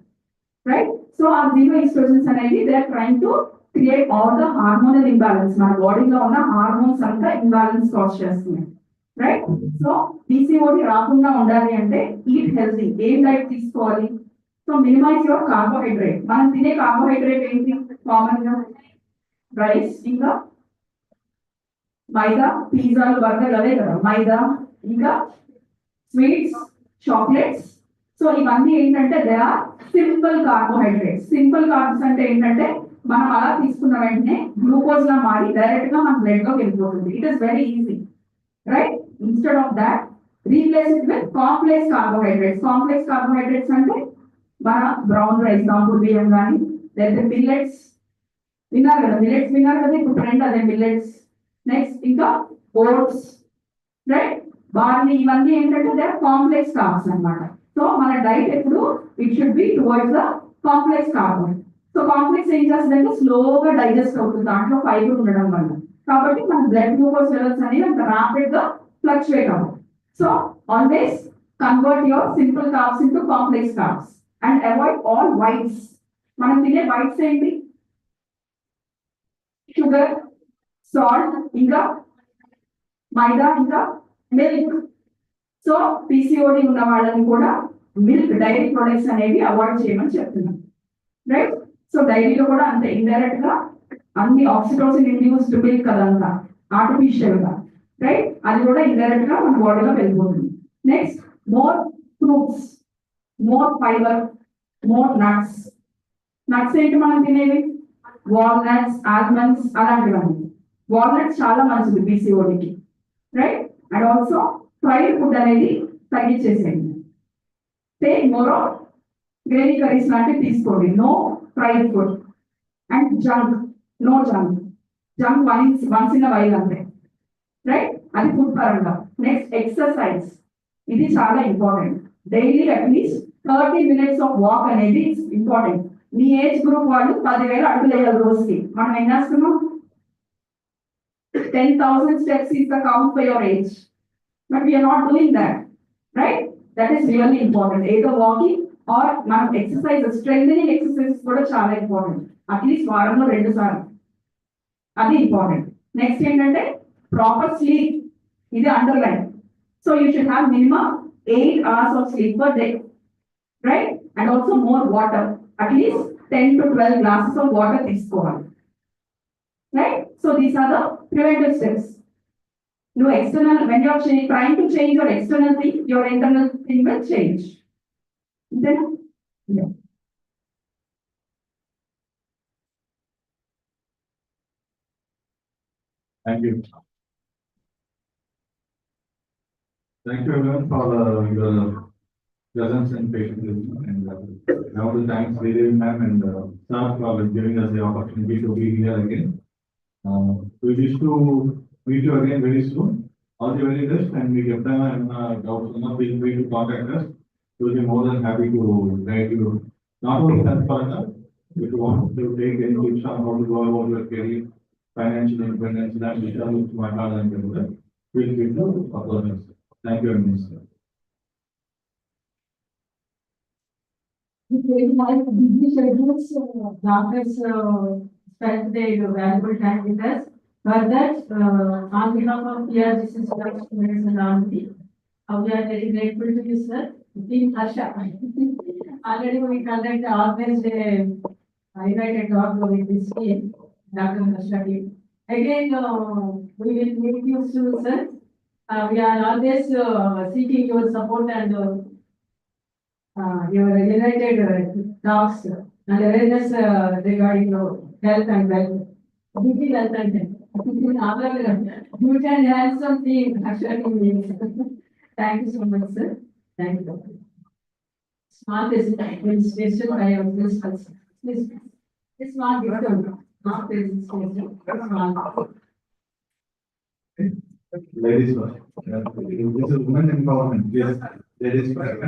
S7: రైట్? సో ఆ జీరో ఈస్ట్రోజన్స్ అనేవి they are trying to create all the hormonal imbalance, మన బాడీలో ఉన్న హార్మోన్స్ అంతా ఇంబ్యాలెన్స్ కాజ్ చేస్తున్నాయి, రైట్? సో PCOD రాకుండా ఉండాలి అంటే ఈట్ హెల్తీ. ఏం డైట్ తీసుకోవాలి? So minimize your carbohydrate. మనం తినే కార్బోహైడ్రేట్ ఏంటి, కామన్ గా రైస్, ఇంకా మైదా, పిజ్జాలు, బర్గర్లు అవే కదా మైదా, ఇంకా స్వీట్స్, చాక్లెట్స్. సో ఇవన్నీ ఏంటంటే they are simple carbohydrates. Simple carbs అంటే ఏంటంటే మనం అలా తీసుకున్న వెంటనే గ్లూకోజ్ లా మారి డైరెక్ట్ గా మన బ్లడ్ లోకి వెళ్ళిపోతుంది. It is very easy, right? Instead of that, replace it with complex carbohydrates. Complex carbohydrates అంటే మన బ్రౌన్ రైస్, దాంట్లో బియ్యం కానీ లేదా మిల్లెట్స్ విన్నారు కదా, మిల్లెట్స్ విన్నారు కదా, ఇప్పుడు ట్రెండ్ అదే మిల్లెట్స్. నెక్స్ట్ ఇంకా ఓట్స్, రైట్? బార్లీ, ఇవన్నీ ఏంటంటే దే ఆర్ కాంప్లెక్స్ కార్బ్స్ అన్నమాట. సో మన డైట్ ఎప్పుడు it should be towards the complex carbohydrate. So complex ఏం చేస్తుందంటే స్లోగా డైజెస్ట్ అవుతుంది దాంట్లో ఫైబర్ ఉండడం వల్ల. కాబట్టి మన బ్లడ్ గ్లూకోజ్ లెవెల్స్ అనేవి అంత ర్యాపిడ్ గా ఫ్లక్చువేట్ అవ్వవు. So always convert your simple carbs into complex carbs and avoid all whites. మనం తినే వైట్స్ ఏంటి, షుగర్, సాల్ట్, ఇంకా మైదా, ఇంకా మిల్క్. సో PCOD ఉన్న వాళ్ళని కూడా మిల్క్, డైరీ ప్రొడక్ట్స్ అనేవి అవాయిడ్ చేయమని చెప్తున్నాం, రైట్? సో డైరీలో కూడా అంతే ఇండైరెక్ట్ గా అన్ని ఆక్సిటోసిన్ ఇండ్యూస్డ్ మిల్క్ అదంతా ఆర్టిఫిషియల్ గా, రైట్? అది కూడా ఇండైరెక్ట్ గా మన బాడీలో వెళ్ళిపోతుంది. Next more fruits, more fibre, more nuts. Nuts ఏంటి మనం తినేవి, వాల్నట్స్, ఆల్మండ్స్, అలాంటివన్నీ. వాల్నట్స్ చాలా మంచిది PCODకి, right? And also fried food అనేది తగ్గించేసేయండి. Take more of gravy curries లాంటివి తీసుకోండి. No fried food and junk, no junk. Junk once in while అంతే, రైట్? అది ఫుడ్ పరంగా. నెక్స్ట్ ఎక్సర్సైజ్, ఇది చాలా important. Daily at least 30 minutes of walk అనేది ఇంపార్టెంట్. మీ ఏజ్ గ్రూప్ వాళ్ళు 10,000 అడుగులు వేయాలి రోజుకి. మనం ఏం చేస్తున్నాం? 10,000 steps is the count for your age, but we are not doing that, right? That is really important. Either walking or మనం ఎక్సర్సైజ్, స్ట్రెంథనింగ్ ఎక్సర్సైజెస్ కూడా చాలా ఇంపార్టెంట్. అట్లీస్ట్ వారంలో 2 సార్లు, అది ఇంపార్టెంట్. నెక్స్ట్ ఏంటంటే ప్రాపర్ స్లీప్, ఇది underline. So you should have minimum 8 hours of sleep per day, right? And also more water, at least 10 to 12 glasses of water తీసుకోవాలి, right? So these are the preventive steps. No external, when you are trying to change your external thing, your internal thing will change. Then, yeah.
S8: Thank you. Thank you everyone for your presence and patience. And I want to thank Sridevi ma'am and staff for giving us the opportunity to be here again. We wish to meet you again very soon. All the very best, and we get them and doubts, feel free to contact us. We will be more than happy to guide you. Not only that, further, if you want to take any tips on how to go about your career, financial independence, that we shall look to my father and brother. Feel free to approach us. Thank you very much, sir.
S6: Busy schedules, doctors spend their valuable time with us. For that, on behalf of PRGC students and Army, we are very grateful to you, sir. Team Harsha. Already we conduct always a united talk with this team, Dr. Harsha team. Again, we will meet you soon, sir. We are always seeking your support and your united talks and awareness regarding your health and wealth. Beauty, health and health. You can have something actually. Thank you so much, sir. Thank you. Smart is administration by our principals. This smart is not administration. Smart.
S8: Ladies first. This is women empowerment. Yes, ladies first.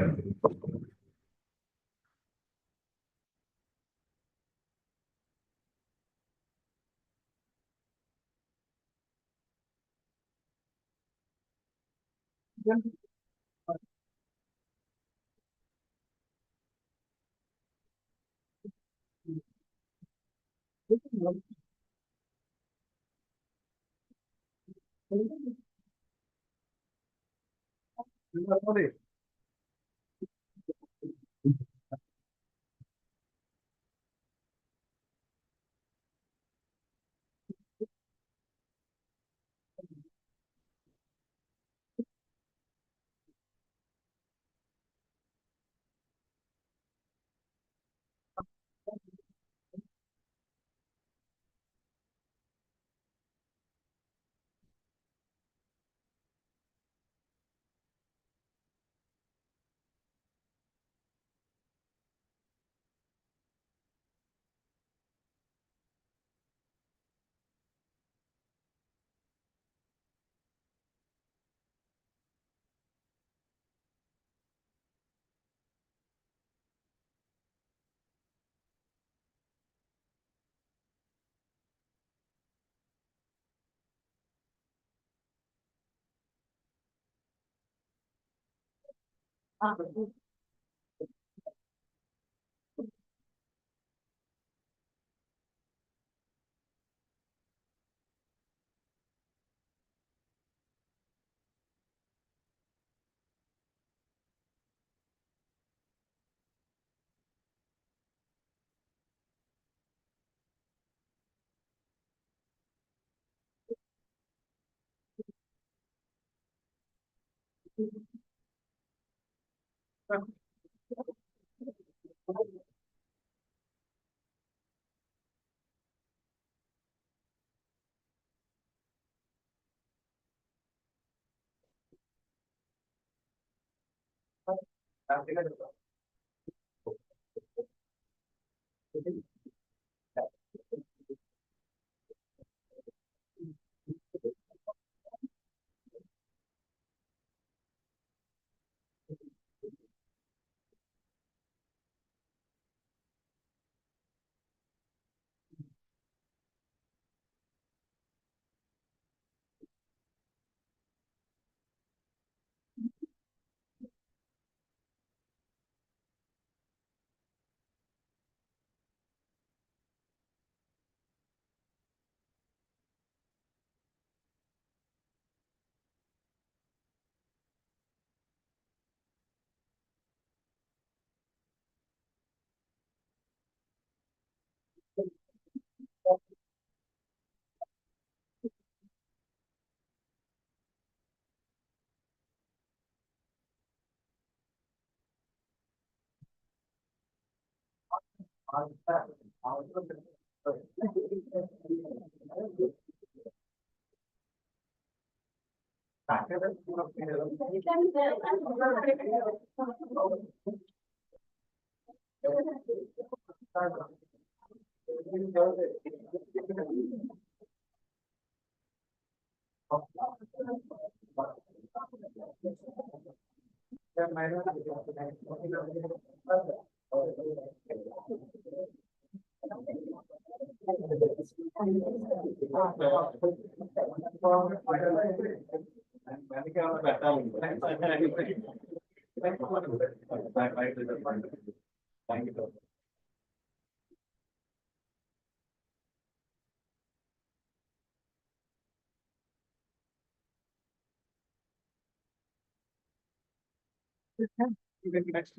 S2: Next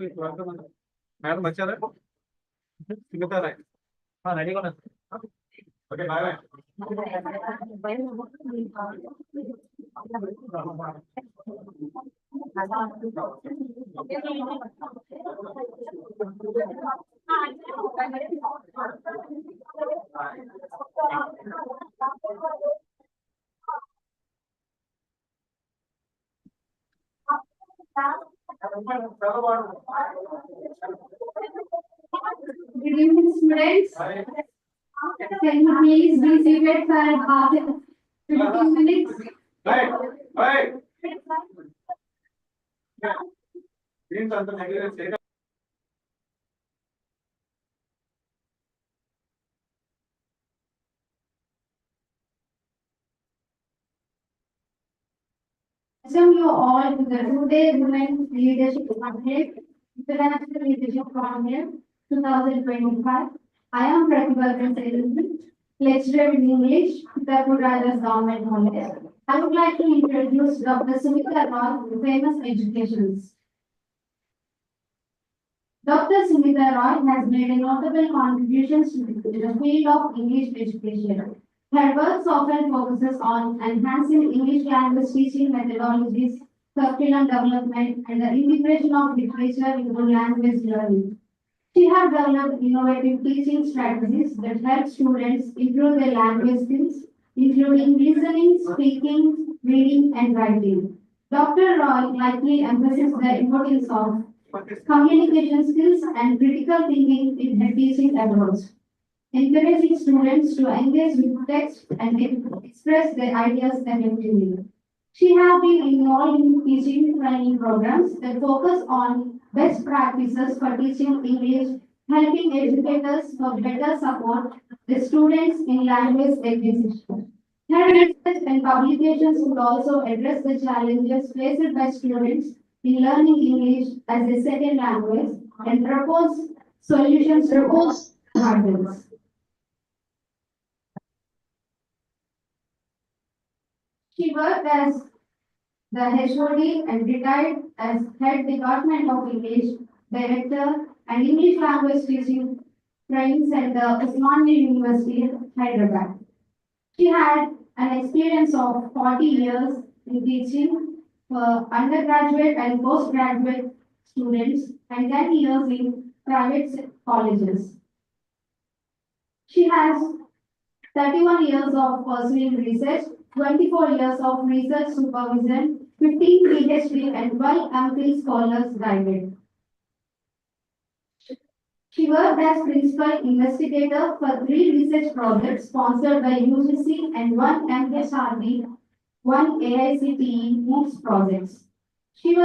S2: madam వచ్చారా దిగుతారా రెడీగా ఉన్నారు okay boy
S6: Good evening, students. Can you please be seated for half 15 minutes? Welcome you all to the two-day Women's Leadership Summit, International Leadership Summit 2025. I am Pratibha, lecturer in English, Uttar Pradesh Government College. I would like to introduce Dr. Sumita Roy, famous educationist. Dr. Sumita Roy has made a notable contributions to the field of English education. Her work often focuses on enhancing English language teaching methodologies, curriculum development, and the integration of literature into language learning. She has developed innovative teaching strategies that help students improve their language skills, including listening, speaking, reading, and writing. Dr. Roy likely emphasizes the importance of communication skills and critical thinking in her teaching approach, encouraging students to engage with text and express their ideas effectively. She has been involved in teaching training programs that focus on best practices for teaching English, helping educators for better support the students in language acquisition. Her research and publications would also address the challenges faced by students in learning English as a second language and propose solutions to those hurdles. She worked as the HOD and retired as Head Department of English Director and English Language Teaching Training Center, Osmania University, Hyderabad. She had an experience of 40 years in teaching for undergraduate and postgraduate students and 10 years in private colleges. She has 31 years of pursuing research, 24 years of research supervision, 15 PhD and 12 MPhil scholars guided.
S1: She worked as principal investigator for 3 research projects sponsored by UGC and 1 MHRD, 1 AICTE MOOCs projects. She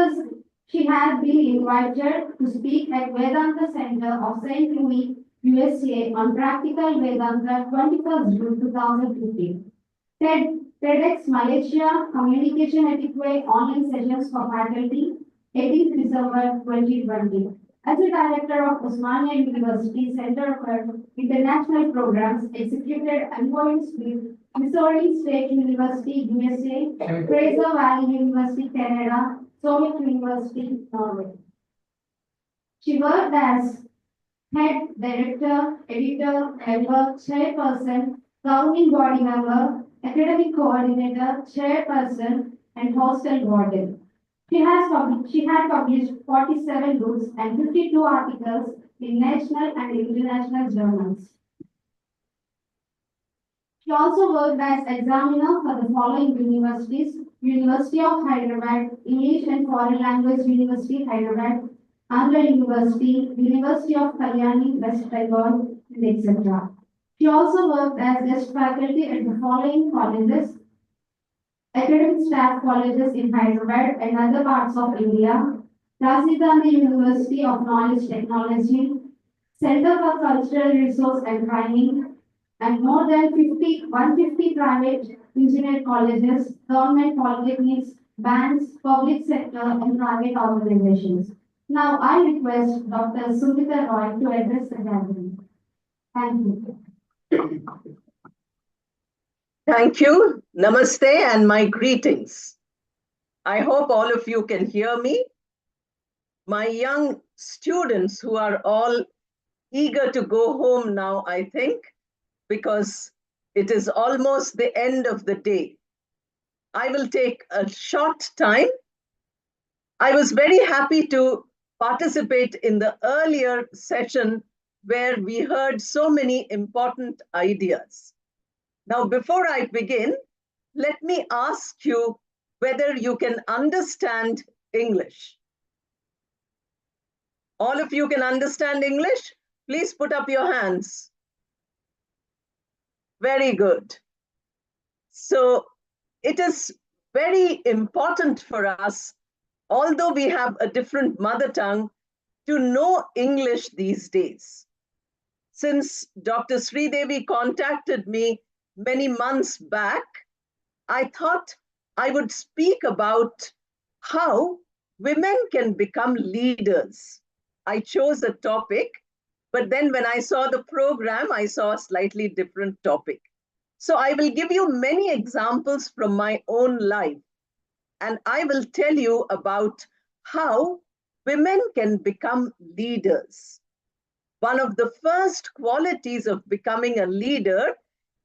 S1: had been invited to speak at Vedanta Center of St. Louis, USA on Practical Vedanta 21st June 2015. TEDx Malaysia Communication Etiquette online sessions for faculty, 18th December 2020. As a director of Osmania University Center for International Programs, executed MOUs with Missouri State University, USA, Fraser Valley University, Canada, Soviet University, Norway. She worked as head, director, editor, helper, chairperson, governing body member, academic coordinator, chairperson, and hostel warden. She had published 47 books and 52 articles in national and international journals. She also worked as examiner for the following universities: University of Hyderabad, English and Foreign Language University, Hyderabad, Andhra University, University of Kalyani, West Bengal, and etc. She also worked as guest faculty at the following colleges: academic staff colleges in Hyderabad and other parts of India, Rajiv Gandhi University of Knowledge Technology, Center for Cultural Resource and Training, and more than 150 private engineering colleges, government polytechnics, banks, public sector, and private organizations. Now I request Dr. Sumita Roy to address the gathering. Thank you.
S9: Thank you. Namaste and my greetings. I hope all of you can hear me. My young students who are all eager to go home now, I think, because it is almost the end of the day. I will take a short time. I was very happy to participate in the earlier session where we heard so many important ideas. Now, before I begin, let me ask you whether you can understand English. All of you can understand English? Please put up your hands. Very good. So it is very important for us, although we have a different mother tongue, to know English these days. Since Dr. Sridevi contacted me many months back, I thought I would speak about how women can become leaders. I chose a topic, but then when I saw the program, I saw a slightly different topic. So I will give you many examples from my own life, and I will tell you about how women can become leaders. One of the first qualities of becoming a leader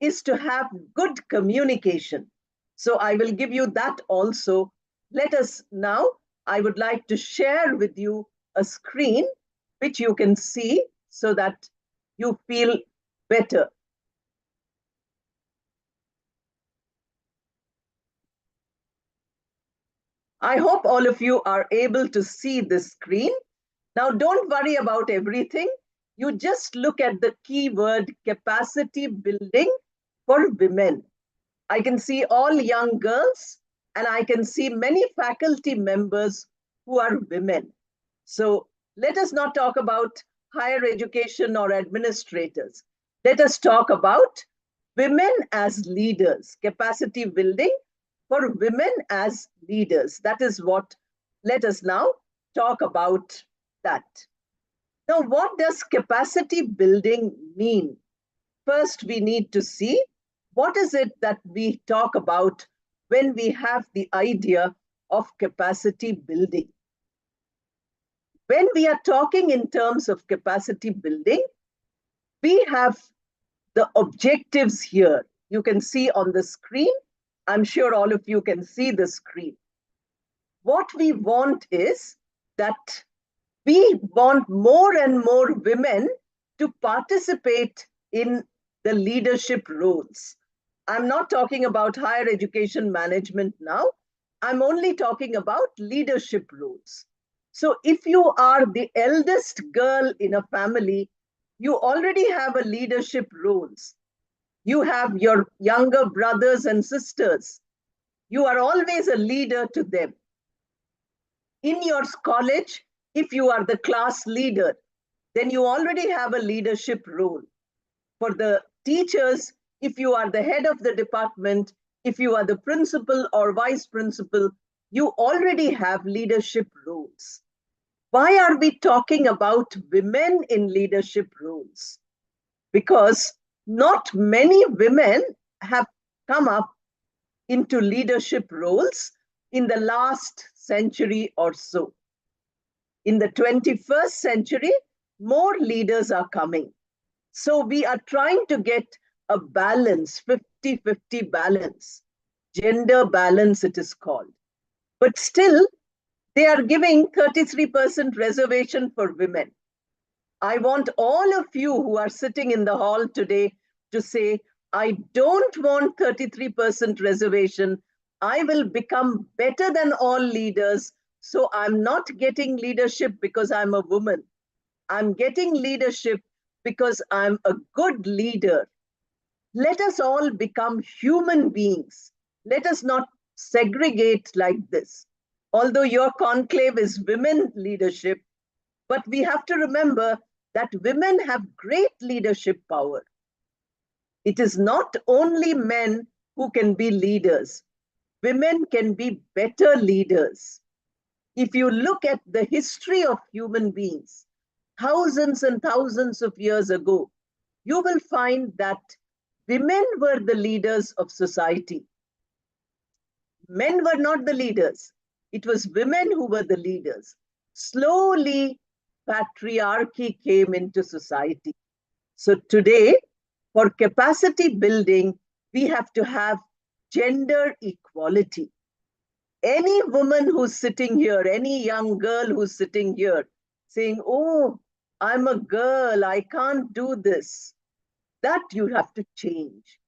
S9: is to have good communication. So I will give you that also. Let us now, I would like to share with you a screen which you can see so that you feel better. I hope all of you are able to see this screen. Now, don't worry about everything. You just look at the keyword capacity building for women. I can see all young girls, and I can see many faculty members who are women. So let us not talk about higher education or administrators. Let us talk about women as leaders, capacity building for women as leaders. That is what, let us now talk about that. Now, what does capacity building mean? First, we need to see what is it that we talk about when we have the idea of capacity building. When we are talking in terms of capacity building, we have the objectives here. You can see on the screen. I'm sure all of you can see the screen. What we want is that we want more and more women to participate in the leadership roles. I'm not talking about higher education management now. I'm only talking about leadership roles. So if you are the eldest girl in a family, you already have a leadership roles. You have your younger brothers and sisters. You are always a leader to them. In your college, if you are the class leader, then you already have a leadership role. For the teachers, if you are the head of the department, if you are the principal or vice principal, you already have leadership roles. Why are we talking about women in leadership roles? Because not many women have come up into leadership roles in the last century or so. In the 21st century, more leaders are coming. So we are trying to get a balance, 50-50 balance, gender balance it is called. But still, they are giving 33% reservation for women. I want all of you who are sitting in the hall today to say, I don't want 33% reservation. I will become better than all leaders. So I'm not getting leadership because I'm a woman. I'm getting leadership because I'm a good leader. Let us all become human beings. Let us not segregate like this. Although your conclave is women leadership, but we have to remember that women have great leadership power. It is not only men who can be leaders. Women can be better leaders. If you look at the history of human beings, thousands and thousands of years ago, you will find that women were the leaders of society. Men were not the leaders. It was women who were the leaders. Slowly, patriarchy came into society. So today, for capacity building, we have to have gender equality. Any woman who's sitting here, any young girl who's sitting here saying, oh, I'm a girl, I can't do this, that you have to change.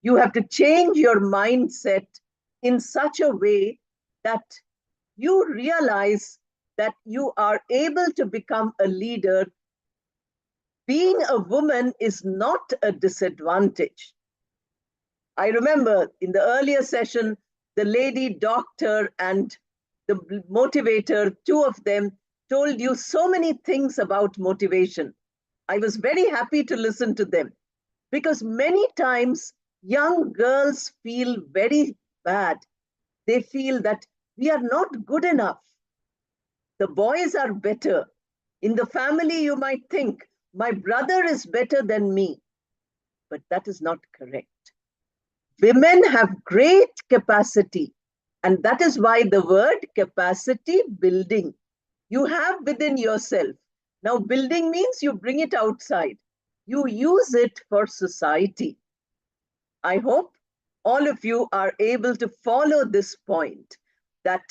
S9: You have to change your mindset in such a way that you realize that you are able to become a leader. Being a woman is not a disadvantage. I remember in the earlier session, the lady doctor and the motivator, two of them told you so many things about motivation. I was very happy to listen to them because many times young girls feel very bad. They feel that we are not good enough. The boys are better. In the family, you might think, my brother is better than me. But that is not correct. Women have great capacity. And that is why the word capacity building, you have within yourself. Now, building means you bring it outside. You use it for society. I hope all of you are able to follow this point, that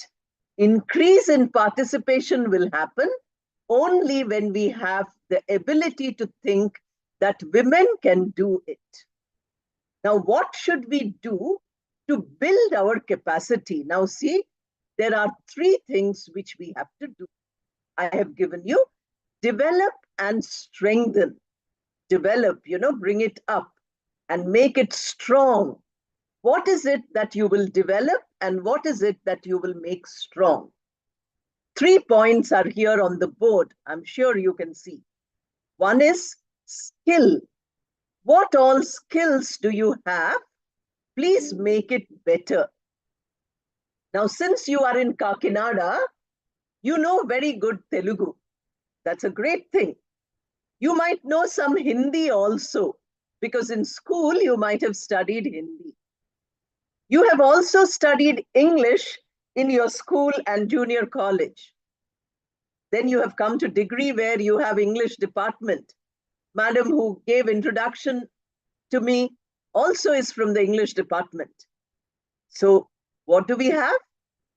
S9: increase in participation will happen only when we have the ability to think that women can do it. Now, what should we do to build our capacity? Now, see, there are three things which we have to do. I have given you develop and strengthen. Develop, bring it up and make it strong. What is it that you will develop and what is it that you will make strong? 3 points are here on the board. I'm sure you can see. One is skill. What all skills do you have? Please make it better. Now, since you are in Kakinada, you know very good Telugu. That's a great thing. You might know some Hindi also, because in school you might have studied Hindi. You have also studied English in your school and junior college. Then you have come to degree where you have English department. Madam who gave introduction to me also is from the English department. So what do we have?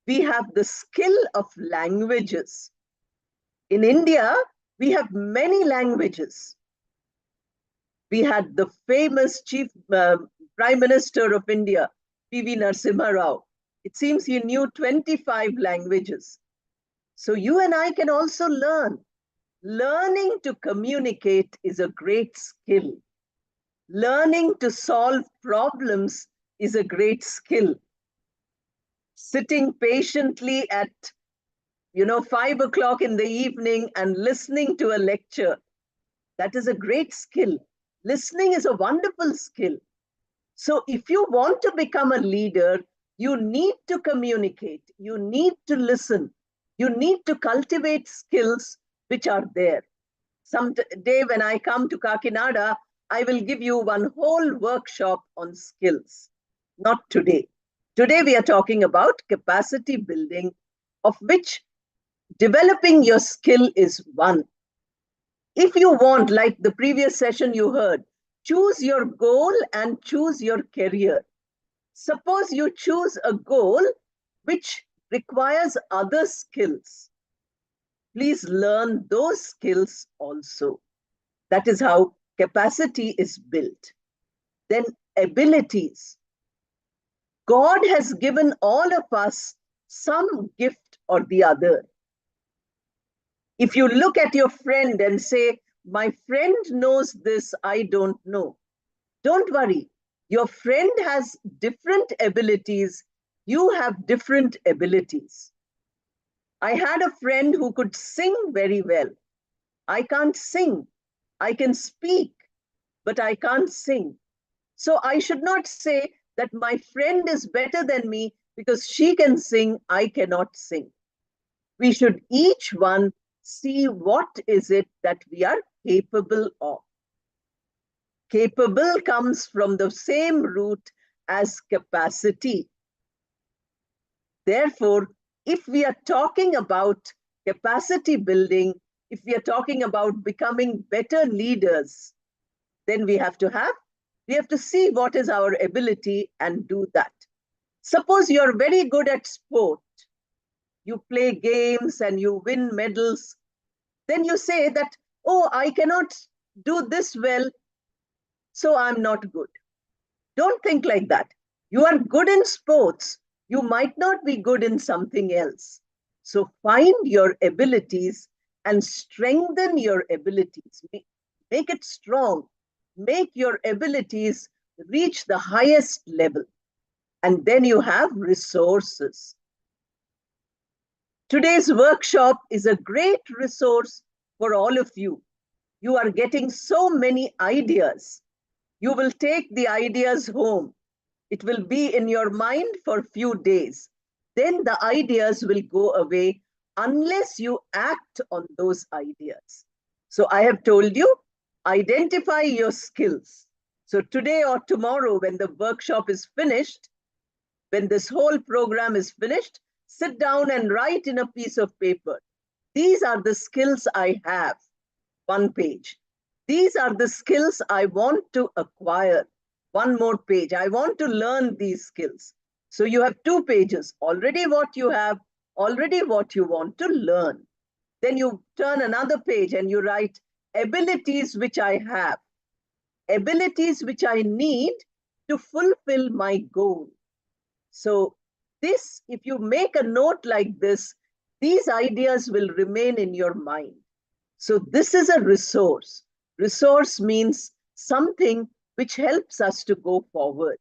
S9: We have the skill of languages. In India, we have many languages. We had the famous Prime Minister of India, P.V. Narasimha Rao. It seems he knew 25 languages. So you and I can also learn. Learning to communicate is a great skill. Learning to solve problems is a great skill. Sitting patiently at 5 o'clock in the evening and listening to a lecture, that is a great skill. Listening is a wonderful skill. So if you want to become a leader, you need to communicate, you need to listen, you need to cultivate skills which are there. Some day when I come to Kakinada, I will give you one whole workshop on skills. Not today. Today we are talking about capacity building, of which developing your skill is one. If you want, like the previous session you heard, choose your goal and choose your career. Suppose you choose a goal which requires other skills. Please learn those skills also. That is how capacity is built. Then abilities. God has given all of us some gift or the other. If you look at your friend and say, my friend knows this, I don't know. Don't worry. Your friend has different abilities. You have different abilities. I had a friend who could sing very well. I can't sing. I can speak, but I can't sing. So I should not say that my friend is better than me because she can sing, I cannot sing. We should each one see what is it that we are capable of. Capable comes from the same root as capacity. Therefore, if we are talking about capacity building, if we are talking about becoming better leaders, then we have to see what is our ability and do that. Suppose you're very good at sport. You play games and you win medals. Then you say that, oh, I cannot do this well, so I'm not good. Don't think like that. You are good in sports. You might not be good in something else. So find your abilities and strengthen your abilities. Make it strong. Make your abilities reach the highest level. And then you have resources. Today's workshop is a great resource for all of you. You are getting so many ideas. You will take the ideas home. It will be in your mind for a few days. Then the ideas will go away unless you act on those ideas. So I have told you, identify your skills. So today or tomorrow, when the workshop is finished, when this whole program is finished, sit down and write in a piece of paper. These are the skills I have. 1 page. These are the skills I want to acquire. 1 more page. I want to learn these skills. So you have 2 pages. Already what you have, already what you want to learn. Then you turn another page and you write abilities which I have. Abilities which I need to fulfill my goal. So this, if you make a note like this, these ideas will remain in your mind. So this is a resource. Resource means something which helps us to go forward.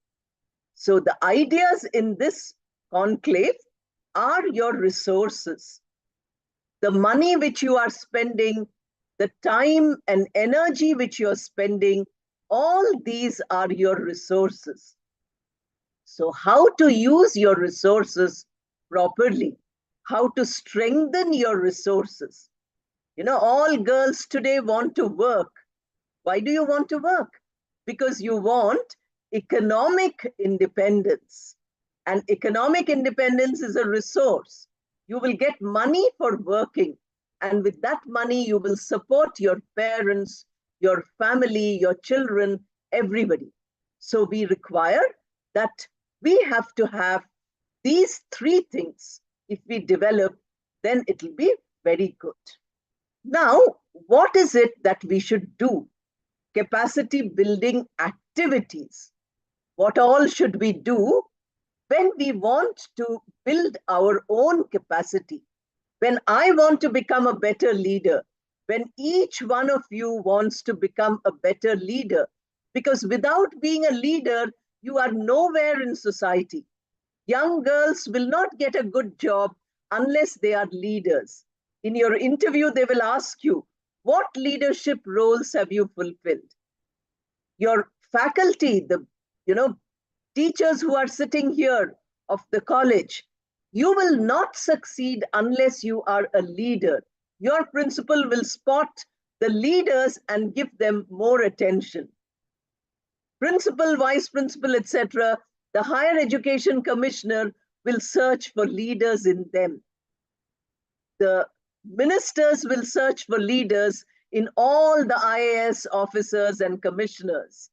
S9: So the ideas in this conclave are your resources. The money which you are spending, the time and energy which you're spending, all these are your resources. So how to use your resources properly, how to strengthen your resources. All girls today want to work. Why do you want to work? Because you want economic independence. And economic independence is a resource. You will get money for working. And with that money, you will support your parents, your family, your children, everybody. So we require that we have to have these 3 things. If we develop, then it will be very good. Now, what is it that we should do? Capacity building activities. What all should we do when we want to build our own capacity? When I want to become a better leader, when each one of you wants to become a better leader. Because without being a leader, you are nowhere in society. Young girls will not get a good job unless they are leaders. In your interview, they will ask you, what leadership roles have you fulfilled? Your faculty, the teachers who are sitting here of the college, you will not succeed unless you are a leader. Your principal will spot the leaders and give them more attention. Principal, vice principal, etc., the higher education commissioner will search for leaders in them. The ministers will search for leaders in all the IAS officers and commissioners.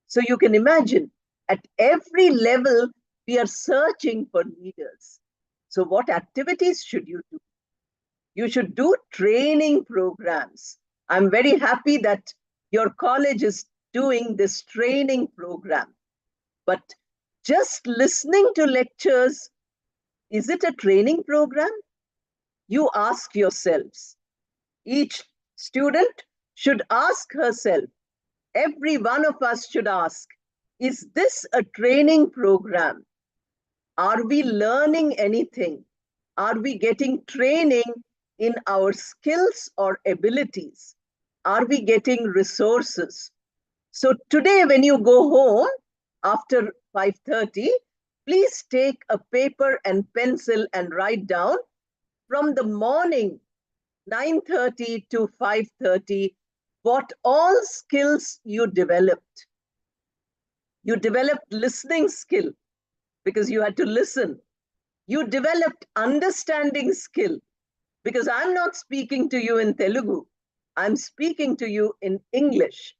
S9: So you can imagine, at every level, we are searching for leaders. So what activities should you do? You should do training programs. I'm very happy that your college is doing this training program. But just listening to lectures, is it a training program? You ask yourselves. Each student should ask herself, every one of us should ask, is this a training program? Are we learning anything? Are we getting training in our skills or abilities? Are we getting resources? So today when you go home after 5:30, please take a paper and pencil and write down from the morning 9:30 to 5:30 what all skills you developed. You developed listening skill because you had to listen. You developed understanding skill because I'm not speaking to you in Telugu. I'm speaking to you in English.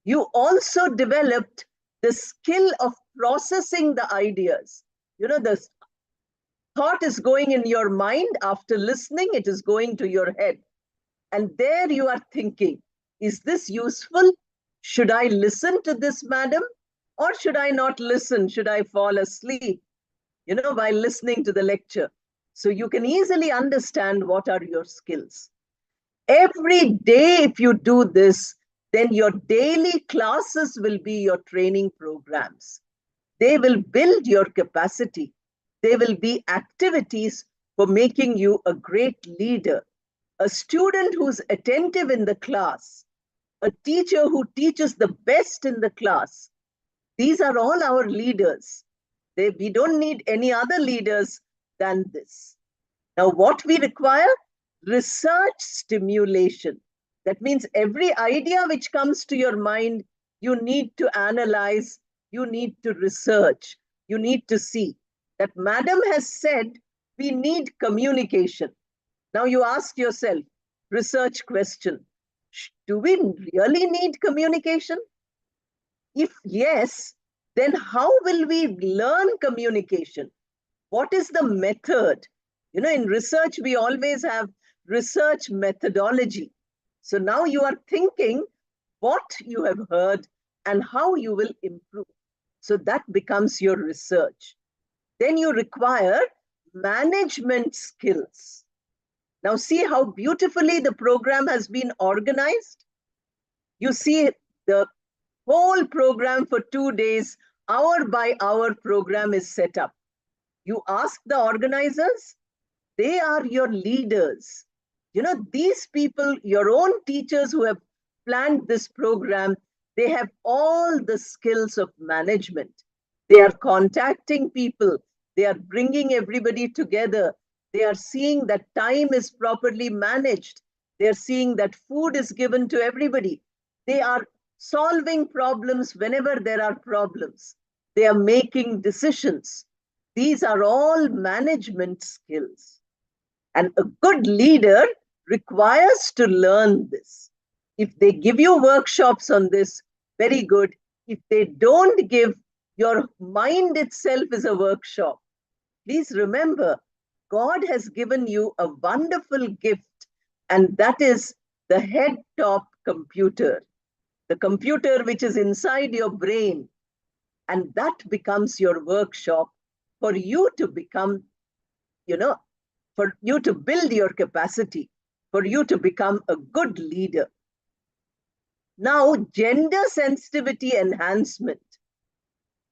S9: You also developed the skill of processing the ideas. The thought is going in your mind. After listening, it is going to your head. And there you are thinking, is this useful? Should I listen to this, madam? Or should I not listen? Should I fall asleep, while listening to the lecture? So you can easily understand what are your skills. Every day, if you do this, then your daily classes will be your training programs. They will build your capacity. They will be activities for making you a great leader. A student who's attentive in the class, a teacher who teaches the best in the class. These are all our leaders. We don't need any other leaders than this. Now, what we require? Research stimulation. That means every idea which comes to your mind, you need to analyze, you need to research, you need to see. That madam has said we need communication. Now you ask yourself, research question, do we really need communication? If yes, then how will we learn communication? What is the method? In research, we always have research methodology. So now you are thinking what you have heard and how you will improve. So that becomes your research. Then you require management skills. Now see how beautifully the program has been organized. You see the whole program for 2 days, hour by hour program is set up. You ask the organizers, they are your leaders. These people, your own teachers who have planned this program, they have all the skills of management. They are contacting people. They are bringing everybody together. They are seeing that time is properly managed. They are seeing that food is given to everybody. They are solving problems whenever there are problems. They are making decisions. These are all management skills. And a good leader requires to learn this. If they give you workshops on this, very good. If they don't give, your mind itself is a workshop. Please remember, God has given you a wonderful gift, and that is the head-top computer, the computer which is inside your brain. And that becomes your workshop for you to become, for you to build your capacity. for you to become a good leader. Now, gender sensitivity enhancement.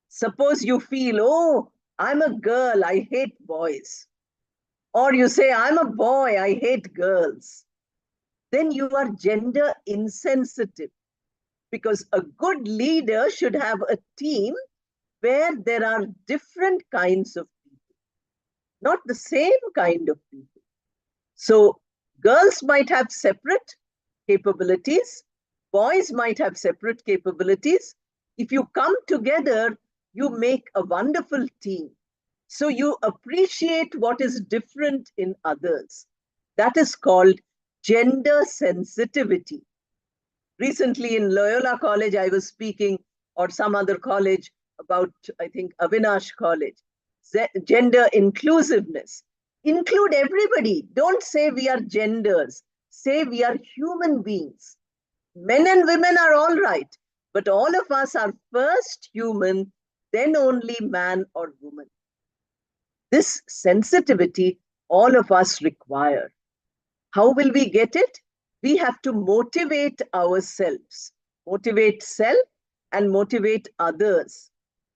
S9: Suppose you feel, oh, I'm a girl, I hate boys. Or you say, I'm a boy, I hate girls. Then you are gender insensitive, because a good leader should have a team where there are different kinds of people, not the same kind of people. So girls might have separate capabilities, boys might have separate capabilities. If you come together, you make a wonderful team. So you appreciate what is different in others. That is called gender sensitivity. Recently in Loyola College, I was speaking, or some other college, about, I think, Avinash College. Gender inclusiveness. Include everybody. Don't say we are genders. Say we are human beings. Men and women are all right, but all of us are first human, then only man or woman. This sensitivity all of us require. How will we get it? We have to motivate ourselves, motivate self and motivate others.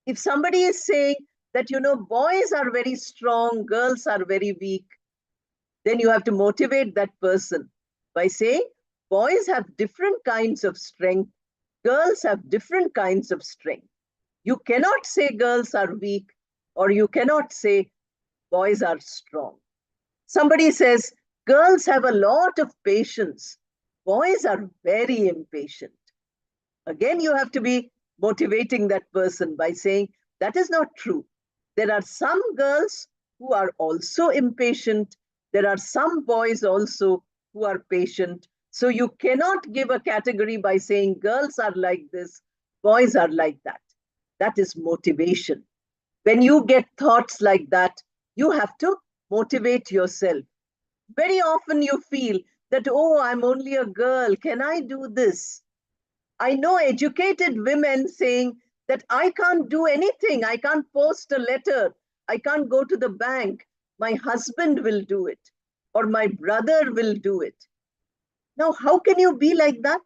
S9: If somebody is saying that, boys are very strong, girls are very weak, then you have to motivate that person by saying, boys have different kinds of strength, girls have different kinds of strength. You cannot say girls are weak, or you cannot say boys are strong. Somebody says, girls have a lot of patience, boys are very impatient. Again, you have to be motivating that person by saying, that is not true. There are some girls who are also impatient. There are some boys also who are patient. So you cannot give a category by saying girls are like this, boys are like that. That is motivation. When you get thoughts like that, you have to motivate yourself. Very often you feel that, oh, I'm only a girl, can I do this? I know educated women saying that I can't do anything. I can't post a letter. I can't go to the bank. My husband will do it, or my brother will do it. Now, how can you be like that?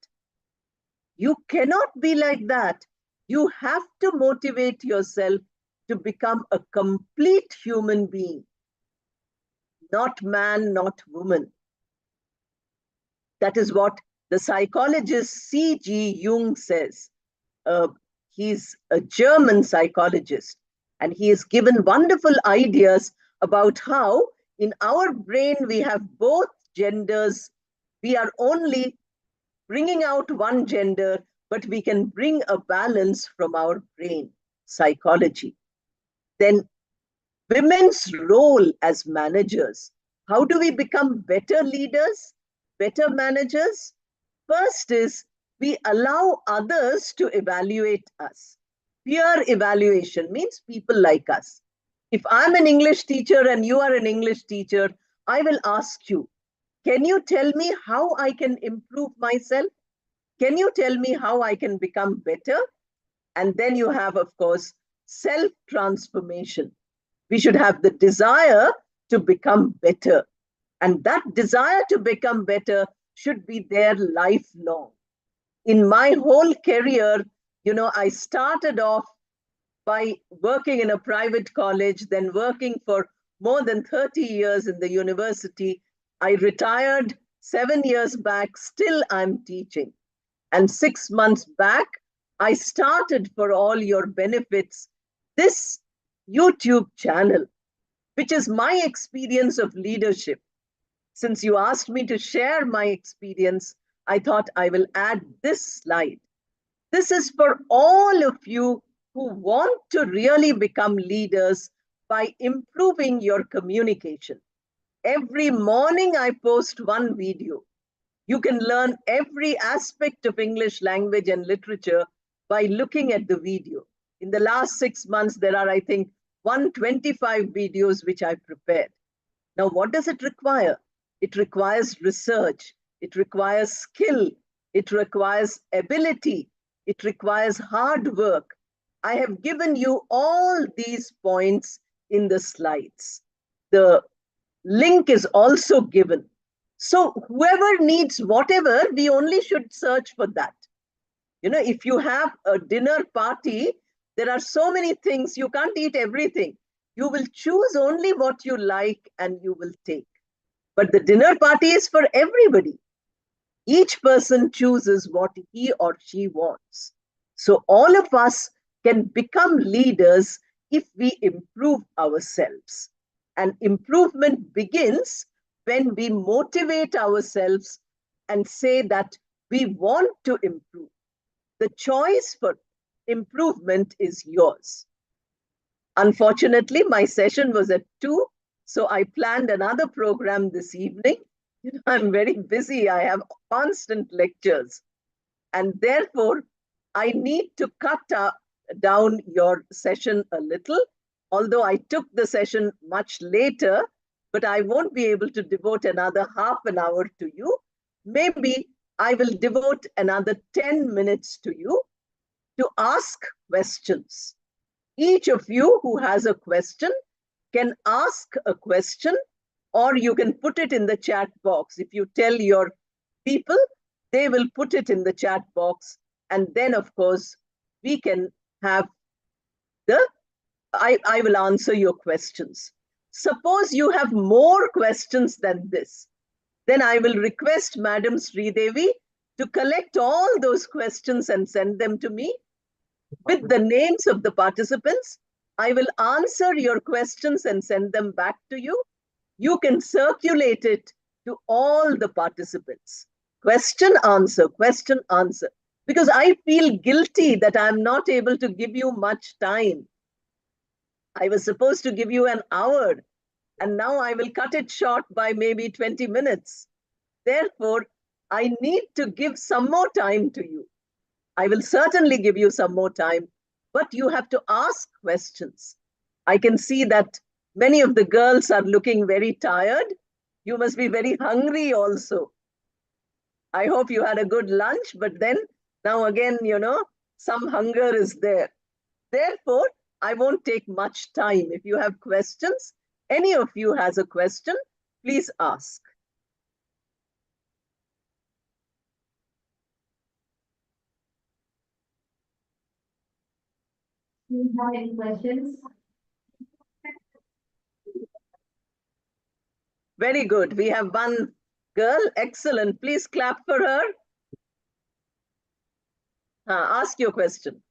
S9: You cannot be like that. You have to motivate yourself to become a complete human being, not man, not woman. That is what the psychologist C.G. Jung says. He's a German psychologist, and he has given wonderful ideas about how in our brain we have both genders. We are only bringing out one gender, but we can bring a balance from our brain, psychology. Then women's role as managers. How do we become better leaders, better managers? First is we allow others to evaluate us. Peer evaluation means people like us. If I'm an English teacher and you are an English teacher, I will ask you, can you tell me how I can improve myself? Can you tell me how I can become better? And then you have, of course, self-transformation. We should have the desire to become better. And that desire to become better should be there lifelong. In my whole career, I started off by working in a private college, then working for more than 30 years in the university. I retired 7 years back, still I'm teaching. And 6 months back, I started, for all your benefits, this YouTube channel, which is my experience of leadership. Since you asked me to share my experience, I thought I will add this slide. This is for all of you who want to really become leaders by improving your communication. Every morning I post one video. You can learn every aspect of English language and literature by looking at the video. In the last 6 months, there are, I think, 125 videos which I prepared. Now, what does it require? It requires research. It requires skill. It requires ability. It requires hard work. I have given you all these points in the slides. The link is also given. So whoever needs whatever, we only should search for that. You know, if you have a dinner party, there are so many things, you can't eat everything. You will choose only what you like and you will take. But the dinner party is for everybody. Each person chooses what he or she wants. So all of us can become leaders if we improve ourselves. And improvement begins when we motivate ourselves and say that we want to improve. The choice for improvement is yours. Unfortunately, my session was at 2, so I planned another program this evening. I'm very busy. I have constant lectures. And therefore, I need to cut down your session a little. Although I took the session much later, but I won't be able to devote another half an hour to you. Maybe I will devote another 10 minutes to you to ask questions. Each of you who has a question can ask a question, or you can put it in the chat box. If you tell your people, they will put it in the chat box. And then, of course, we can have I will answer your questions. Suppose you have more questions than this, then I will request Madam Sridevi to collect all those questions and send them to me with the names of the participants. I will answer your questions and send them back to you. You can circulate it to all the participants. Question, answer, because I feel guilty that I'm not able to give you much time. I was supposed to give you an hour, and now I will cut it short by maybe 20 minutes. Therefore, I need to give some more time to you. I will certainly give you some more time, but you have to ask questions. I can see that many of the girls are looking very tired. You must be very hungry also. I hope you had a good lunch, but then now again, you know, some hunger is there. Therefore, I won't take much time. If you have questions, any of you has a question, please ask.
S1: Do you have any questions?
S9: Very good. We have one girl. Excellent. Please clap for her. Ask your question.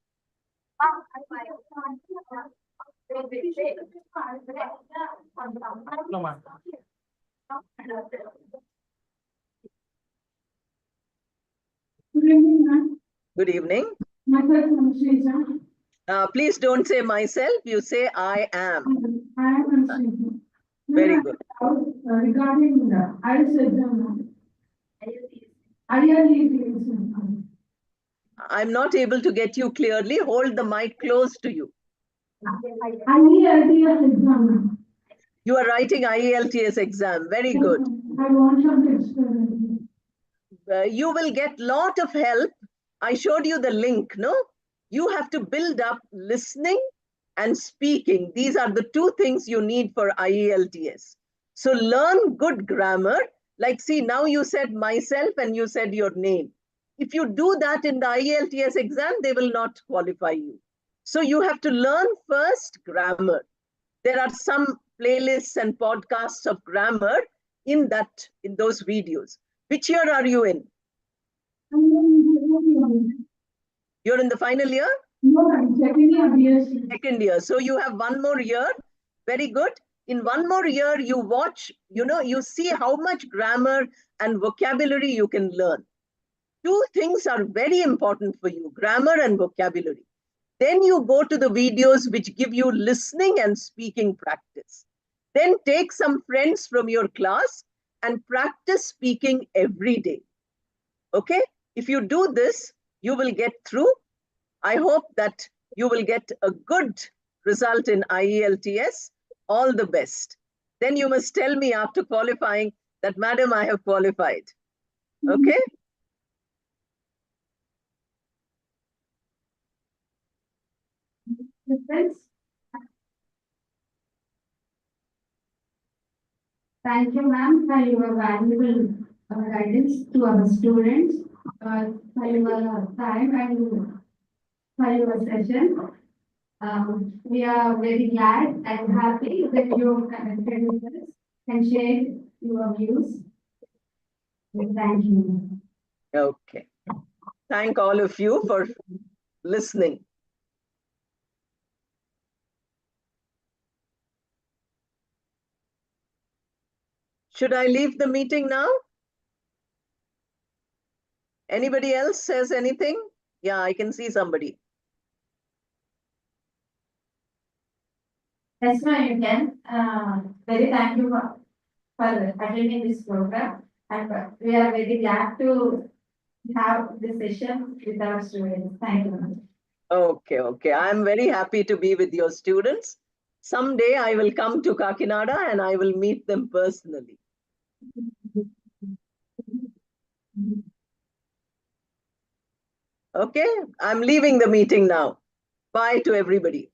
S3: No, ma'am.
S6: Good evening, ma'am.
S9: Good evening.
S6: Myself, Anushka.
S9: Please don't say myself. You say I am.
S6: I am Anushka.
S9: Very good.
S6: Regarding the IELTS exam, IELTS exam.
S9: I'm not able to get you clearly. Hold the mic close to you.
S6: IELTS exam.
S9: You are writing IELTS exam. Very good.
S6: I want some explanation.
S9: You will get lot of help. I showed you the link, no? You have to build up listening and speaking. These are the two things you need for IELTS. So learn good grammar. Like, see, now you said myself and you said your name. If you do that in the IELTS exam, they will not qualify you. So you have to learn first grammar. There are some playlists and podcasts of grammar in those videos. Which year are you in? You're in the final year?
S6: No, I'm second year BSc.
S9: Second year. So you have one more year. Very good. In one more year, you watch, you see how much grammar and vocabulary you can learn. Two things are very important for you, grammar and vocabulary. Then you go to the videos which give you listening and speaking practice. Then take some friends from your class and practice speaking every day. Okay? If you do this, you will get through. I hope that you will get a good result in IELTS. All the best. Then you must tell me after qualifying that, Madam, I have qualified. Okay?
S6: Thank you, ma'am, for your valuable guidance to our students, for your time and for your session. We are very glad and happy that you connected with us and shared your views. Thank you.
S9: Okay. Thank all of you for listening. Should I leave the meeting now? Anybody else says anything? Yeah, I can see somebody.
S1: Yes, ma'am, you can. Very thank you for attending this program. And we are very glad to have this session with our students. Thank you, ma'am.
S9: Okay, okay. I'm very happy to be with your students. Someday I will come to Kakinada and I will meet them personally. Okay, I'm leaving the meeting now. Bye to everybody.